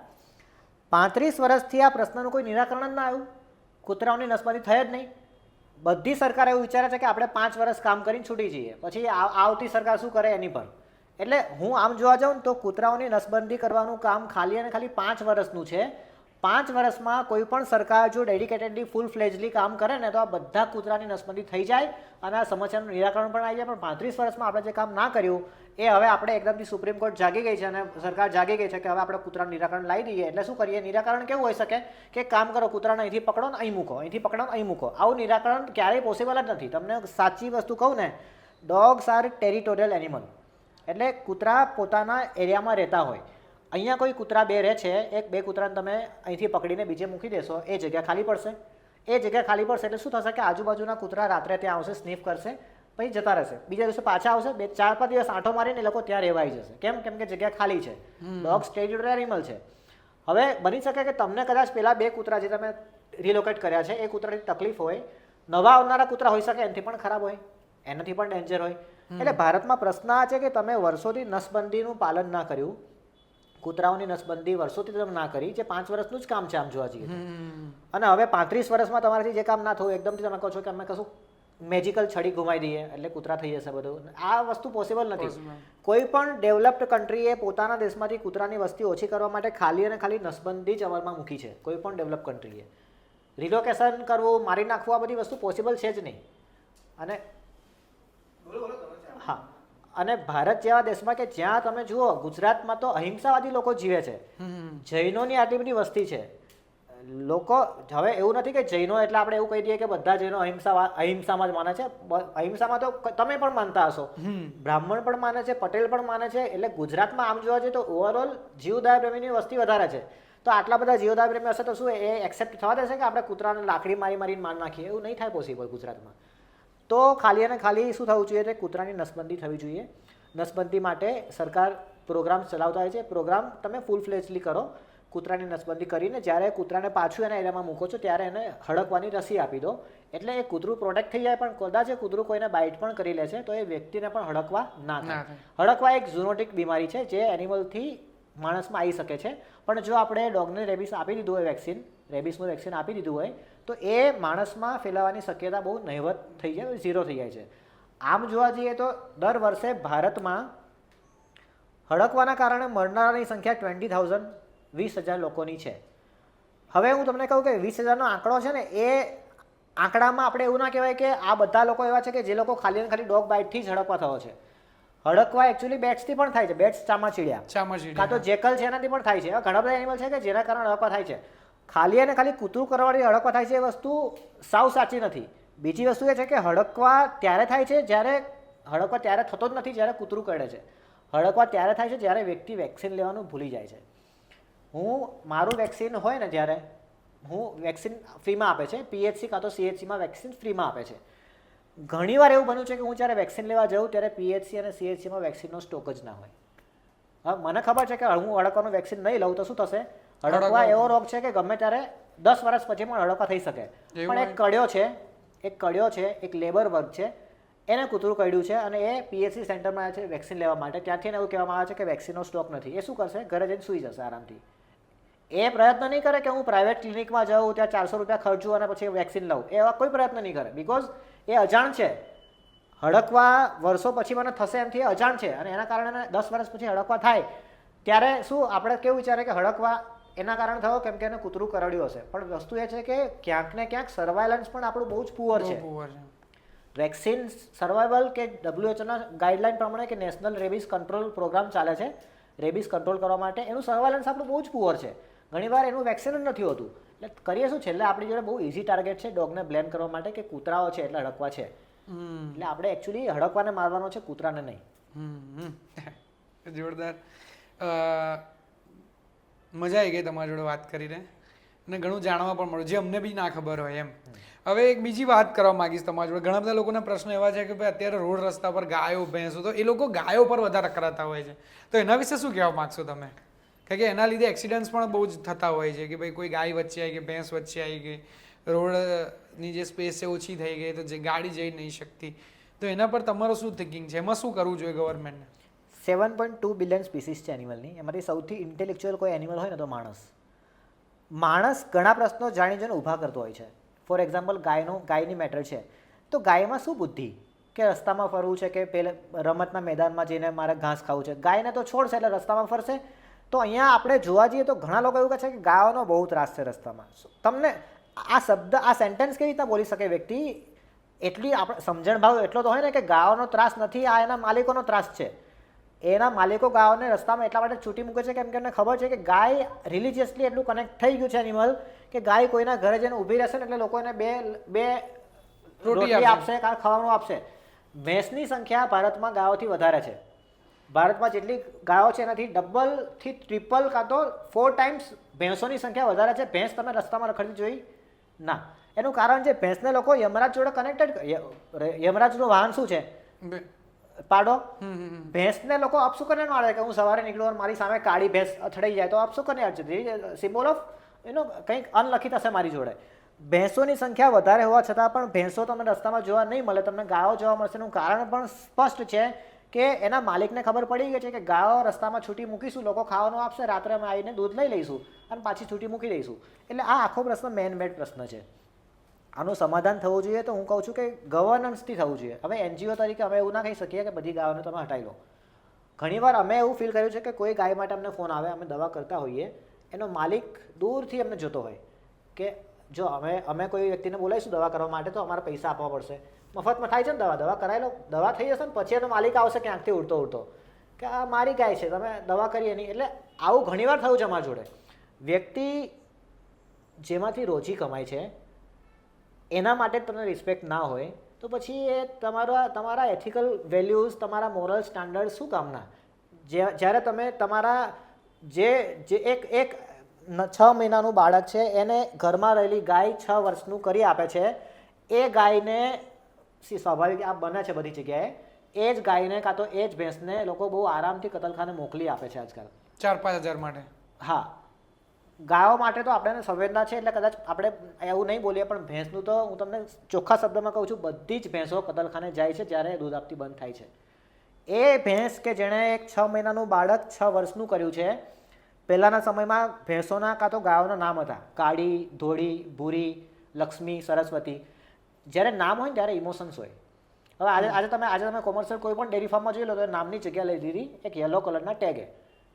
35 વર્ષથી આ પ્રશ્નનું કોઈ નિરાકરણ જ ના આવ્યું. કૂતરાઓની નસબંધી થઈ જ નહીં. બધી સરકાર એવું વિચારે છે કે આપણે 5 વર્ષ કામ કરીને છૂટી જઈએ, પછી આવતી સરકાર શું કરે એની પર. એટલે હું આમ જોવા જાઉં ને તો કૂતરાઓની નસબંધી કરવાનું કામ ખાલી અને ખાલી 5 વર્ષનું છે. 5 વર્ષમાં કોઈ પણ સરકાર જો ડેડિકેટેડલી ફૂલ ફ્લેજલી કામ કરે ને તો આ બધા કૂતરાની નસબંધી થઈ જાય અને આ સમસ્યાનું નિરાકરણ પણ આવી જાય. પણ 35 વર્ષમાં આપણે જે કામ ના કર્યું એ હવે આપણે એકદમથી સુપ્રીમ કોર્ટ જાગી ગઈ છે અને સરકાર જાગી ગઈ છે કે હવે આપણે કૂતરાનું નિરાકરણ લાવી દઈએ. એટલે શું કરીએ? નિરાકરણ કેવું હોઈ શકે કે કામ કરો, કૂતરાને અહીંથી પકડો ને અહીં મૂકો, અહીંથી પકડો ને અહીં મૂકો. આવું નિરાકરણ ક્યારેય પોસિબલ જ નથી. તમને સાચી વસ્તુ કહું ને, ડોગ્સ આર ટેરિટોરિયલ એનિમલ. એટલે કૂતરા પોતાના એરિયામાં રહેતા હોય. અહીંયા કોઈ કૂતરા બે રહે છે, એક બે કૂતરાને તમે અહીંથી પકડીને બીજે મૂકી દેશો, એ જગ્યા ખાલી પડશે. એ જગ્યા ખાલી પડશે એટલે શું થશે કે આજુબાજુના કૂતરા રાત્રે ત્યાં આવશે, સ્નીફ કરશે, પછી જતા રહેશે. બીજા દિવસે પાછા આવશે, 4-5 દિવસ આંટો મારીને એ લોકો ત્યાં રહેવાઈ જશે. કેમ કે જગ્યા ખાલી છે. ડોગ્સ ટેરિટોરિયલ એનિમલ છે. હવે બની શકે કે તમને કદાચ પેલા બે કૂતરા જે તમે રિલોકેટ કર્યા છે એ કૂતરાની તકલીફ હોય, નવા આવનારા કૂતરા હોઈ શકે એનાથી પણ ખરાબ હોય, એનાથી પણ ડેન્જર હોય. એટલે ભારતમાં પ્રશ્ન આ છે કે તમે વર્ષોથી નસબંધીનું પાલન ના કર્યું, કૂતરાઓની નસબંધી વર્ષોથી તમે ના કરી, જે 5 વર્ષનું જ કામ છે આમ જોવા જઈએ. અને હવે 35 વર્ષમાં તમારાથી જે કામ ના થયું, એકદમથી તમે કહો છો કે અમે કશું મેજિકલ છડી ઘુમાઈ દઈએ એટલે કૂતરા થઈ જશે બધું. આ વસ્તુ પોસિબલ નથી. કોઈ પણ ડેવલપ્ડ કન્ટ્રીએ પોતાના દેશમાંથી કૂતરાની વસ્તી ઓછી કરવા માટે ખાલી અને ખાલી નસબંધી જ અમલમાં મૂકી છે. કોઈ પણ ડેવલપ કન્ટ્રીએ રિલોકેશન કરવું, મારી નાખવું, આ બધી વસ્તુ પોસિબલ છે જ નહીં. અને હા, અને ભારત જેવા દેશમાં કે જ્યાં તમે જુઓ, ગુજરાતમાં તો અહિંસાવાદી લોકો જીવે છે. જૈનોની આટલી બધી વસ્તી છે. લોકો હવે એવું નથી કે જૈનો એટલે આપણે એવું કહી દઈએ કે બધા જૈનો અહિંસામાં જ માને છે. અહિંસામાં તો તમે પણ માનતા હશો, બ્રાહ્મણ પણ માને છે, પટેલ પણ માને છે. એટલે ગુજરાતમાં આમ જોવા જઈએ તો ઓવરઓલ જીવદયા પ્રેમીની વસ્તી વધારે છે. તો આટલા બધા જીવદયા પ્રેમી હશે તો શું એ એક્સેપ્ટ થવા દેશે કે આપણે કૂતરાને લાકડી મારીને માર નાખીએ? એવું નહીં થાય પોસિબલ ગુજરાતમાં. તો ખાલી અને ખાલી શું થવું જોઈએ? કૂતરાની નસબંધી થવી જોઈએ. નસબંધી માટે સરકાર પ્રોગ્રામ ચલાવતા હોય છે. પ્રોગ્રામ તમે ફૂલ ફ્લેજલી કરો. કૂતરાની નસબંધી કરીને જ્યારે કૂતરાને પાછું એના એરિયામાં મૂકો છો ત્યારે એને હડકવાની રસી આપી દો. એટલે એ કૂતરું પ્રોટેક્ટ થઈ જાય. પણ કદાચ એ કૂતરું કોઈને બાઇટ પણ કરી લે છે તો એ વ્યક્તિને પણ હડકવા ના થાય. હડકવા એક ઝૂનોટિક બીમારી છે જે એનિમલથી માણસમાં આવી શકે છે. પણ જો આપણે ડોગને રેબિસ આપી દીધું હોય, રેબિસનું વેક્સિન આપી દીધું હોય તો એ માણસમાં ફેલાવાની શક્યતા બહુ નહિવત થઈ જાય, 0 થઈ જાય છે. આમ જોવા જઈએ તો દર વર્ષે ભારતમાં હડકવાના કારણે મરનારાની સંખ્યા 20,000 20,000 લોકોની છે. હવે હું તમને કહું કે 20,000નો આંકડો છે ને, એ આંકડામાં આપણે એવું ના કહેવાય કે આ બધા લોકો એવા છે કે જે લોકો ખાલી ને ખાલી ડોગ બાઇટથી જ હડકવા થયો છે. હડકવા એકચ્યુઅલી બેટ્સથી પણ થાય છે. બેટ્સ ચામાચીડિયા કાં તો જેકલ છે એનાથી પણ થાય છે. એવા ઘણા બધા એનિમલ છે કે જેના કારણે હડકવા થાય છે. ખાલી અને ખાલી કૂતરું કરવાથી હડકવા થાય છે એ વસ્તુ સાવ સાચી નથી. બીજી વસ્તુ એ છે કે હડકવા ત્યારે થાય છે જ્યારે હડકવા ત્યારે થતો જ નથી જ્યારે કૂતરું કરડે છે. હડકવા ત્યારે થાય છે જ્યારે વ્યક્તિ વેક્સિન લેવાનું ભૂલી જાય છે. મારું વેક્સિન હોય ને, જ્યારે વેક્સિન ફ્રીમાં આપે છે, PHC કાં તો CHCમાં વેક્સિન ફ્રીમાં આપે છે. ઘણીવાર એવું બન્યું છે કે હું જ્યારે વેક્સિન લેવા જાઉં ત્યારે PHC અને CHCમાં વેક્સિનનો સ્ટોક જ ના હોય. હા, મને ખબર છે કે હું હડકવાનું વેક્સિન નહીં લઉં તો શું થશે? હડકવા એવો રોગ છે કે ગમે ત્યારે 10 વર્ષ પછી પણ હડકવા થઈ શકે. પણ એક કડ્યો છે, એક લેબર વર્ગ છે, એને કૂતરું કરડ્યું છે અને એ PHC સેન્ટરમાં આવ્યા છે વેક્સિન લેવા માટે. ત્યાંથી એને એવું કહેવામાં આવે છે કે વેક્સિનનો સ્ટોક નથી. એ શું કરશે? ઘરે જઈને સૂઈ જશે આરામથી. એ પ્રયત્ન નહીં કરે કે હું પ્રાઇવેટ ક્લિનિકમાં જાઉં, ત્યાં 400 રૂપિયા ખર્ચું અને પછી વેક્સિન લઉં. એવા કોઈ પ્રયત્ન નહીં કરે, બિકોઝ એ અજાણ છે. હડકવા વર્ષો પછી મને થશે એમથી અજાણ છે અને એના કારણે 10 વર્ષ પછી હડકવા થાય ત્યારે શું આપણે કેવું વિચારે કે હડકવા એના કારણે થયો કેમ કે એને કૂતરું કરડ્યું હશે. પણ વસ્તુ એ છે કે ક્યાંક ને ક્યાંક સર્વાયલન્સ પણ આપણું બહુ જ પુઅર છે. વેક્સિન સર્વાઈવલ કે WHOના ગાઈડલાઈન પ્રમાણે કે નેશનલ રેબિસ કંટ્રોલ પ્રોગ્રામ ચાલે છે રેબિસ કંટ્રોલ કરવા માટે, એનું સર્વાયલન્સ આપણું બહુ જ પુઅર છે. ઘણીવાર એનું વેક્સિન જ નથી હોતું. એટલે કરીએ શું, છેલ્લે આપણી જોડે બહુ ઇઝી ટાર્ગેટ છે ડોગને બ્લેમ કરવા માટે કે કૂતરાઓ છે એટલે હડકવા છે. એટલે આપણે એકચ્યુઅલી હડકવાને મારવાનો છે, કૂતરાને નહીં. જોરદાર. મજા આવી ગઈ તમારી જોડે વાત કરીને અને ઘણું જાણવા પણ મળ્યું જે અમને બી ના ખબર હોય એમ. હવે એક બીજી વાત કરવા માંગીશ તમારી જોડે. ઘણા બધા લોકોના પ્રશ્નો એવા છે કે ભાઈ અત્યારે રોડ રસ્તા પર ગાયો ભેંસો, તો એ લોકો ગાયો પર વધારે કરાતા હોય છે, તો એના વિશે શું કહેવા માગશો તમે? કારણ કે એના લીધે એક્સિડન્ટ્સ પણ બહુ જ થતા હોય છે કે ભાઈ કોઈ ગાય વચ્ચે આવી ગઈ, ભેંસ વચ્ચે આવી ગઈ, રોડની જે સ્પેસ છે ઓછી થઈ ગઈ તો જે ગાડી જઈ નહીં શકતી, તો એના પર તમારું શું થિંકિંગ છે? એમાં શું કરવું જોઈએ ગવર્મેન્ટને? 7.2 બિલિયન સ્પીસીસ છે એનિમલની. એમાંથી સૌથી ઇન્ટેલેક્ચ્યુઅલ કોઈ એનિમલ હોય ને તો માણસ ઘણા પ્રશ્નો જાણી જોઈને ઊભા કરતો હોય છે. ફોર એક્ઝામ્પલ ગાયની મેટર છે, તો ગાયમાં શું બુદ્ધિ કે રસ્તામાં ફરવું છે કે પેલે રમતના મેદાનમાં જઈને મારે ઘાસ ખાવું છે? ગાયને તો છોડશે એટલે રસ્તામાં ફરશે. તો અહીંયા આપણે જોવા જઈએ તો ઘણા લોકો એવું કહે છે કે ગાયોનો બહુ ત્રાસ છે રસ્તામાં. તમને આ સેન્ટેન્સ કેવી રીતના બોલી શકે વ્યક્તિ? એટલી આપણે સમજણ ભાવ એટલો તો હોય ને કે ગાયોનો ત્રાસ નથી, આ એના માલિકોનો ત્રાસ છે. એના માલિકો ગાયોને રસ્તામાં એટલા માટે છૂટી મૂકે છે કેમ કે એમને ખબર છે કે ગાય રિલિજિયસલી એટલું કનેક્ટ થઈ ગયું છે એનિમલ કે ગાય કોઈના ઘરે જઈને ઊભી રહેશે ને એટલે લોકો એને બે રોટલી આપશે, ખાવાનું આપશે. ભેંસની સંખ્યા ભારતમાં ગાયોથી વધારે છે. ભારતમાં જેટલી ગાયો છે એનાથી ડબલથી ટ્રિપલ કાં તો 4 ટાઈમ્સ ભેંસોની સંખ્યા વધારે છે. ભેંસ તમે રસ્તામાં રખડતી જોઈ ના. એનું કારણ છે ભેંસને લોકો યમરાજ જોડે કનેક્ટેડ. યમરાજનું વાહન શું છે? પાડો. ભેંસને લોકો અપશુકન મારે કે હું સવારે નીકળું મારી સામે કાળી ભેંસ અથડાઈ જાય તો અપશુકન છે, સિમ્બોલ ઓફ કંઈક અનલખી થશે મારી જોડે. ભેંસોની સંખ્યા વધારે હોવા છતાં પણ ભેંસો તમને રસ્તામાં જોવા નહીં મળે, તમને ગાયો જોવા મળશે. એનું કારણ પણ સ્પષ્ટ છે કે એના માલિકને ખબર પડી ગઈ છે કે ગાયો રસ્તામાં છૂટી મૂકીશું, લોકો ખાવાનું આપશે, રાત્રે અમે આવીને દૂધ લઈ લઈશું અને પાછી છૂટી મૂકી દઈશું. એટલે આ આખો પ્રશ્ન મેન મેડ પ્રશ્ન છે. આનું સમાધાન થવું જોઈએ તો હું કહું છું કે ગવર્નન્સથી થવું જોઈએ. હવે NGO તરીકે અમે એવું ના કહી શકીએ કે બધી ગાયોને તમે હટાવી લો. ઘણીવાર અમે એવું ફીલ કર્યું છે કે કોઈ ગાય માટે અમને ફોન આવે, અમે દવા કરતા હોઈએ, એનો માલિક દૂરથી અમને જોતો હોય કે જો અમે કોઈ વ્યક્તિને બોલાવીશું દવા કરવા માટે તો અમારે પૈસા આપવા પડશે. મફતમાં થાય છે ને દવા કરાવી લો, દવા થઈ જશે ને પછી એનો માલિક આવશે ક્યાંકથી ઉડતો કે આ મારી ગાય છે, તમે દવા કરીએ નહીં. એટલે આવું ઘણીવાર થયું છે અમારા જોડે. વ્યક્તિ જેમાંથી રોજી કમાય છે એના માટે તમને રિસ્પેક્ટ ના હોય તો પછી એ તમારા એથિકલ વેલ્યુઝ, તમારા મોરલ સ્ટાન્ડર્ડ શું કામના? જ્યારે તમે તમારા જે એક 6 મહિનાનું બાળક છે એને ઘરમાં રહેલી ગાય 6 વર્ષનું કરી આપે છે, એ ગાયને સ્વાભાવિક આ બને છે બધી જગ્યાએ, એ જ ગાયને કાં તો એ જ ભેંસને લોકો બહુ આરામથી કતલખાને મોકલી આપે છે આજકાલ 4-5 હજાર માટે. હા, ગાયો માટે તો આપણે સંવેદના છે એટલે કદાચ આપણે એવું નહીં બોલીએ, પણ ભેંસનું તો હું તમને ચોખ્ખા શબ્દમાં કહું છું, બધી જ ભેંસો કતલખાને જાય છે જ્યારે દૂધ આપતી બંધ થાય છે. એ ભેંસ કે જેણે એક 6 મહિનાનું બાળક 6 વર્ષનું કર્યું છે, પહેલાંના સમયમાં ભેંસોના કાં તો ગાયોના નામ હતા કાળી, ધોળી, ભૂરી, લક્ષ્મી, સરસ્વતી. જ્યારે નામ હોય ને ત્યારે ઇમોશન્સ હોય. હવે આજે તમે કોમર્શિયલ કોઈ પણ ડેરી ફાર્મમાં જોઈ લો તો નામની જગ્યા લઈ દીધી એક યલો કલરના ટેગે.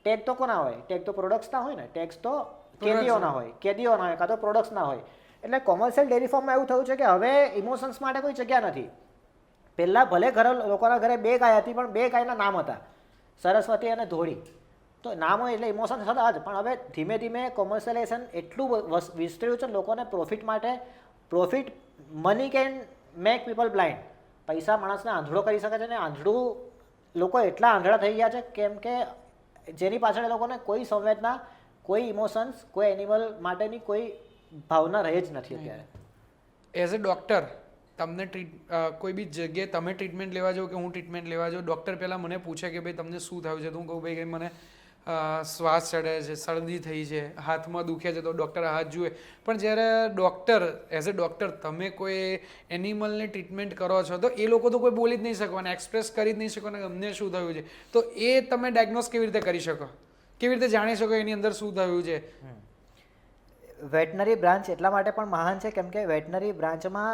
ટેગ તો કોના હોય? ટેગ તો પ્રોડક્ટ્સના હોય ને, ટેગ્સ તો કેદીઓના હોય કાં તો પ્રોડક્ટ્સના હોય. એટલે કોમર્શિયલ ડેરી ફાર્મમાં એવું થયું છે કે હવે ઇમોશન્સ માટે કોઈ જગ્યા નથી. પહેલાં ભલે લોકોના ઘરે 2 ગાય હતી, પણ 2 ગાયના નામ હતા, સરસ્વતી અને ધોળી. તો નામ હોય એટલે ઇમોશન્સ હતા જ, પણ હવે ધીમે ધીમે કોમર્શિયલાઇઝેશન એટલું વિસ્તર્યું છે લોકોને પ્રોફિટ માટે. Money can make people blind. પૈસા માણસને આંધળો કરી શકે છે, ને લોકો એટલા આંધળા થઈ ગયા છે કેમ કે જેની પાછળ એ લોકોને કોઈ સંવેદના, કોઈ ઇમોશન્સ, કોઈ એનિમલ માટેની કોઈ ભાવના રહે જ નથી અત્યારે. એઝ અ ડૉક્ટર તમને કોઈ બી જગ્યાએ તમે ટ્રીટમેન્ટ લેવા જાઓ કે હું ટ્રીટમેન્ટ લેવા જાઉં, ડૉક્ટર પહેલાં મને પૂછે કે ભાઈ તમને શું થયું છે, તો હું કહું ભાઈ મને શ્વાસ ચડે છે, શરદી થઈ છે, હાથમાં દુખે છે, તો ડૉક્ટર હાથ જુએ. પણ જ્યારે ડૉક્ટર એઝ અ ડૉક્ટર તમે કોઈ એનિમલને ટ્રીટમેન્ટ કરો છો તો એ લોકો તો કોઈ બોલી જ નહીં શકવાના, એક્સપ્રેસ કરી જ નહીં શકવાના કે અમને શું થયું છે. તો એ તમે ડાયગ્નોસ કેવી રીતે કરી શકો, કેવી રીતે જાણી શકો એની અંદર શું થયું છે? વેટનરી બ્રાન્ચ એટલા માટે પણ મહાન છે કેમ કે વેટનરી બ્રાન્ચમાં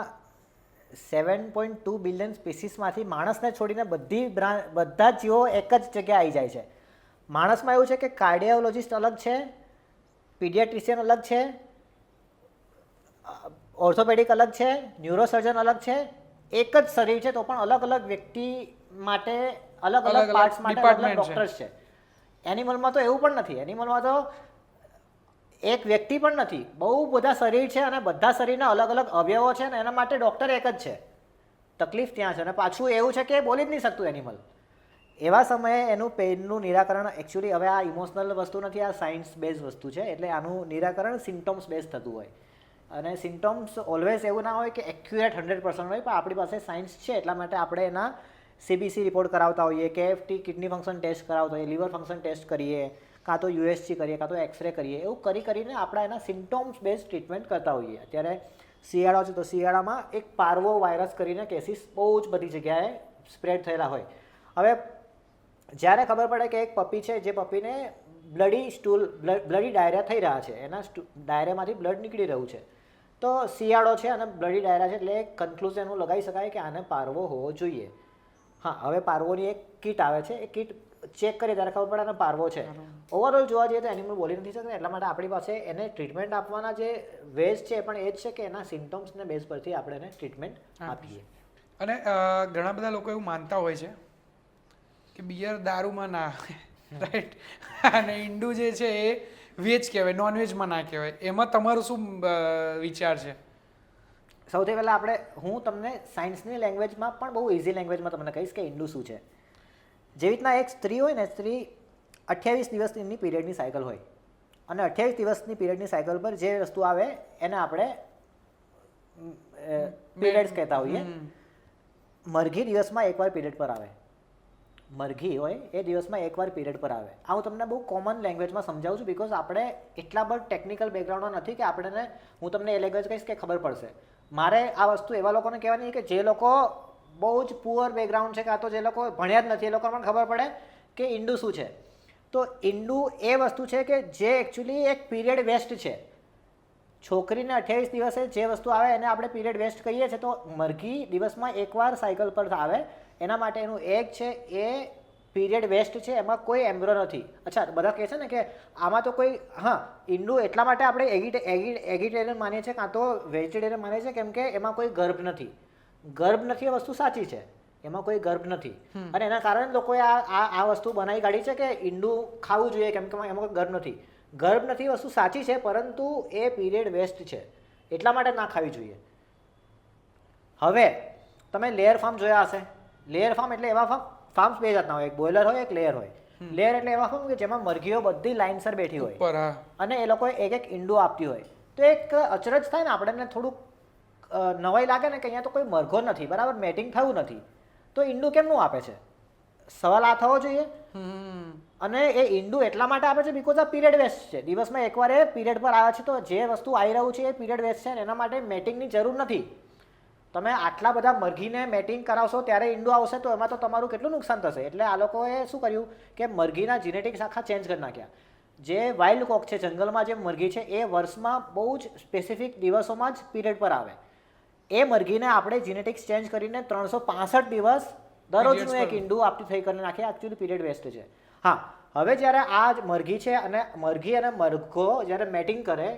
7.2 બિલિયન સ્પીસીસમાંથી માણસને છોડીને બધા જ જીવો એક જ જગ્યાએ આવી જાય છે. માણસમાં એવું છે કે કાર્ડિયોલોજિસ્ટ અલગ છે, પીડિયાટ્રિશિયન અલગ છે, ઓર્થોપેડિક અલગ છે, ન્યુરોસર્જન અલગ છે. એક જ શરીર છે તો પણ અલગ અલગ વ્યક્તિ માટે અલગ અલગ પાર્ટ્સ માટે અલગ અલગ ડોક્ટર્સ છે. એનિમલમાં તો એવું પણ નથી. એનિમલમાં તો એક વ્યક્તિ પણ નથી, બહુ બધા શરીર છે અને બધા શરીરના અલગ અલગ અવયવો છે, અને એના માટે ડૉક્ટર એક જ છે. તકલીફ ત્યાં છે. અને પાછું એવું છે કે એ બોલી જ નહીં શકતું એનિમલ. એવા સમયે એનું પેઇનનું નિરાકરણ એકચ્યુઅલી હવે આ ઇમોશનલ વસ્તુ નથી, આ સાયન્સ બેઝ વસ્તુ છે. એટલે આનું નિરાકરણ સિમ્ટમ્સ બેઝ થતું હોય. અને સિમ્ટમ્સ ઓલવેઝ એવું ના હોય કે એક્યુરેટ 100% હોય, પણ આપણી પાસે સાયન્સ છે એટલા માટે આપણે એના CBC રિપોર્ટ કરાવતા હોઈએ, KFT કિડની ફંક્શન ટેસ્ટ કરાવતા હોઈએ, લીવર ફંક્શન ટેસ્ટ કરીએ, કાં તો USG કરીએ, કાં તો એક્સરે કરીએ. એવું કરીને આપણે એના સિમ્ટમ્સ બેઝ ટ્રીટમેન્ટ કરતા હોઈએ. અત્યારે શિયાળો છે તો શિયાળામાં એક પાર્વો વાયરસ કરીને કેસીસ બહુ જ બધી જગ્યાએ સ્પ્રેડ થયેલા હોય. હવે જ્યારે ખબર પડે કે એક પપી છે, જે પપીને બ્લડી ડાયરિયા થઈ રહ્યા છે, એના ડાયરિયામાંથી બ્લડ નીકળી રહ્યું છે, તો શિયાળો છે અને બ્લડી ડાયરિયા છે, એટલે કન્ક્લુઝન એવું લગાવી શકાય કે આને પાર્વો હોવો જોઈએ. હા, હવે પાર્વોની એક કીટ આવે છે, એ કીટ ચેક કરીએ ત્યારે ખબર પડે અને પાર્વો છે. ઓવરઓલ જોવા જઈએ તો એનિમલ બોલી નથી શકતા, એટલા માટે આપણી પાસે એને ટ્રીટમેન્ટ આપવાના જે વેઝ છે પણ એ જ છે કે એના સિમ્ટમ્સને બેઝ પરથી આપણે એને ટ્રીટમેન્ટ આપીએ. અને ઘણા બધા લોકો એવું માનતા હોય છે કે બિયર દારૂમાં ના આવે, રાઈટ, અને ઈંડું જે છે એ વેજ કહેવાય, નોનવેજમાં ના કહેવાય. એમાં તમારું શું વિચાર છે? સૌથી પહેલાં હું તમને સાયન્સની લેંગ્વેજમાં પણ બહુ ઇઝી લેંગ્વેજમાં તમને કહીશ કે ઈંડું શું છે. જેવી રીતના એક સ્ત્રી હોય ને, સ્ત્રી 28 દિવસની પીરિયડની સાયકલ હોય, અને 28 દિવસની પીરિયડની સાયકલ પર જે વસ્તુ આવે એને આપણે પીરિયડ્સ કહેતા હોઈએ. મરઘી દિવસમાં એકવાર પીરિયડ પર આવે. મરઘી હોય એ દિવસમાં એકવાર પીરિયડ પર આવે. આ હું તમને બહુ કોમન લેંગ્વેજમાં સમજાવું છું, બિકોઝ આપણે એટલા બધા ટેકનિકલ બેકગ્રાઉન્ડમાં નથી કે આપણને હું તમને એ લેંગ્વેજ કહીશ કે ખબર પડશે. મારે આ વસ્તુ એવા લોકોને કહેવાની કે જે લોકો બહુ જ પુઅર બેકગ્રાઉન્ડ છે, કાં તો જે લોકો ભણ્યા જ નથી, એ લોકોને પણ ખબર પડે કે ઈંડું શું છે. તો ઈંડું એ વસ્તુ છે કે જે એકચ્યુઅલી એક પીરિયડ વેસ્ટ છે. છોકરીને 28 દિવસે જે વસ્તુ આવે એને આપણે પીરિયડ વેસ્ટ કહીએ છીએ. તો મરઘી દિવસમાં એકવાર સાયકલ પર આવે, એના માટે એનું એગ છે એ પીરિયડ વેસ્ટ છે, એમાં કોઈ એમ્બ્રો નથી. અચ્છા, બધા કહે છે ને કે આમાં તો કોઈ, હા, ઈંડું એટલા માટે આપણે એગિટેરિયન માનીએ છીએ, કાં તો વેજીટેરિયન માનીએ છીએ કેમ કે એમાં કોઈ ગર્ભ નથી. ગર્ભ નથી એ વસ્તુ સાચી છે, એમાં કોઈ ગર્ભ નથી, અને એના કારણે લોકોએ આ વસ્તુ બનાવી કાઢી છે કે ઈંડું ખાવું જોઈએ કેમ કે એમાં કોઈ ગર્ભ નથી. ગર્ભ નથી વસ્તુ સાચી છે, પરંતુ એ પીરિયડ વેસ્ટ છે, એટલા માટે ના ખાવી જોઈએ. હવે તમે લેયર ફાર્મ જોયા હશે. લેયર ફાર્મ એટલે એવા ફાર્મ્સ બે જાતના હોય, એક બોઇલર હોય, એક લેયર હોય. લેયર એટલે એવા ફાર્મ કે જેમાં મરઘીઓ બધી લાઇનસર બેઠી હોય અને એ લોકો એક એક ઈંડું આપતી હોય. તો એક અચરજ થાય ને, આપણને થોડુંક નવાઈ લાગે ને કે અહીંયા તો કોઈ મરઘો નથી, બરાબર, મેટિંગ થયું નથી, તો ઈંડું કેમનું આપે છે? સવાલ આ થવો જોઈએ. અને એ ઈંડું એટલા માટે આપે છે બિકોઝ આ પીરિયડ વેસ્ટ છે. દિવસમાં એકવાર એ પીરિયડ પર આવે છે, તો જે વસ્તુ આવી રહ્યું છે એ પીરિયડ વેસ્ટ છે, અને એના માટે મેટિંગની જરૂર નથી. તમે આટલા બધા મરઘીને મેટિંગ કરાવશો ત્યારે ઈંડું આવશે, તો એમાં તો તમારું કેટલું નુકસાન થશે. એટલે આ લોકોએ શું કર્યું કે મરઘીના જીનેટિક્સ આખા ચેન્જ કરી નાખ્યા. જે વાઇલ્ડ કોક છે, જંગલમાં જે મરઘી છે, એ વર્ષમાં બહુ જ સ્પેસિફિક દિવસોમાં જ પીરિયડ પર આવે. એ મરઘીને આપણે જીનેટિક્સ ચેન્જ કરીને 365 દિવસ દરરોજનું એક ઈંડું આપતી થઈ કરીને નાખીએ. એકચ્યુઅલી પીરિયડ વેસ્ટ છે. હા, હવે જ્યારે આ જ મરઘી છે અને મરઘી અને મરઘો જ્યારે મેટિંગ કરે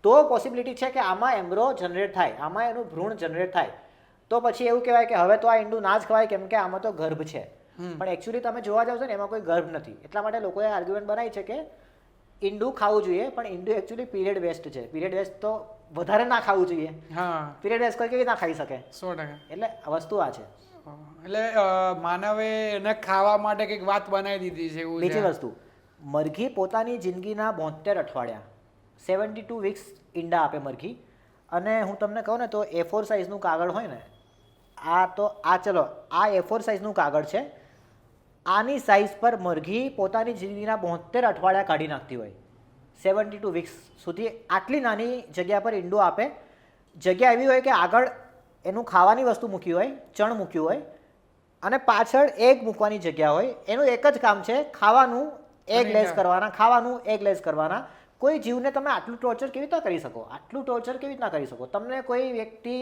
તો પોસિબિલિટી છે કે આમાં એમ્બ્રો જનરેટ થાય, આમાં એનું ભ્રૂણ જનરેટ થાય. તો પછી એવું કહેવાય કે હવે તો આ ઈંડું ના જ ખવાય કેમ કે આમાં તો ગર્ભ છે. પણ એકચ્યુઅલી તમે જોવા જાવ છો ને એમાં કોઈ ગર્ભ નથી. એટલા માટે લોકોએ આર્ગ્યુમેન્ટ બનાવી છે કે ઈંડું ખાવું જોઈએ, પણ ઈંડું એકચ્યુઅલી પીરિયડ વેસ્ટ છે. પીરિયડ વેસ્ટ તો વધારે ના ખાવું જોઈએ. હા, પીરિયડ વેસ્ટ કોઈ કેવી રીતના ખાઈ શકે? 100%. એટલે વસ્તુ આ છે. એટલે માનવે એને ખાવા માટે કંઈક વાત બનાવી દીધી છે એવું બીજી છે. વસ્તુ, મરઘી પોતાની જિંદગીના 72 અઠવાડિયા 72 વીક્સ ઈંડા આપે મરઘી. અને હું તમને કહું ને તો A4 સાઇઝનું કાગળ હોય ને, ચલો આ A4 સાઇઝનું કાગળ છે, આની સાઇઝ પર મરઘી પોતાની જિંદગીના 72 અઠવાડિયા કાઢી નાખતી હોય. 72 વીક્સ સુધી આટલી નાની જગ્યા પર ઈંડું આપે. જગ્યા એવી હોય કે આગળ એનું ખાવાની વસ્તુ મૂકી હોય, ચણ મૂક્યું હોય, અને પાછળ એગ મૂકવાની જગ્યા હોય. એનું એક જ કામ છે ખાવાનું, એગ લેસ કરવાના, ખાવાનું, એગ લેસ કરવાના. કોઈ જીવને તમે આટલું ટોર્ચર કેવી રીતના કરી શકો? આટલું ટોર્ચર કેવી રીતના કરી શકો? તમને કોઈ વ્યક્તિ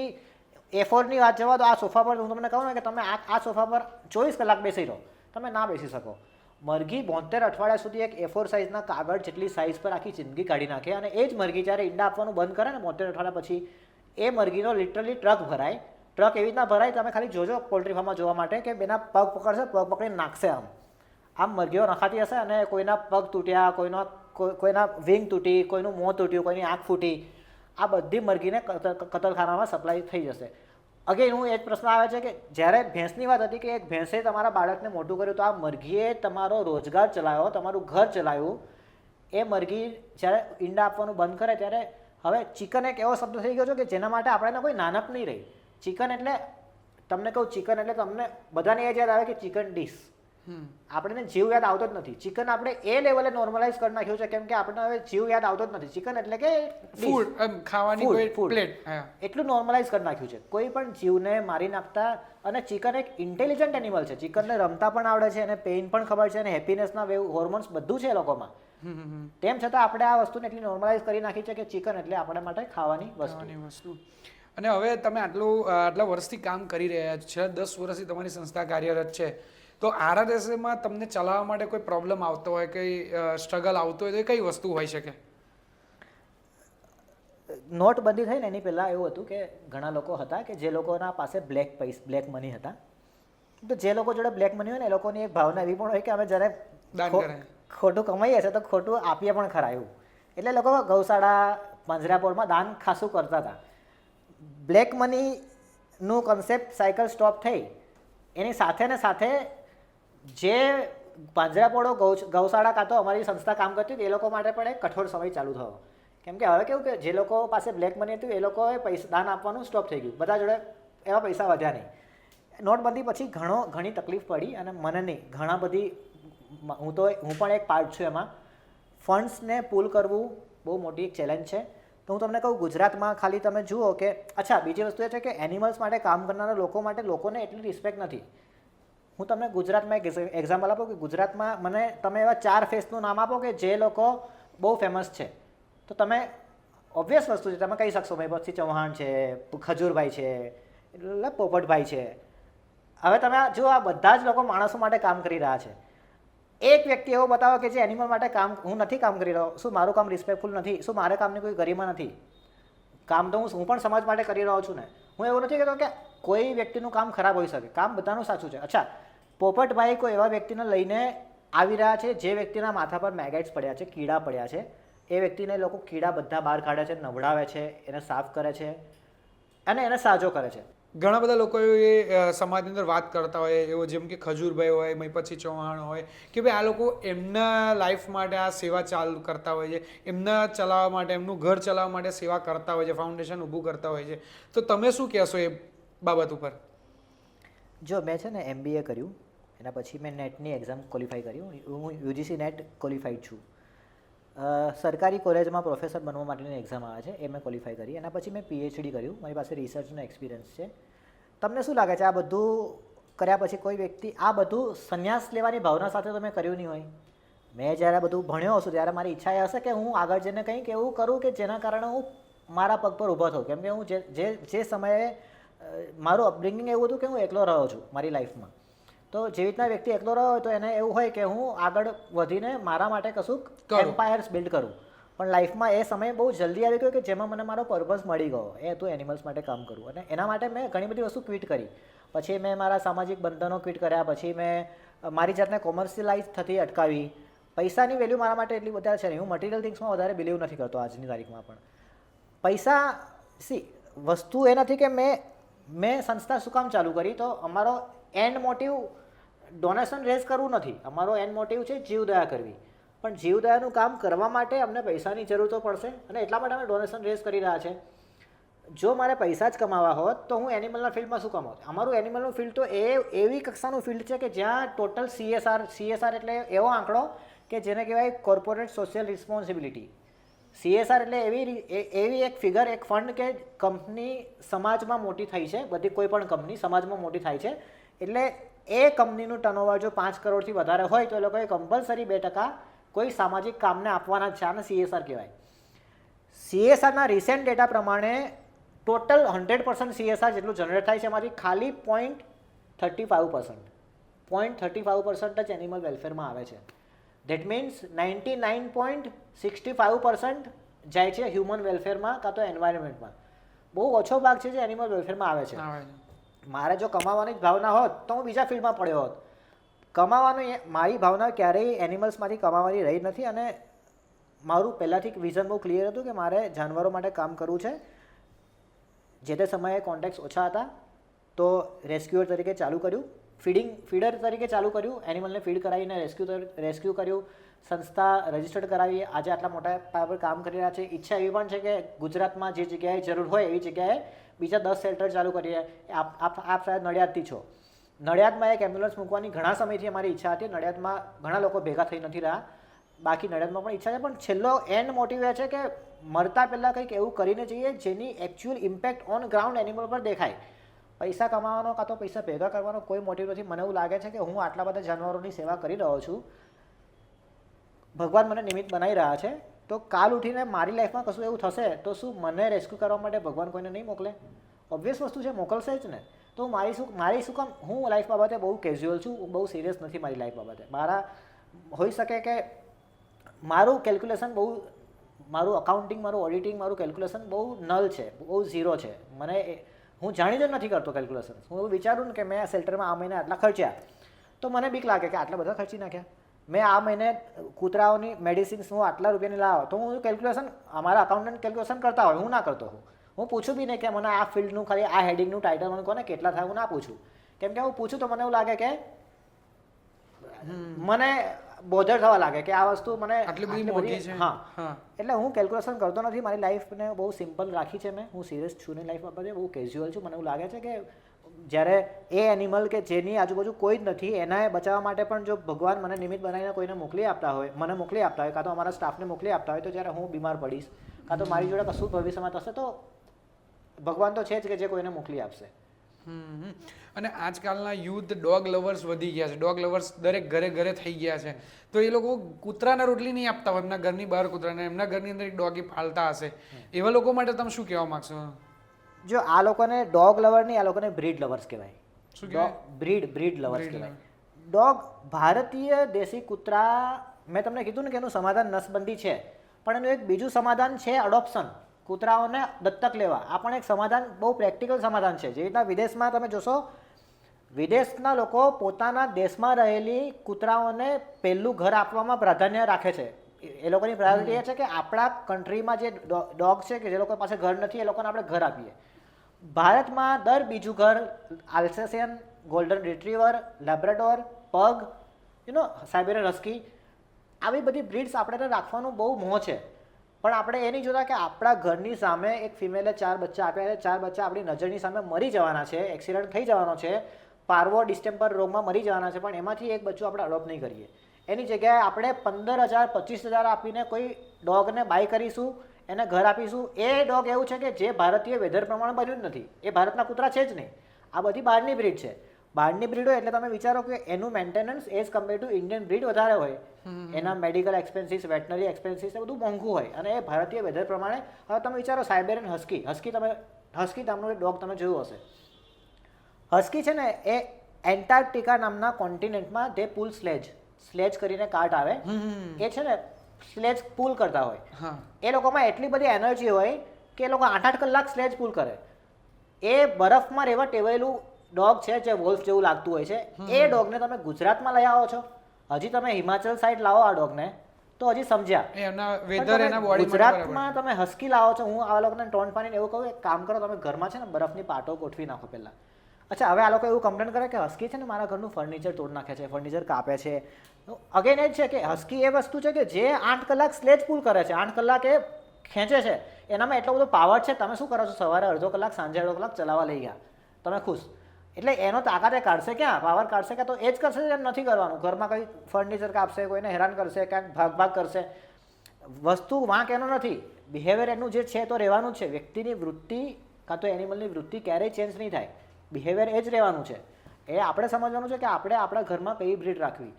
A4ની વાત જવા દો, આ સોફા પર હું તમને કહું ને કે તમે આ સોફા પર 24 કલાક બેસી રહો, તમે ના બેસી શકો. મરઘી 72 અઠવાડિયા સુધી એક A4 સાઇઝના કાગળ જેટલી સાઇઝ પર આખી જિંદગી કાઢી નાખે. અને એ જ મરઘી જ્યારે ઈંડા આપવાનું બંધ કરે ને 72 અઠવાડિયા પછી, એ મરઘીનો લિટરલી ટ્રક ભરાય. ટ્રક એવી રીતના ભરાય, તમે ખાલી જોજો પોલ્ટ્રી ફાર્મમાં જોવા માટે કે બેના પગ પકડશે, પગ પકડીને નાખશે. આમ મરઘીઓ નખાતી હશે અને કોઈના પગ તૂટ્યા, કોઈના વિંગ તૂટી, કોઈનું મોં તૂટ્યું, કોઈની આંખ ફૂટી. આ બધી મરઘીને કતલખાનામાં સપ્લાય થઈ જશે. અગેન હું એ જ પ્રશ્ન આવે છે કે જ્યારે ભેંસની વાત હતી કે એક ભેંસે તમારા બાળકને મોટું કર્યું, તો આ મરઘીએ તમારો રોજગાર ચલાવ્યો, તમારું ઘર ચલાવ્યું. એ મરઘી જ્યારે ઈંડા આપવાનું બંધ કરે ત્યારે હવે ચિકન એક એવો શબ્દ થઈ ગયો છે કે જેના માટે આપણે કોઈ નાનપ નહીં રહી. ચિકન એટલે તમને કહું, ચિકન એટલે તમને બધાને એ જ યાદ આવે કે ચિકન ડીશ. આપણને જીવ યાદ આવતો જ નથી. ચિકન આપણે એ લેવલે નોર્મલાઇઝ કરી નાખ્યું છે કેમ કે આપણને હવે જીવ યાદ આવતો જ નથી. ચિકન એટલે કે ફૂડ, ખાવાની કોઈ પ્લેટ. એટલું નોર્મલાઇઝ કરી નાખ્યું છે. કોઈ પણ જીવને મારી નાખતા. અને ચિકન એક ઇન્ટેલિજન્ટ એનિમલ છે. ચિકનને રમતા પણ આવડે છે, અને પેઇન પણ ખબર છે, અને હેપીનેસના વેવ, હોર્મોન્સ બધું છે એ લોકોમાં. તેમ છતાં આપણે આ વસ્તુને એટલી નોર્મલાઇઝ કરી નાખી છે કે ચિકન એટલે આપણા માટે ખાવાની વસ્તુ. અને હવે તમે આટલા વર્ષથી કામ કરી રહ્યા છો, છેલ્લા 10 વર્ષથી તમારી સંસ્થા કાર્યરત છે, તો RRSAમાં તમને ચલાવવા માટે કોઈ પ્રોબ્લેમ આવતો હોય, કોઈ સ્ટ્રગલ આવતો હોય તો એ કઈ વસ્તુ હોઈ શકે? નોટબંધી થઈ ને એની પહેલાં એવું હતું કે ઘણા લોકો હતા કે જે લોકોના પાસે બ્લેક મની હતા. તો જે લોકો જોડે બ્લેક મની હોય ને એ લોકોની એક ભાવના એવી પણ હોય કે અમે જ્યારે ખોટું કમાઈએ છીએ તો ખોટું આપીએ પણ ખરા એવું. એટલે લોકો ગૌશાળા, પાંજરાપોળમાં દાન ખાસું કરતા હતા. બ્લેક મનીનું કન્સેપ્ટ સાયકલ સ્ટોપ થઈ એની સાથે ને સાથે જે પાંજરાપોળો, ગૌશાળા કાં તો અમારી સંસ્થા કામ કરતી હતી એ લોકો માટે પણ એક કઠોર સમય ચાલુ થયો. કેમ કે હવે કેવું કે જે લોકો પાસે બ્લેક મની હતું એ લોકોએ પૈસા દાન આપવાનું સ્ટોપ થઈ ગયું. બધા જોડે એવા પૈસા વધ્યા નહીં. નોટબંધી પછી ઘણી તકલીફ પડી. અને મને નહીં, ઘણા બધી, હું પણ એક પાર્ટ છું એમાં. ફંડ્સને પુલ કરવું બહુ મોટી એક ચેલેન્જ છે. તો હું તમને કહું, ગુજરાતમાં ખાલી તમે જુઓ કે અચ્છા, બીજી વસ્તુ એ છે કે એનિમલ્સ માટે કામ કરનારા લોકો માટે લોકોને એટલી રિસ્પેક્ટ નથી. હું તમને ગુજરાતમાં એક એક્ઝામ્પલ આપું કે ગુજરાતમાં મને તમે એવા 4 ફેસનું નામ આપો કે જે લોકો બહુ ફેમસ છે, તો તમે ઓબ્વિયસ વસ્તુ છે, તમે કહી શકશો મહીપતસિંહ ચૌહાણ છે, ખજૂરભાઈ છે, એટલે પોપટભાઈ છે. હવે તમે જો આ બધા જ લોકો માણસો માટે કામ કરી રહ્યા છે. એક વ્યક્તિ એવો બતાવો કે જે એનિમલ માટે કામ, હું નથી કામ કરી રહ્યો, શું મારું કામ રિસ્પેક્ટફુલ નથી? શું મારે કામની કોઈ ગરિમા નથી? કામ તો હું પણ સમાજ માટે કરી રહ્યો છું ને. હું એવું નથી કહેતો કે કોઈ વ્યક્તિનું કામ ખરાબ હોઈ શકે, કામ બધાનું સાચું છે. અચ્છા, પોપટભાઈ કોઈ એવા વ્યક્તિને લઈને આવી રહ્યા છે જે વ્યક્તિના માથા પર મેગેટ્સ પડ્યા છે, કીડા પડ્યા છે. એ વ્યક્તિને લોકો કીડા બધા બહાર કાઢે છે, નવડાવે છે, એને સાફ કરે છે અને એને સાજો કરે છે. ઘણા બધા લોકો એ સમાજની અંદર વાત કરતા હોય, એવો જેમ કે ખજૂરભાઈ હોય, મહીપતસિંહ ચૌહાણ હોય, કે ભાઈ આ લોકો એમના લાઈફ માટે આ સેવા ચાલુ કરતા હોય છે, એમના ચલાવવા માટે, એમનું ઘર ચલાવવા માટે સેવા કરતા હોય છે, ફાઉન્ડેશન ઊભું કરતા હોય છે. તો તમે શું કહેશો એ બાબત ઉપર? જો મેં છે ને MBA કર્યું, એના પછી મેં નેટની એક્ઝામ ક્વોલિફાય કર્યું. હું UGC નેટ ક્વોલિફાઈડ છું. સરકારી કોલેજમાં પ્રોફેસર બનવા માટેની એક્ઝામ આવે છે, એ મેં ક્વોલિફાય કરી. એના પછી મેં PhD કર્યું. મારી પાસે રિસર્ચનો એક્સપિરિયન્સ છે. તમને શું લાગે છે આ બધું કર્યા પછી કોઈ વ્યક્તિ આ બધું સંન્યાસ લેવાની ભાવના સાથે તમે કર્યું નહીં હોય? મેં જ્યારે બધું ભણ્યો હશું ત્યારે મારી ઈચ્છા એ હશે કે હું આગળ જઈને કંઈક એવું કરું કે જેના કારણે હું મારા પગ પર ઊભો થઉં. કેમ કે હું જે સમયે મારું અપબ્રિંગિંગ એવું હતું કે હું એકલો રહ્યો છું મારી લાઈફમાં. તો જેવી રીતના વ્યક્તિ એકલો રહ્યો હોય તો એને એવું હોય કે હું આગળ વધીને મારા માટે કશુંક કરું. એમ્પાયર્સ બિલ્ડ કરું, પણ લાઈફમાં એ સમય બહુ જલ્દી આવી ગયો કે જેમાં મને મારો પર્પઝ મળી ગયો, એ હતું એનિમલ્સ માટે કામ કરવું. અને એના માટે મેં ઘણી બધી વસ્તુ ક્વિટ કરી. પછી મેં મારા સામાજિક બંધનો ક્વિટ કર્યા, પછી મેં મારી જાતને કોમર્શિયલાઇઝ થતી અટકાવી. પૈસાની વેલ્યુ મારા માટે એટલી વધારે છે નહીં, હું મટીરિયલ થિંગ્સમાં વધારે બિલીવ નથી કરતો આજની તારીખમાં. પણ પૈસા વસ્તુ એ નથી કે મેં સંસ્થા શું કામ ચાલુ કરી, તો અમારો એન્ડ મોટિવ ડોનેશન રેઝ કરવું નથી, અમારો એન્ડ મોટિવ છે જીવદયા કરવી. પણ જીવદયાનું કામ કરવા માટે અમને પૈસાની જરૂર તો પડશે, અને એટલા માટે અમે ડોનેશન રેઝ કરી રહ્યા છે. જો મારે પૈસા જ કમાવા હોત તો હું એનિમલના ફિલ્ડમાં શું કમાવત. અમારું એનિમલનું ફિલ્ડ તો એવી કક્ષાનું ફિલ્ડ છે કે જ્યાં ટોટલ CSR એટલે એવો આંકડો કે જેને કહેવાય કોર્પોરેટ સોશિયલ રિસ્પોન્સિબિલિટી. CSR એટલે એવી એક ફિગર, એક ફંડ કે કંપની સમાજમાં મોટી થઈ છે, બધી કોઈ પણ કંપની સમાજમાં મોટી થાય છે, એટલે એ કંપનીનું ટર્નઓવર જો 5 કરોડથી વધારે હોય તો એ લોકોએ કમ્પલસરી 2% કોઈ સામાજિક કામને આપવાના જ છે. આને CSR કહેવાય. CSRના રિસેન્ટ ડેટા પ્રમાણે ટોટલ 100% CSR જેટલું જનરેટ થાય છે એમાંથી ખાલી 0.35% જ એનિમલ વેલફેરમાં આવે છે. ધેટ મીન્સ 99.65% જાય છે હ્યુમન વેલફેરમાં કાં તો એન્વાયરમેન્ટમાં. બહુ ઓછો ભાગ છે જે એનિમલ વેલફેરમાં આવે છે. મારે જો કમાવાની જ ભાવના હોત તો હું બીજા ફિલ્ડમાં પડ્યો હોત. મારી ભાવના ક્યારેય એનિમલ્સમાંથી કમાવાની રહી નથી, અને મારું પહેલાંથી વિઝન બહુ ક્લિયર હતું કે મારે જાનવરો માટે કામ કરવું છે. જે તે સમયે કોન્ટેક્ટ્સ ઓછા હતા તો રેસ્ક્યુઅર તરીકે ચાલુ કર્યું, ફીડર તરીકે ચાલુ કર્યું, એનિમલને ફીડ કરાવીને રેસ્ક્યુ કર્યું, સંસ્થા રજિસ્ટર્ડ કરાવી, આજે આટલા મોટા પાયા પર કામ કરી રહ્યા છે. ઈચ્છા એવી પણ છે કે ગુજરાતમાં જે જગ્યાએ જરૂર હોય એવી જગ્યાએ બીજા 10 શેલ્ટર ચાલુ કરીએ. આપ શાયદ નડિયાદથી છો. નડિયાદમાં એક એમ્બ્યુલન્સ મૂકવાની ઘણા સમયથી અમારી ઈચ્છા હતી. નડિયાદમાં ઘણા લોકો ભેગા થઈ નથી રહ્યા, બાકી નડિયાદમાં પણ ઈચ્છા છે. પણ છેલ્લો એન્ડ મોટિવ એ છે કે મરતા પહેલાં કંઈક એવું કરીને જઈએ જેની actual impact on ground animal પર દેખાય. પૈસા કમાવાનો કાં તો પૈસા ભેગા કરવાનો કોઈ મોટિવ નથી. મને એવું લાગે છે કે હું આટલા બધા જાનવરોની સેવા કરી રહ્યો છું, ભગવાન મને નિમિત્ત બનાવી રહ્યા છે, તો કાલ ઉઠીને મારી લાઈફમાં કશું એવું થશે તો શું મને રેસ્ક્યુ કરવા માટે ભગવાન કોઈને નહીં મોકલે? ઓબ્વિયસ વસ્તુ છે, મોકલશે જ ને. તો મારી શું કામ, હું લાઈફ બાબતે બહુ કેઝ્યુઅલ છું, બહુ સિરિયસ નથી મારી લાઈફ બાબતે. હોઈ શકે કે મારું કેલ્ક્યુલેશન મારું અકાઉન્ટિંગ, મારું ઓડિટિંગ, મારું કેલ્ક્યુલેશન બહુ નલ છે, બહુ ઝીરો છે. હું જાણી જ નથી કરતો કેલ્ક્યુલેશન. હું એવું વિચારું ને કે મેં આ શેલ્ટરમાં આ મહિને આટલા ખર્ચ્યા તો મને બીક લાગે કે આટલા બધા ખર્ચી નાખ્યા. મેં આ મહિને કૂતરાઓની મેડિસિન્સ હું આટલા રૂપિયાની લાવો તો હું કેલ્ક્યુલેશન, અમારા અકાઉન્ટન્ટ કેલ્ક્યુલેશન કરતા હોય, હું ના કરતો હોઉં. હું પૂછું બી નહીં કે મને આ ફિલ્ડનું ખાલી આ હેડિંગનું ટાઇટલ મને કોને કેટલા થાય, હું ના પૂછું. કેમ કે હું પૂછું તો મને એવું લાગે કે મને બોધર થવા લાગે કે આ વસ્તુ મને આટલી બધી મોટી છે. હા, એટલે હું કેલ્ક્યુલેશન કરતો નથી. મારી લાઈફને બહુ સિમ્પલ રાખી છે મેં. હું સિરિયસ છું નહીં લાઈફ બાબતે, બહુ કેઝ્યુઅલ છું. મને એવું લાગે છે કે જ્યારે એ એનિમલ કે જેની આજુબાજુ કોઈ જ નથી એના બચાવવા માટે પણ જો ભગવાન મને નિમિત્ત બનાવીને કોઈને મોકલી આપતા હોય, મને મોકલી આપતા હોય, કાં તો અમારા સ્ટાફને મોકલી આપતા હોય, તો જ્યારે હું બીમાર પડીશ કાં તો મારી જોડે કશું ભવિષ્યમાં થશે તો ભગવાન તો છે જ કે જે કોઈને મોકલી આપશે. અને આજકાલના યુથ ડોગ લવર્સ વધી ગયા છે. ડોગ લવર્સ દરેક ઘરે થઈ ગયા છે. તો એ લોકો કૂતરાના રોટલી નહીં આપતા હોય એમના ઘરની બહાર કૂતરાને, એમના ઘરની અંદર એક ડોગી પાળતા હશે. એવા લોકો માટે તમે શું કહેવા માંગશો? જો આ લોકોને ડોગ લવર નહીં, આ લોકોને બ્રીડ લવર્સ કહેવાય. શું કહેવાય? બ્રીડ લવર્સ કહેવાય. ડોગ, ભારતીય દેશી કૂતરા, મેં તમને કીધું ને કે એનું સમાધાન નસબંધી છે, પણ એનું એક બીજું સમાધાન છે એડોપ્શન. કૂતરાઓને દત્તક લેવા. આ પણ એક સમાધાન, બહુ પ્રેક્ટિકલ સમાધાન છે. જે રીતના વિદેશમાં તમે જોશો, વિદેશના લોકો પોતાના દેશમાં રહેલી કૂતરાઓને પહેલું ઘર આપવામાં પ્રાધાન્ય રાખે છે. એ લોકોની પ્રાયોરિટી એ છે કે આપણા કન્ટ્રીમાં જે ડોગ છે કે જે લોકો પાસે ઘર નથી એ લોકોને આપણે ઘર આપીએ. ભારતમાં દર બીજું ઘર આલ્સેશિયન, ગોલ્ડન રિટ્રીવર, લેબ્રાડોર, પગ, સાઇબેરિયન હસ્કી, આવી બધી બ્રીડ્સ આપણે રાખવાનું બહુ મોહ છે. પણ આપણે એ નહીં જોતા કે આપણા ઘરની સામે એક ફિમેલે 4 બચ્ચા આપ્યા છે, 4 બચ્ચા આપણી નજરની સામે મરી જવાના છે, એક્સિડન્ટ થઈ જવાનો છે, પાર્વો ડિસ્ટેમ્બર રોગમાં મરી જવાના છે, પણ એમાંથી એક બચ્ચું આપણે અડોપ્ટ નહીં કરીએ. એની જગ્યાએ આપણે 15,000 25,000 આપીને કોઈ ડોગને બાય કરીશું, એને ઘર આપીશું. એ ડોગ એવું છે કે જે ભારતીય વેધર પ્રમાણે બન્યું જ નથી, એ ભારતના કૂતરા છે જ નહીં. આ બધી બહારની બ્રીડ છે. બહારની બ્રીડ હોય એટલે તમે વિચારો કે એનું maintenance as compare to Indian breed વધારે હોય. એના મેડિકલ એક્સપેન્સીસ, વેટનરી એક્સપેન્સીસ એ બધું મોંઘું હોય. અને એ ભારતીય વેધર પ્રમાણે, હવે તમે વિચારો સાઇબેરિયન હસ્કી નામનો એક ડોગ તમે જોયું હશે. હસ્કી છે ને, એ એન્ટાર્કટિકા નામના કોન્ટિનેન્ટમાં દે પુલ સ્લેજ કરીને કાર્ટ આવે એ છે ને સ્લેજ પુલ કરતા હોય. હા એ લોકોમાં એટલી બધી એનર્જી હોય કે એ લોકો 8-8 કલાક સ્લેજ પુલ કરે. એ બરફમાં રહેવા ટેવાયેલું ડોગ છે જે વોલ્ફ જેવું લાગતું હોય છે. એ ડોગને તમે ગુજરાતમાં લઈ આવો છો, હજી તમે હિમાચલ સાઈડ લાવો આ ડોગને તો હજી સમજ્યા. એના પણ વેધર તમે એના બોડી ગુજરાતમાં તમે હસ્કી લાવો છો, હું આ લોકોને ટોન પાડીને એવું કહું એક કામ કરો, તમે ઘરમાં છે ને બરફની પાટો ગોઠવી નાખો પહેલા. અચ્છા, હવે આ લોકો એવું કમ્પ્લેન કરે કે હસ્કી છે ને મારા ઘરનું ફર્નિચર તોડ નાખે છે, ફર્નિચર કાપે છે. અગેન એ જ છે કે હસ્કી એ વસ્તુ છે કે જે 8 કલાક સ્લેજ પુલ કરે છે, 8 કલાક એ ખેંચે છે, એનામાં એટલો બધો પાવર છે. તમે શું કરો છો, સવારે અડધો કલાક, સાંજે અડધો કલાક ચલાવવા લઈ ગયા, તમે ખુશ. એટલે એનો તાકાત એ કાઢશે ક્યાં, પાવર કાઢશે ક્યાં? તો એ જ કરશે એમ નથી કરવાનું. ઘરમાં કંઈ ફર્નિચર કાપશે, કોઈને હેરાન કરશે, ક્યાંક ભાગ કરશે. વસ્તુ વાંક એનો નથી, બિહેવિયર એનું જે છે તો રહેવાનું જ છે. વ્યક્તિની વૃત્તિ કાં તો એનિમલની વૃત્તિ ક્યારેય ચેન્જ નહીં થાય, બિહેવિયર એ જ રહેવાનું છે. એ આપણે સમજવાનું છે કે આપણે આપણા ઘરમાં કઈ બ્રીડ રાખવી.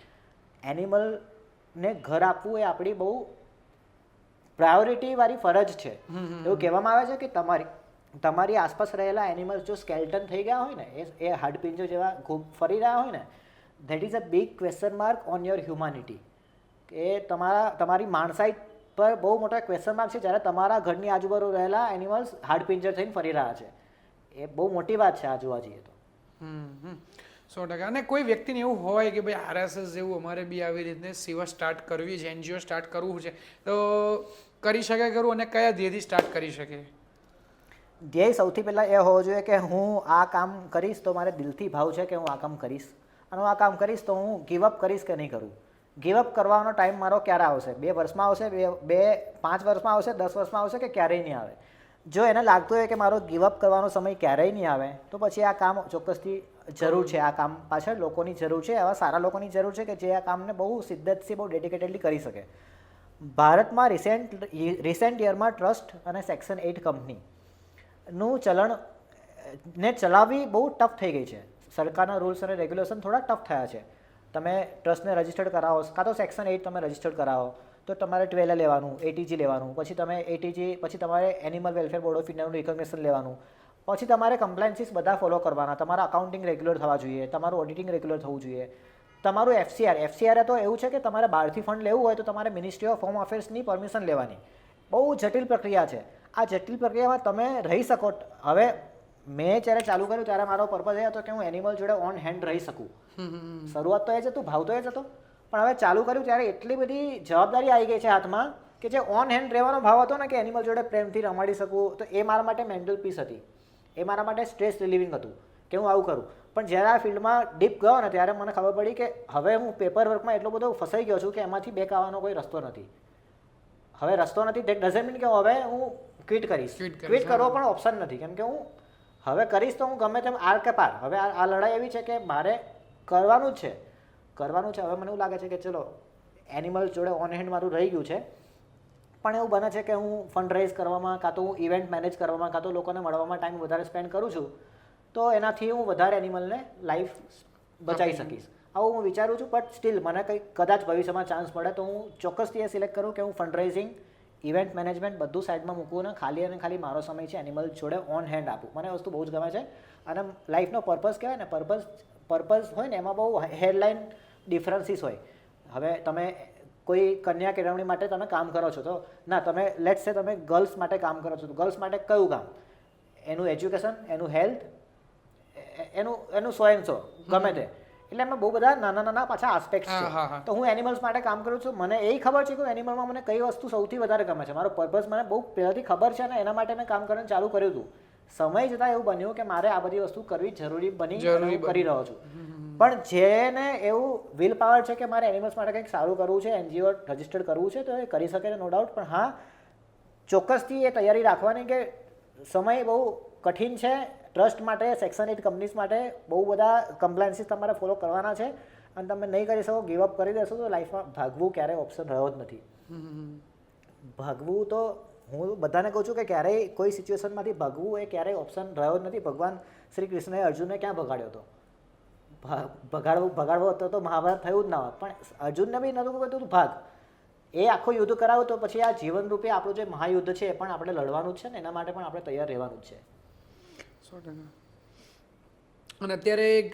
એનિમલને ઘર આપવું એ આપણી બહુ પ્રાયોરિટીવાળી ફરજ છે. એવું કહેવામાં આવે છે કે તમારી આસપાસ રહેલા એનિમલ્સ જો સ્કેલ્ટન થઈ ગયા હોય ને, એ હાડપિંજર જેવા ફરી રહ્યા હોય ને, that is a big question mark on your humanity. એ તમારી માણસાઈ પર બહુ મોટા ક્વેશ્ચન માર્ક છે જ્યારે તમારા ઘરની આજુબાજુ રહેલા એનિમલ્સ હાડપિંજર થઈને ફરી રહ્યા છે. એ બહુ મોટી વાત છે આ જોવા જઈએ તો. 100%. અને કોઈ વ્યક્તિને એવું હોય કે ભાઈ આરએસએસ જેવું અમારે બી આવી રીતે સેવા સ્ટાર્ટ કરવી છે, એનજીઓ સ્ટાર્ટ કરવું છે, તો કરી શકે ખરું? અને કયા ધ્યેયથી સ્ટાર્ટ કરી શકે? ધ્યેય સૌથી પહેલાં એ હોવો જોઈએ કે હું આ કામ કરીશ તો મારે દિલથી ભાવ છે કે હું આ કામ કરીશ, અને હું આ કામ કરીશ તો હું ગીવઅપ કરીશ કે નહીં કરું. ગીવઅપ કરવાનો ટાઈમ મારો ક્યારે આવશે? 2 વર્ષમાં આવશે, 5 વર્ષમાં આવશે, 10 વર્ષમાં આવશે કે ક્યારેય નહીં આવે? જો એને લાગતું હોય કે મારો ગીવઅપ કરવાનો સમય ક્યારેય નહીં આવે તો પછી આ કામ ચોક્કસથી જરૂર છે. આ કામ પાછળ લોકોની જરૂર છે, એવા સારા લોકોની જરૂર છે કે જે આ કામને બહુ શિદ્દતથી, બહુ ડેડિકેટેડલી કરી શકે. ભારતમાં રિસેન્ટ યરમાં ટ્રસ્ટ અને સેક્શન 8 કંપનીનું ચલણને ચલાવવી બહુ ટફ થઈ ગઈ છે. સરકારના રૂલ્સ અને રેગ્યુલેશન થોડા ટફ થયા છે. તમે ટ્રસ્ટને રજિસ્ટર્ડ કરાવો, કાં તો સેક્શન 8 તમે રજિસ્ટર્ડ કરાવો તો તમારે 12 લેવાનું, એટીજી લેવાનું, પછી તમે એટીજી પછી તમારે એનિમલ વેલફેર બોર્ડ ઓફ ઇન્ડિયાનું રિકોગ્નિશન લેવાનું, પછી તમારે કમ્પ્લાયન્સીસ બધા ફોલો કરવાના, તમારા અકાઉન્ટિંગ રેગ્યુલર થવા જોઈએ, તમારું ઓડિટિંગ રેગ્યુલર થવું જોઈએ, તમારું એફસીઆર તો એવું છે કે તમારે બહારથી ફંડ લેવું હોય તો તમારે મિનિસ્ટ્રી ઓફ હોમ અફેર્સની પરમિશન લેવાની. બહુ જટિલ પ્રક્રિયા છે. આ જટિલ પ્રક્રિયામાં તમે રહી શકો. હવે મેં જ્યારે ચાલુ કર્યું ત્યારે મારો પર્પઝ એ હતો કે હું એનિમલ જોડે ઓન હેન્ડ રહી શકું. શરૂઆત તો એ જ હતું, ભાવ તો એ જ હતો, પણ હવે ચાલુ કર્યું ત્યારે એટલી બધી જવાબદારી આવી ગઈ છે હાથમાં કે જે ઓન હેન્ડ રહેવાનો ભાવ હતો ને કે એનિમલ જોડે પ્રેમથી રમાડી શકું, તો એ મારા માટે મેન્ટલ પીસ હતી. એ મારા માટે સ્ટ્રેસ રિલીવિંગ હતું કે હું આવું કરું. પણ જ્યારે આ ફિલ્ડમાં ડીપ ગયો ને ત્યારે મને ખબર પડી કે હવે હું પેપર વર્કમાં એટલો બધો ફસાઈ ગયો છું કે એમાંથી બેક આવવાનો કોઈ રસ્તો નથી. હવે રસ્તો નથી, દેટ ડઝન્ટ મીન કે હવે હું ક્વિટ કરીશ. ક્વિટ કરવો પણ ઓપ્શન નથી, કેમ કે હું હવે કરીશ તો હું ગમે તેમ આર કે પાર. હવે આ લડાઈ એવી છે કે મારે કરવાનું જ છે. હવે મને એવું લાગે છે કે ચલો એનિમલ જોડે ઓન હેન્ડ મારું રહી ગયું છે, પણ એવું બને છે કે હું ફંડ રેઝ કરવામાં, કાં તો હું ઇવેન્ટ મેનેજ કરવામાં, કાં તો લોકોને મળવામાં ટાઈમ વધારે સ્પેન્ડ કરું છું, તો એનાથી હું વધારે એનિમલને લાઈફ બચાવી શકીશ. આવું હું વિચારું છું. બટ સ્ટીલ મને કંઈક કદાચ ભવિષ્યમાં ચાન્સ મળે તો હું ચોક્કસથી એ સિલેક્ટ કરું કે હું ફંડ રેઝિંગ, ઇવેન્ટ મેનેજમેન્ટ બધું સાઈડમાં મૂકવું ને ખાલી અને ખાલી મારો સમય છે એનિમલ જોડે ઓન હેન્ડ આપું. મને વસ્તુ બહુ જ ગમે છે. અને લાઈફનો પર્પઝ કહેવાય ને, પર્પઝ હોય ને એમાં બહુ હેડલાઇન ડિફરન્સીસ હોય. હવે તમે કોઈ કન્યા કેળવણી માટે તમે કામ કરો છો તો ના, તમે લેટ્સ સે તમે ગર્લ્સ માટે કામ કરો છો તો ગર્લ્સ માટે કયું કામ? એનું એજ્યુકેશન, એનું હેલ્થ, એનું સો એન્ડ સો ગમે તે. એટલે એમાં બહુ બધા નાના પાછા આસ્પેક્ટ છે. તો હું એનિમલ્સ માટે કામ કરું છું. મને એ ખબર છે કે એનિમલમાં મને કઈ વસ્તુ સૌથી વધારે ગમે છે. મારો પર્પઝ મને બહુ પહેલાંથી ખબર છે અને એના માટે મેં કામ કરવાનું ચાલુ કર્યું હતું. સમય જતાં એવું બન્યું કે મારે આ બધી વસ્તુ કરવી જરૂરી બની, કરી રહ્યો છું. પણ જેને એવું વિલ પાવર છે કે મારે એનિમલ્સ માટે કંઈક સારું કરવું છે, એનજીઓ રજિસ્ટર્ડ કરવું છે, તો એ કરી શકે છે, નો ડાઉટ. પણ હા, ચોક્કસથી એ તૈયારી રાખવાની કે સમય બહુ કઠિન છે. ટ્રસ્ટ માટે, સેક્શન 8 કંપનીઝ માટે બહુ બધા કમ્પ્લાયન્સીસ તમારે ફોલો કરવાના છે, અને તમે નહીં કરી શકો, ગીવ અપ કરી દેશો તો લાઈફમાં ભાગવું ક્યારેય ઓપ્શન રહ્યો જ નથી. ભાગવું તો હું બધાને કહું છું કે ક્યારેય કોઈ સિચ્યુએશનમાંથી ભાગવું એ ક્યારેય ઓપ્શન રહ્યો જ નથી. ભગવાન શ્રી કૃષ્ણએ અર્જુનને ક્યાં ભગાડ્યો હતો? ભગાડવો હતો તો મહાભારત થયું જ ના હોત. પણ અર્જુનને બી નહોતું કહેતું તું ભાગ. એ આખું યુદ્ધ કરાવું તો પછી આ જીવનરૂપે આપણું જે મહાયુદ્ધ છે એ પણ આપણે લડવાનું જ છે ને, એના માટે પણ આપણે તૈયાર રહેવાનું જ છે. 100%. અને અત્યારે એક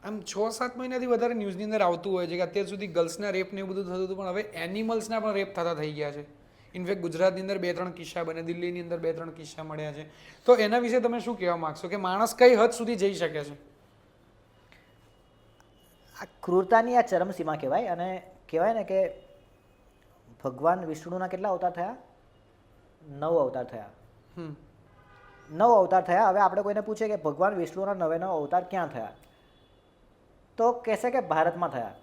આમ 6-7 મહિનાથી વધારે ન્યૂઝની અંદર આવતું હોય છે કે અત્યાર સુધી ગર્લ્સના રેપ ને એવું બધું થતું હતું, પણ હવે એનિમલ્સના પણ રેપ થતા થઈ ગયા છે. ઇનફેક્ટ ગુજરાતની અંદર 2-3 કિસ્સા બને, દિલ્હીની અંદર 2-3 કિસ્સા મળ્યા છે. તો એના વિશે તમે શું કહેવા માગશો કે માણસ કઈ હદ સુધી જઈ શકે છે? આ ક્રૂરતાની આ ચરમસીમા કહેવાય. અને કહેવાય ને કે ભગવાન વિષ્ણુના કેટલા અવતાર થયા? 9 અવતાર થયા. 9 અવતાર થયા. હવે આપણે કોઈને પૂછીએ કે ભગવાન વિષ્ણુના 9 અવતાર ક્યાં થયા, તો કહેશે કે ભારતમાં થયા.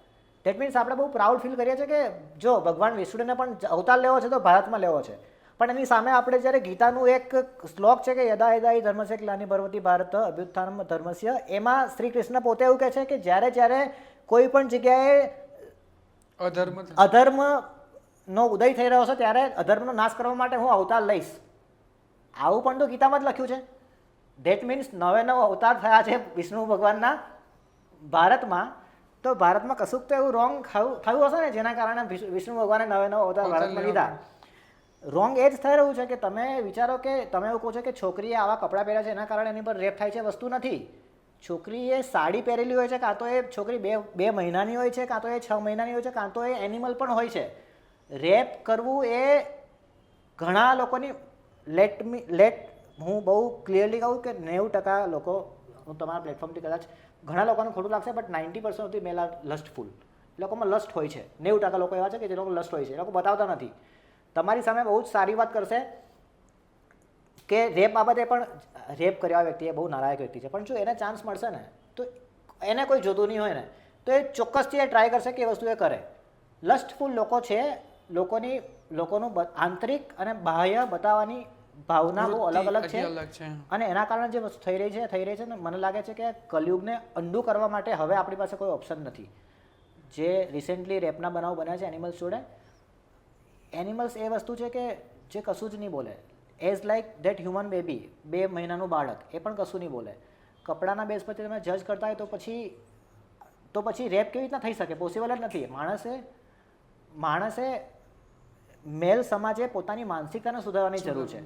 દેટ મીન્સ આપણે બહુ પ્રાઉડ ફીલ કરીએ છીએ કે જો ભગવાન વિષ્ણુને પણ અવતાર લેવો છે તો ભારતમાં લેવો છે. પણ એની સામે આપણે જ્યારે ગીતાનું એક શ્લોક છે કે યદા યદા હિ ધર્મસ્ય ગ્લાનિ ભવતિ ભારત અભ્યુત્થાનમ ધર્મસ્ય, એમાં શ્રી કૃષ્ણ પોતે એવું કહે છે કે જ્યારે કોઈ પણ જગ્યાએ અધર્મનો ઉદય થઈ રહ્યો છે ત્યારે અધર્મનો નાશ કરવા માટે હું અવતાર લઈશ. આવું પણ તો ગીતામાં જ લખ્યું છે. ધેટ મીન્સ 9 અવતાર થયા છે વિષ્ણુ ભગવાનના ભારતમાં. તો ભારતમાં કશુંક તો એવું રોંગ થયું હશે ને જેના કારણે વિષ્ણુ ભગવાને 9 અવતાર ભારતમાં લીધા. રોંગ એ જ થઈ રહ્યું છે કે તમે વિચારો કે તમે એવું કહો છો કે છોકરીએ આવા કપડાં પહેર્યા છે એના કારણે એની પર રેપ થાય છે. વસ્તુ નથી. છોકરીએ સાડી પહેરેલી હોય છે, કાં તો એ છોકરી 2 મહિનાની હોય છે, કાં તો એ 6 મહિનાની હોય છે, કાં તો એ એનિમલ પણ હોય છે. રેપ કરવું એ ઘણા લોકોની હું બહુ ક્લિયરલી કહું કે 90% લોકો, હું તમારા પ્લેટફોર્મથી કદાચ ઘણા લોકોને ખોટું લાગશે, but 90% of the male are lustful. એ લોકોમાં લસ્ટ હોય છે. 90% લોકો એવા છે કે જે લોકો લસ્ટ હોય છે. એ લોકો બતાવતા નથી. તમારી સામે બહુ જ સારી વાત કરશે કે રેપ બાબતે પણ રેપ કર્યા વ્યક્તિ એ બહુ નાલાયક વ્યક્તિ છે, પણ જો એને ચાન્સ મળશે ને તો એને કોઈ જોતું નહીં હોય ને તો એ ચોક્કસથી એ ટ્રાય કરશે કે એ વસ્તુ એ કરે. લસ્ટફુલ લોકો છે. લોકોનું આંતરિક અને બાહ્ય બતાવવાની ભાવના બહુ અલગ અલગ છે. અને એના કારણે જે વસ્તુ થઈ રહી છે ને, મને લાગે છે કે કલયુગને અન્ડુ કરવા માટે હવે આપણી પાસે કોઈ ઓપ્શન નથી. જે રિસેન્ટલી રેપના બનાવ બન્યા છે એનિમલ્સ જોડે, એનિમલ્સ એ વસ્તુ છે કે જે કશું જ નહીં બોલે. As like that human baby, 2 મહિનાનું બાળક, એ પણ કશું નહીં બોલે. કપડાના બેઝ પરથી તમે જજ કરતા હોય તો પછી રેપ કેવી રીતના થઈ શકે? પોસિબલ જ નથી. માણસે મેલ સમાજે પોતાની માનસિકતાને સુધારવાની જરૂર છે.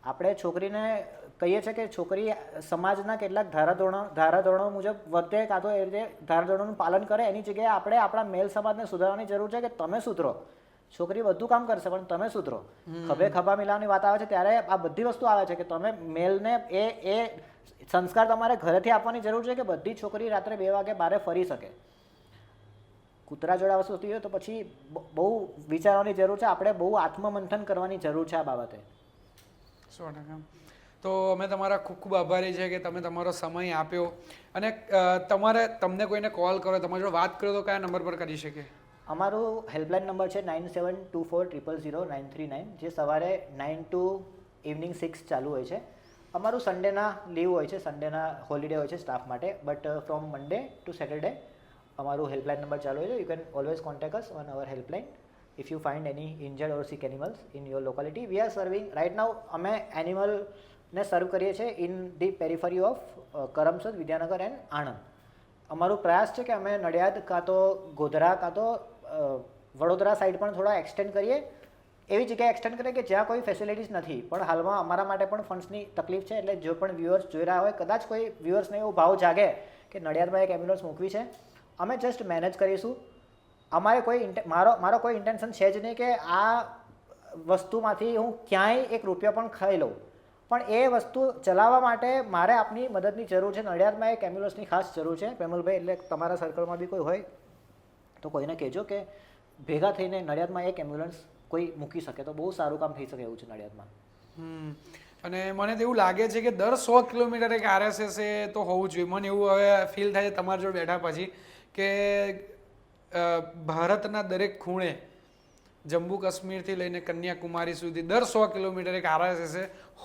આપણે છોકરીને કહીએ છીએ કે છોકરી સમાજના કેટલાક ધારાધોરણો મુજબ વર્તે, કાં તો એ રીતે ધારાધોરણોનું પાલન કરે. એની જગ્યાએ આપણે આપણા મેલ સમાજને સુધારવાની જરૂર છે કે તમે સુધરો. છોકરી બધું કામ કરશે પણ તમે સુધરો. ખભા મિલાવવાની વાત આવે છે ત્યારે આ બધી વસ્તુ આવે છે કે તમે મેલને એ સંસ્કાર તમારે ઘરેથી આપવાની જરૂર છે કે બધી છોકરી રાત્રે 2 વાગે બહાર ફરી શકે. કૂતરા જોડા વસ્તુ થતી હોય તો પછી બહુ વિચારવાની જરૂર છે. આપણે બહુ આત્મમંથન કરવાની જરૂર છે આ બાબતે. 100%. તો અમે તમારા ખૂબ ખૂબ આભારી છે કે તમે તમારો સમય આપ્યો. અને તમને કોઈને કોલ કરો, તમારી જોડે વાત કરો તો કયા નંબર પર કરી શકે? અમારું હેલ્પલાઇન નંબર છે 9724000939, જે સવારે 9 to ઇવનિંગ 6 ચાલુ હોય છે. અમારું સન્ડેના લીવ હોય છે, સન્ડેના હોલિડે હોય છે સ્ટાફ માટે, but from Monday to Saturday અમારું હેલ્પલાઇન નંબર ચાલુ હોય છે. You can always contact us on our helpline if you find any injured or sick animals in your locality. We are serving right now, અમે એનિમલને serve કરીએ છીએ in the periphery of Karamsad, Vidyanagar and Anand. અમારું પ્રયાસ છે કે અમે નડિયાદ કાં તો ગોધરા કાં તો વડોદરા સાઈડ પણ થોડા એક્સટેન્ડ કરીએ. એવી જગ્યાએ એક્સટેન્ડ કરીએ કે જ્યાં કોઈ ફેસિલિટીઝ નથી. પણ હાલમાં અમારા માટે પણ ફંડ્સની તકલીફ છે. એટલે જો પણ વ્યુઅર્સ જોઈ રહ્યા હોય, કદાચ કોઈ વ્યુઅર્સને એવો ભાવ જાગે કે નડિયાદમાં એક એમ્બ્યુલન્સ મૂકવી છે, અમે જસ્ટ મેનેજ કરીશું. અમારે મારો કોઈ ઇન્ટેન્શન છે જ નહીં કે આ વસ્તુમાંથી હું ક્યાંય 1 રૂપિયો પણ ખાઈ લઉં. પણ એ વસ્તુ ચલાવવા માટે મારે આપની મદદની જરૂર છે. નડિયાદમાં એક એમ્બ્યુલન્સની ખાસ જરૂર છે. પેમલભાઈ, એટલે તમારા સર્કલમાં બી કોઈ હોય તો કોઈને કહેજો કે ભેગા થઈને નડિયાદમાં એક એમ્બ્યુલન્સ કોઈ મૂકી શકે તો બહુ સારું કામ થઈ શકે એવું છે નડિયાદમાં. અને મને તો એવું લાગે છે કે દર 100 કિલોમીટર એક RSS તો હોવું જોઈએ. મને એવું હવે ફીલ થાય છે તમારા જોડે બેઠા પછી કે ભારતના દરેક ખૂણે, જમ્મુ કાશ્મીરથી લઈને કન્યાકુમારી સુધી દર 100 કિલોમીટર એક RSS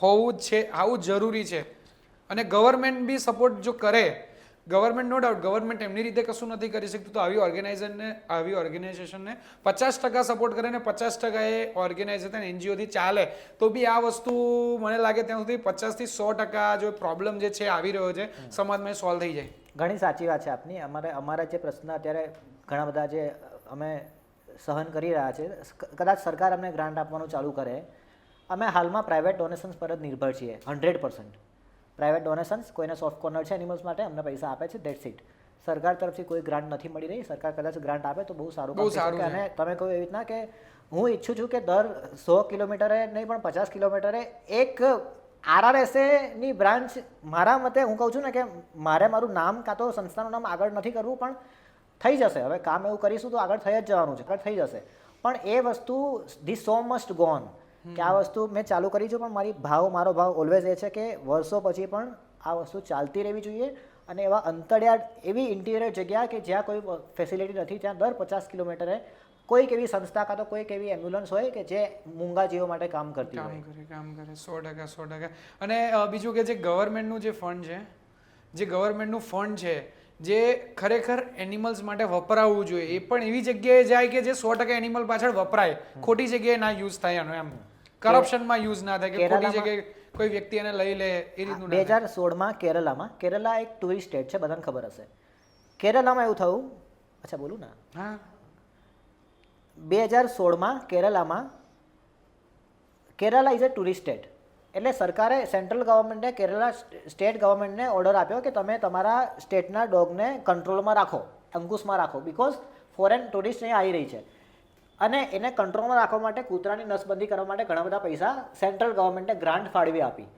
હોવું જ છે. આવું જરૂરી છે. અને ગવર્મેન્ટ બી સપોર્ટ જો કરે, ગવર્મેન્ટ નો ડાઉટ ગવર્મેન્ટ એમની રીતે કશું નથી કરી શકતું, તો આવી ઓર્ગેનાઇઝેશનને 50% સપોર્ટ કરે ને 50% એ ઓર્ગેનાઇઝેશન NGOથી ચાલે તો બી આ વસ્તુ મને લાગે ત્યાં સુધી 50 થી 100% જો પ્રોબ્લેમ જે છે આવી રહ્યો છે સમાજમાં સોલ્વ થઈ જાય. ઘણી સાચી વાત છે આપની. અમારા જે પ્રશ્ન અત્યારે ઘણા બધા જે અમે સહન કરી રહ્યા છે, કદાચ સરકાર અમને ગ્રાન્ટ આપવાનું ચાલુ કરે. અમે હાલમાં પ્રાઇવેટ ડોનેશન્સ પર જ નિર્ભર છીએ 100%. પ્રાઇવેટ ડોનેશન્સ, કોઈને સોફ્ટ કોર્નર છે એનિમલ્સ માટે, અમને પૈસા આપે છે, ધેટ્સ ઇટ. સરકાર તરફથી કોઈ ગ્રાન્ટ નથી મળી રહી. સરકાર કદાચ ગ્રાન્ટ આપે તો બહુ સારું કામ થઈ શકે. અને તમે કહો એવી રીતના કે હું ઈચ્છું છું કે દર 100 કિલોમીટરે નહીં પણ 50 કિલોમીટરે એક RRSA ની બ્રાન્ચ, મારા મતે હું કહું છું ને કે મારું નામ કાં તો સંસ્થાનું નામ આગળ નથી કરવું, પણ થઈ જશે. હવે કામ એવું કરીશું તો આગળ થઈ જ જવાનું છે, આગળ થઈ જશે. પણ એ વસ્તુ ધી સો મસ્ટ ગોન, કે આ વસ્તુ મેં ચાલુ કરી છે, પણ મારો ભાવ ઓલવેઝ એ છે કે વર્ષો પછી પણ આ વસ્તુ ચાલતી રહેવી જોઈએ. અને એવા અંતરિયાળ, એવી ઇન્ટિરિયર જગ્યા કે જ્યાં કોઈ ફેસિલિટી નથી, ત્યાં દર 50 કિલોમીટરે કોઈક એવી સંસ્થા કાં તો કોઈક એવી એમ્બ્યુલન્સ હોય કે જે મૂંગા જીવો માટે કામ કરતી હોય. કામ કરે 100%. અને બીજું કે જે ગવર્મેન્ટનું જે ફંડ છે, જે ગવર્મેન્ટનું ફંડ છે જે ખરેખર એનિમલ્સ માટે વપરાવવું જોઈએ, એ પણ એવી જગ્યાએ જાય કે જે 100% એનિમલ પાછળ વપરાય, ખોટી જગ્યાએ ના યુઝ થાય એનો, એમ કરપ્શનમાં યુઝ ના થાય કે ખોટી જગ્યાએ કોઈ વ્યક્તિ એને લઈ લે એ રીતનું. 2016માં કેરલા એક ટુરિસ્ટ સ્ટેટ છે, બધાને ખબર હશે. કેરલામાં એવું થયું, અચ્છા બોલું ને, હા, 2016માં Kerala is a tourist state. એટલે સરકારે, સેન્ટ્રલ ગવર્મેન્ટે કેરલા સ્ટેટ ગવર્મેન્ટને ઓર્ડર આપ્યો કે તમે તમારા સ્ટેટના ડોગને કંટ્રોલમાં રાખો, અંકુશમાં રાખો, બિકોઝ ફોરેન ટુરિસ્ટ અહીંયા આવી રહી છે. અને એને કંટ્રોલમાં રાખવા માટે, કૂતરાની નસબંધી કરવા માટે ઘણા બધા પૈસા સેન્ટ્રલ ગવર્મેન્ટે ગ્રાન્ટ ફાળવી આપી.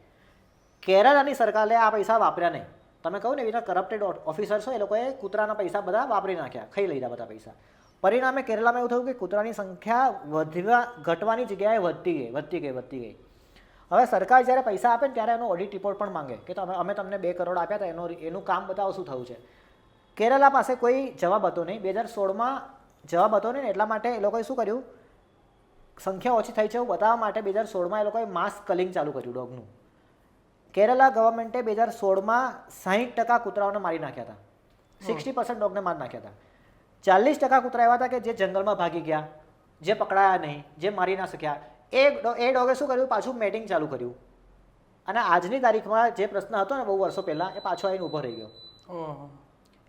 કેરલાની સરકારે આ પૈસા વાપર્યા નહીં. તમે કહો ને એવી રીતે કરપ્ટેડ ઓફિસર્સ હોય, એ લોકોએ કૂતરાના પૈસા બધા વાપરી નાખ્યા, ખાઈ લીધા બધા પૈસા. પરિણામે કેરલામાં એવું થયું કે કૂતરાની સંખ્યા ઘટવાની જગ્યાએ વધતી ગઈ. હવે સરકાર જ્યારે પૈસા આપે ને ત્યારે એનો ઓડિટ રિપોર્ટ પણ માંગે કે અમે તમને 2 કરોડ આપ્યા હતા, એનું કામ બતાવો શું થયું છે. કેરલા પાસે કોઈ જવાબ હતો નહીં. 2016માં જવાબ હતો નહીં, એટલા માટે એ લોકોએ શું કર્યું, સંખ્યા ઓછી થઈ છે એવું બતાવવા માટે 2016માં એ લોકોએ માસ કલિંગ ચાલુ કર્યું ડોગનું. કેરલા ગવર્મેન્ટે 2016માં 60% કૂતરાઓને મારી નાખ્યા હતા, 60% ડોગને મારી નાખ્યા હતા. 40% કૂતરા એવા હતા કે જે જંગલમાં ભાગી ગયા, જે પકડાયા નહીં, જે મારી ના શક્યા. એ ડોગે શું કર્યું, પાછું મેટિંગ ચાલુ કર્યું. અને આજની તારીખમાં જે પ્રશ્ન હતો ને બહુ વર્ષો પહેલાં, એ પાછો આવીને ઊભો રહી ગયો.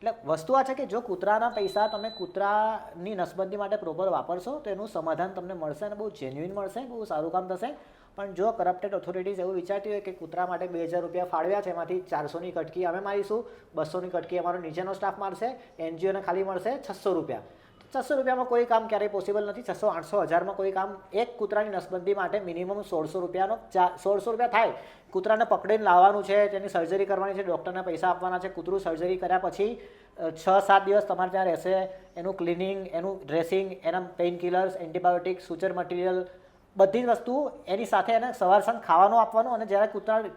એટલે વસ્તુ આ છે કે જો કૂતરાના પૈસા તમે કૂતરાની નસબંધી માટે પ્રોપર વાપરશો તો એનું સમાધાન તમને મળશે અને બહુ જેન્યુઇન મળશે, બહુ સારું કામ થશે. પણ જો કરપ્ટેડ ઓથોરિટીઝ એવું વિચારતી હોય કે કૂતરા માટે 2000 રૂપિયા ફાળવ્યા છે, એમાંથી 400ની કટકી અમે મારીશું, 200ની કટકી અમારો નીચેનો સ્ટાફ મારશે, NGOને ખાલી મળશે 600 રૂપિયા. 600 રૂપિયામાં કોઈ કામ ક્યારેય પોસિબલ નથી. 600, 800, 1000માં કોઈ કામ, એક કૂતરાની નસબંધી માટે મિનિમમ 1600 રૂપિયાનો 1600 રૂપિયા થાય. કૂતરાને પકડીને લાવવાનું છે, તેની સર્જરી કરવાની છે, ડૉક્ટરને પૈસા આપવાના છે, કૂતરું સર્જરી કર્યા પછી 6-7 દિવસ તમારે ત્યાં રહેશે, એનું ક્લિનિંગ, એનું ડ્રેસિંગ, એના પેઇન કિલર્સ, એન્ટીબાયોટિક, સુચર મટીરિયલ, બધી જ વસ્તુ એની સાથે એને સવાર સાંજ ખાવાનું આપવાનું, અને જ્યારે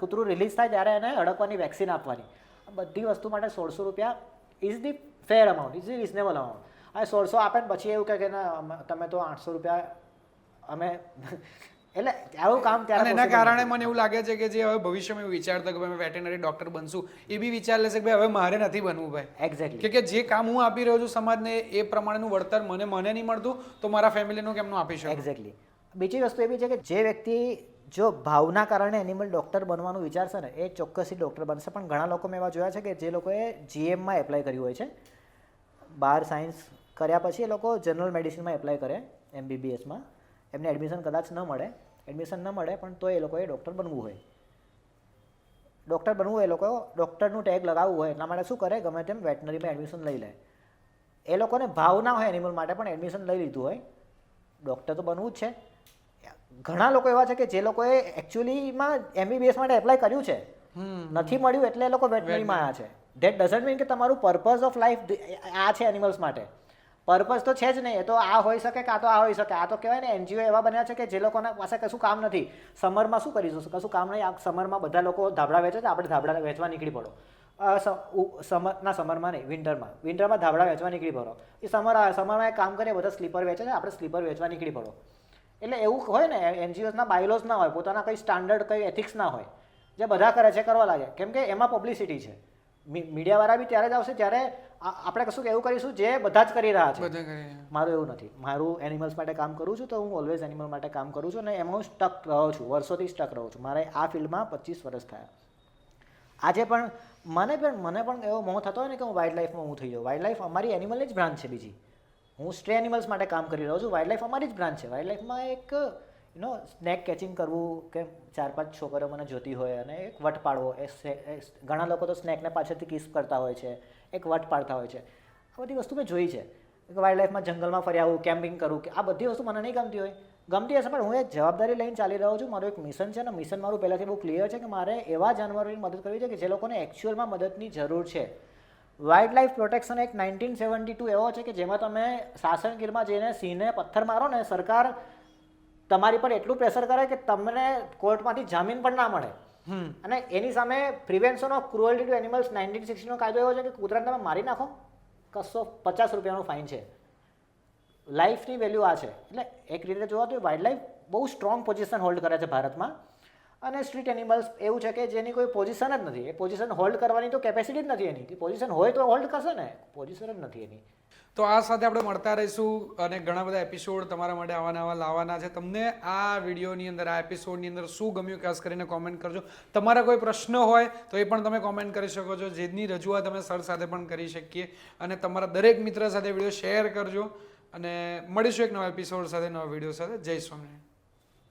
કૂતરું રિલીઝ થાય ત્યારે એને અડકવાની વેક્સિન આપવાની. બધી વસ્તુ માટે 1600 રૂપિયા is the fair amount, is the reasonable amount. હવે 1600 આપે ને પછી એવું કહે કે ના તમે તો 800 રૂપિયા અમે એટલે આવું કામ ત્યારે. એના કારણે મને એવું લાગે છે કે જે હવે ભવિષ્યમાં એવું વિચારતા કે ભાઈ વેટેનરી ડોક્ટર બનશું, એ બી વિચાર લેશે કે ભાઈ હવે મારે નથી બનવું ભાઈ. એક્ઝેક્ટલી. કે જે કામ હું આપી રહ્યો છું સમાજને એ પ્રમાણેનું વળતર મને નહીં મળતું તો મારા ફેમિલીનું કેમનું આપી શકું. એક્ઝેક્ટલી. બીજી વસ્તુ એવી છે કે જે વ્યક્તિ જો ભાવના કારણે એનિમલ ડૉક્ટર બનવાનું વિચારશે ને એ ચોક્કસથી ડૉક્ટર બનશે. પણ ઘણા લોકો મેં એવા જોયા છે કે જે લોકોએ GMમાં એપ્લાય કર્યું હોય છે, બાર સાયન્સ કર્યા પછી એ લોકો જનરલ મેડિસિનમાં એપ્લાય કરે, MBBSમાં, એમને એડમિશન કદાચ ન મળે પણ તો એ લોકોએ ડૉક્ટર બનવું હોય. એ લોકો ડૉક્ટરનું ટેગ લગાવવું હોય એટલા માટે શું કરે, ગમે તેમ વેટનરીમાં એડમિશન લઈ લે. એ લોકોને ભાવ ના હોય એનિમલ માટે પણ એડમિશન લઈ લીધું હોય, ડૉક્ટર તો બનવું જ છે. ઘણા લોકો એવા છે કે જે લોકોએ એકચ્યુઅલીમાં MBBS માટે એપ્લાય કર્યું છે, નથી મળ્યું એટલે એ લોકો વેટનરીમાં આવ્યા છે. ધેટ ડઝન્ટ મીન કે તમારું પર્પઝ ઓફ લાઈફ આ છે એનિમલ્સ માટે. પર્પઝ તો છે જ નહીં. એ તો આ હોઈ શકે કાં તો આ હોઈ શકે. આ તો કહેવાય ને NGO એવા બન્યા છે કે જે લોકોના પાસે કશું કામ નથી. સમરમાં શું કરીશું, કશું કામ નહીં. આ સમરમાં બધા લોકો ધાબળા વેચે છે, આપણે ધાબળા વેચવા નીકળી પડો. સમરમાં નહીં, વિન્ટરમાં ધાબળા વેચવા નીકળી પડો. એ સમરમાં એક કામ કરીએ, બધા સ્લીપર વેચે છે, આપણે સ્લીપર વેચવા નીકળી પડો. એટલે એવું હોય ને, NGOsના બાયલોસ ના હોય, પોતાના કંઈ સ્ટાન્ડર્ડ કંઈ એથિક્સ ના હોય, જે બધા કરે છે કરવા લાગે, કેમ કે એમાં પબ્લિસિટી છે. મીડિયાવાળા બી ત્યારે જ આવશે જ્યારે આપણે કશું એવું કરીશું જે બધા જ કરી રહ્યા છે. મારું એવું નથી. મારું એનિમલ્સ માટે કામ કરું છું તો હું ઓલવેઝ એનિમલ માટે કામ કરું છું અને એમાં હું સ્ટક રહ્યો છું, વર્ષોથી સ્ટક રહું છું. મારે આ ફિલ્ડમાં 25 વર્ષ થયા. આજે પણ મને પણ એવો મોહ થતો હોય ને કે હું વાઇલ્ડ લાઈફમાં હું થઈ જાઉં. વાઇલ્ડ લાઈફ અમારી એનિમલની જ બ્રાન્ચ છે બીજી. હું સ્ટ્રે એનિમલ્સ માટે કામ કરી રહ્યો છું. વાઇલ્ડ લાઈફ અમારી જ બ્રાન્ચ છે. વાઇલ્ડ લાઈફમાં એક નો સ્નેક કેચિંગ કરવું કે 4-5 છોકરીઓ મને જોતી હોય અને એક વટ પાડવો ઘણા લોકો તો સ્નેકને પાછળથી કિસ કરતા હોય છે, એક વટ પાડતા હોય છે. આ બધી વસ્તુ મેં જોઈ છે કે વાઇલ્ડ લાઈફમાં જંગલમાં ફરી આવું, કેમ્પિંગ કરું, કે આ બધી વસ્તુ મને નહીં ગમતી હોય. ગમતી હશે પણ હું એક જવાબદારી લઈને ચાલી રહ્યો છું. મારું એક મિશન છે અને મિશન મારું પહેલાંથી બહુ ક્લિયર છે કે મારે એવા જાનવરોની મદદ કરવી છે કે જે લોકોને એકચ્યુઅલમાં મદદની જરૂર છે. વાઇલ્ડ લાઈફ પ્રોટેક્શન એક્ટ 1972 એવો છે કે જેમાં તમે સાસણગીરમાં જઈને સિંહને પથ્થર મારો ને સરકાર તમારી પર એટલું પ્રેશર કરે કે તમને કોર્ટમાંથી જામીન પણ ના મળે. અને એની સામે prevention of cruelty to animals 1960 નો કાયદો એવો છે કે કૂતરાને તમે મારી નાખો, 50 રૂપિયાનો ફાઇન છે. લાઈફની વેલ્યુ આ છે. એટલે એક રીતે જોવા તો વાઇલ્ડ લાઈફ બહુ સ્ટ્રોંગ પોઝિશન હોલ્ડ કરે છે ભારતમાં. અને સ્ટ્રીટ એનિમલ્સ એવું છે કે જેની કોઈ પોઝિશન જ નથી. એ પોઝિશન હોલ્ડ કરવાની તો કેપેસિટી જ નથી એની. પોઝિશન હોય તો હોલ્ડ કરશે ને, પોઝિશન જ નથી એની. તો આ સાથે આપણે મળતા રહીશું અને ઘણા બધા એપિસોડ તમારા માટે આવા લાવવાના છે. તમને આ વિડીયોની અંદર, આ એપિસોડની અંદર શું ગમ્યું ખાસ કરીને કોમેન્ટ કરજો. તમારા કોઈ પ્રશ્ન હોય તો એ પણ તમે કોમેન્ટ કરી શકો છો, જેની રજૂઆત અમે સર સાથે પણ કરી શકીએ. અને તમારા દરેક મિત્ર સાથે વિડીયો શેર કરજો અને મળીશું એક નવા એપિસોડ સાથે, નવા વિડીયો સાથે. જય સ્વામિનારાયણ.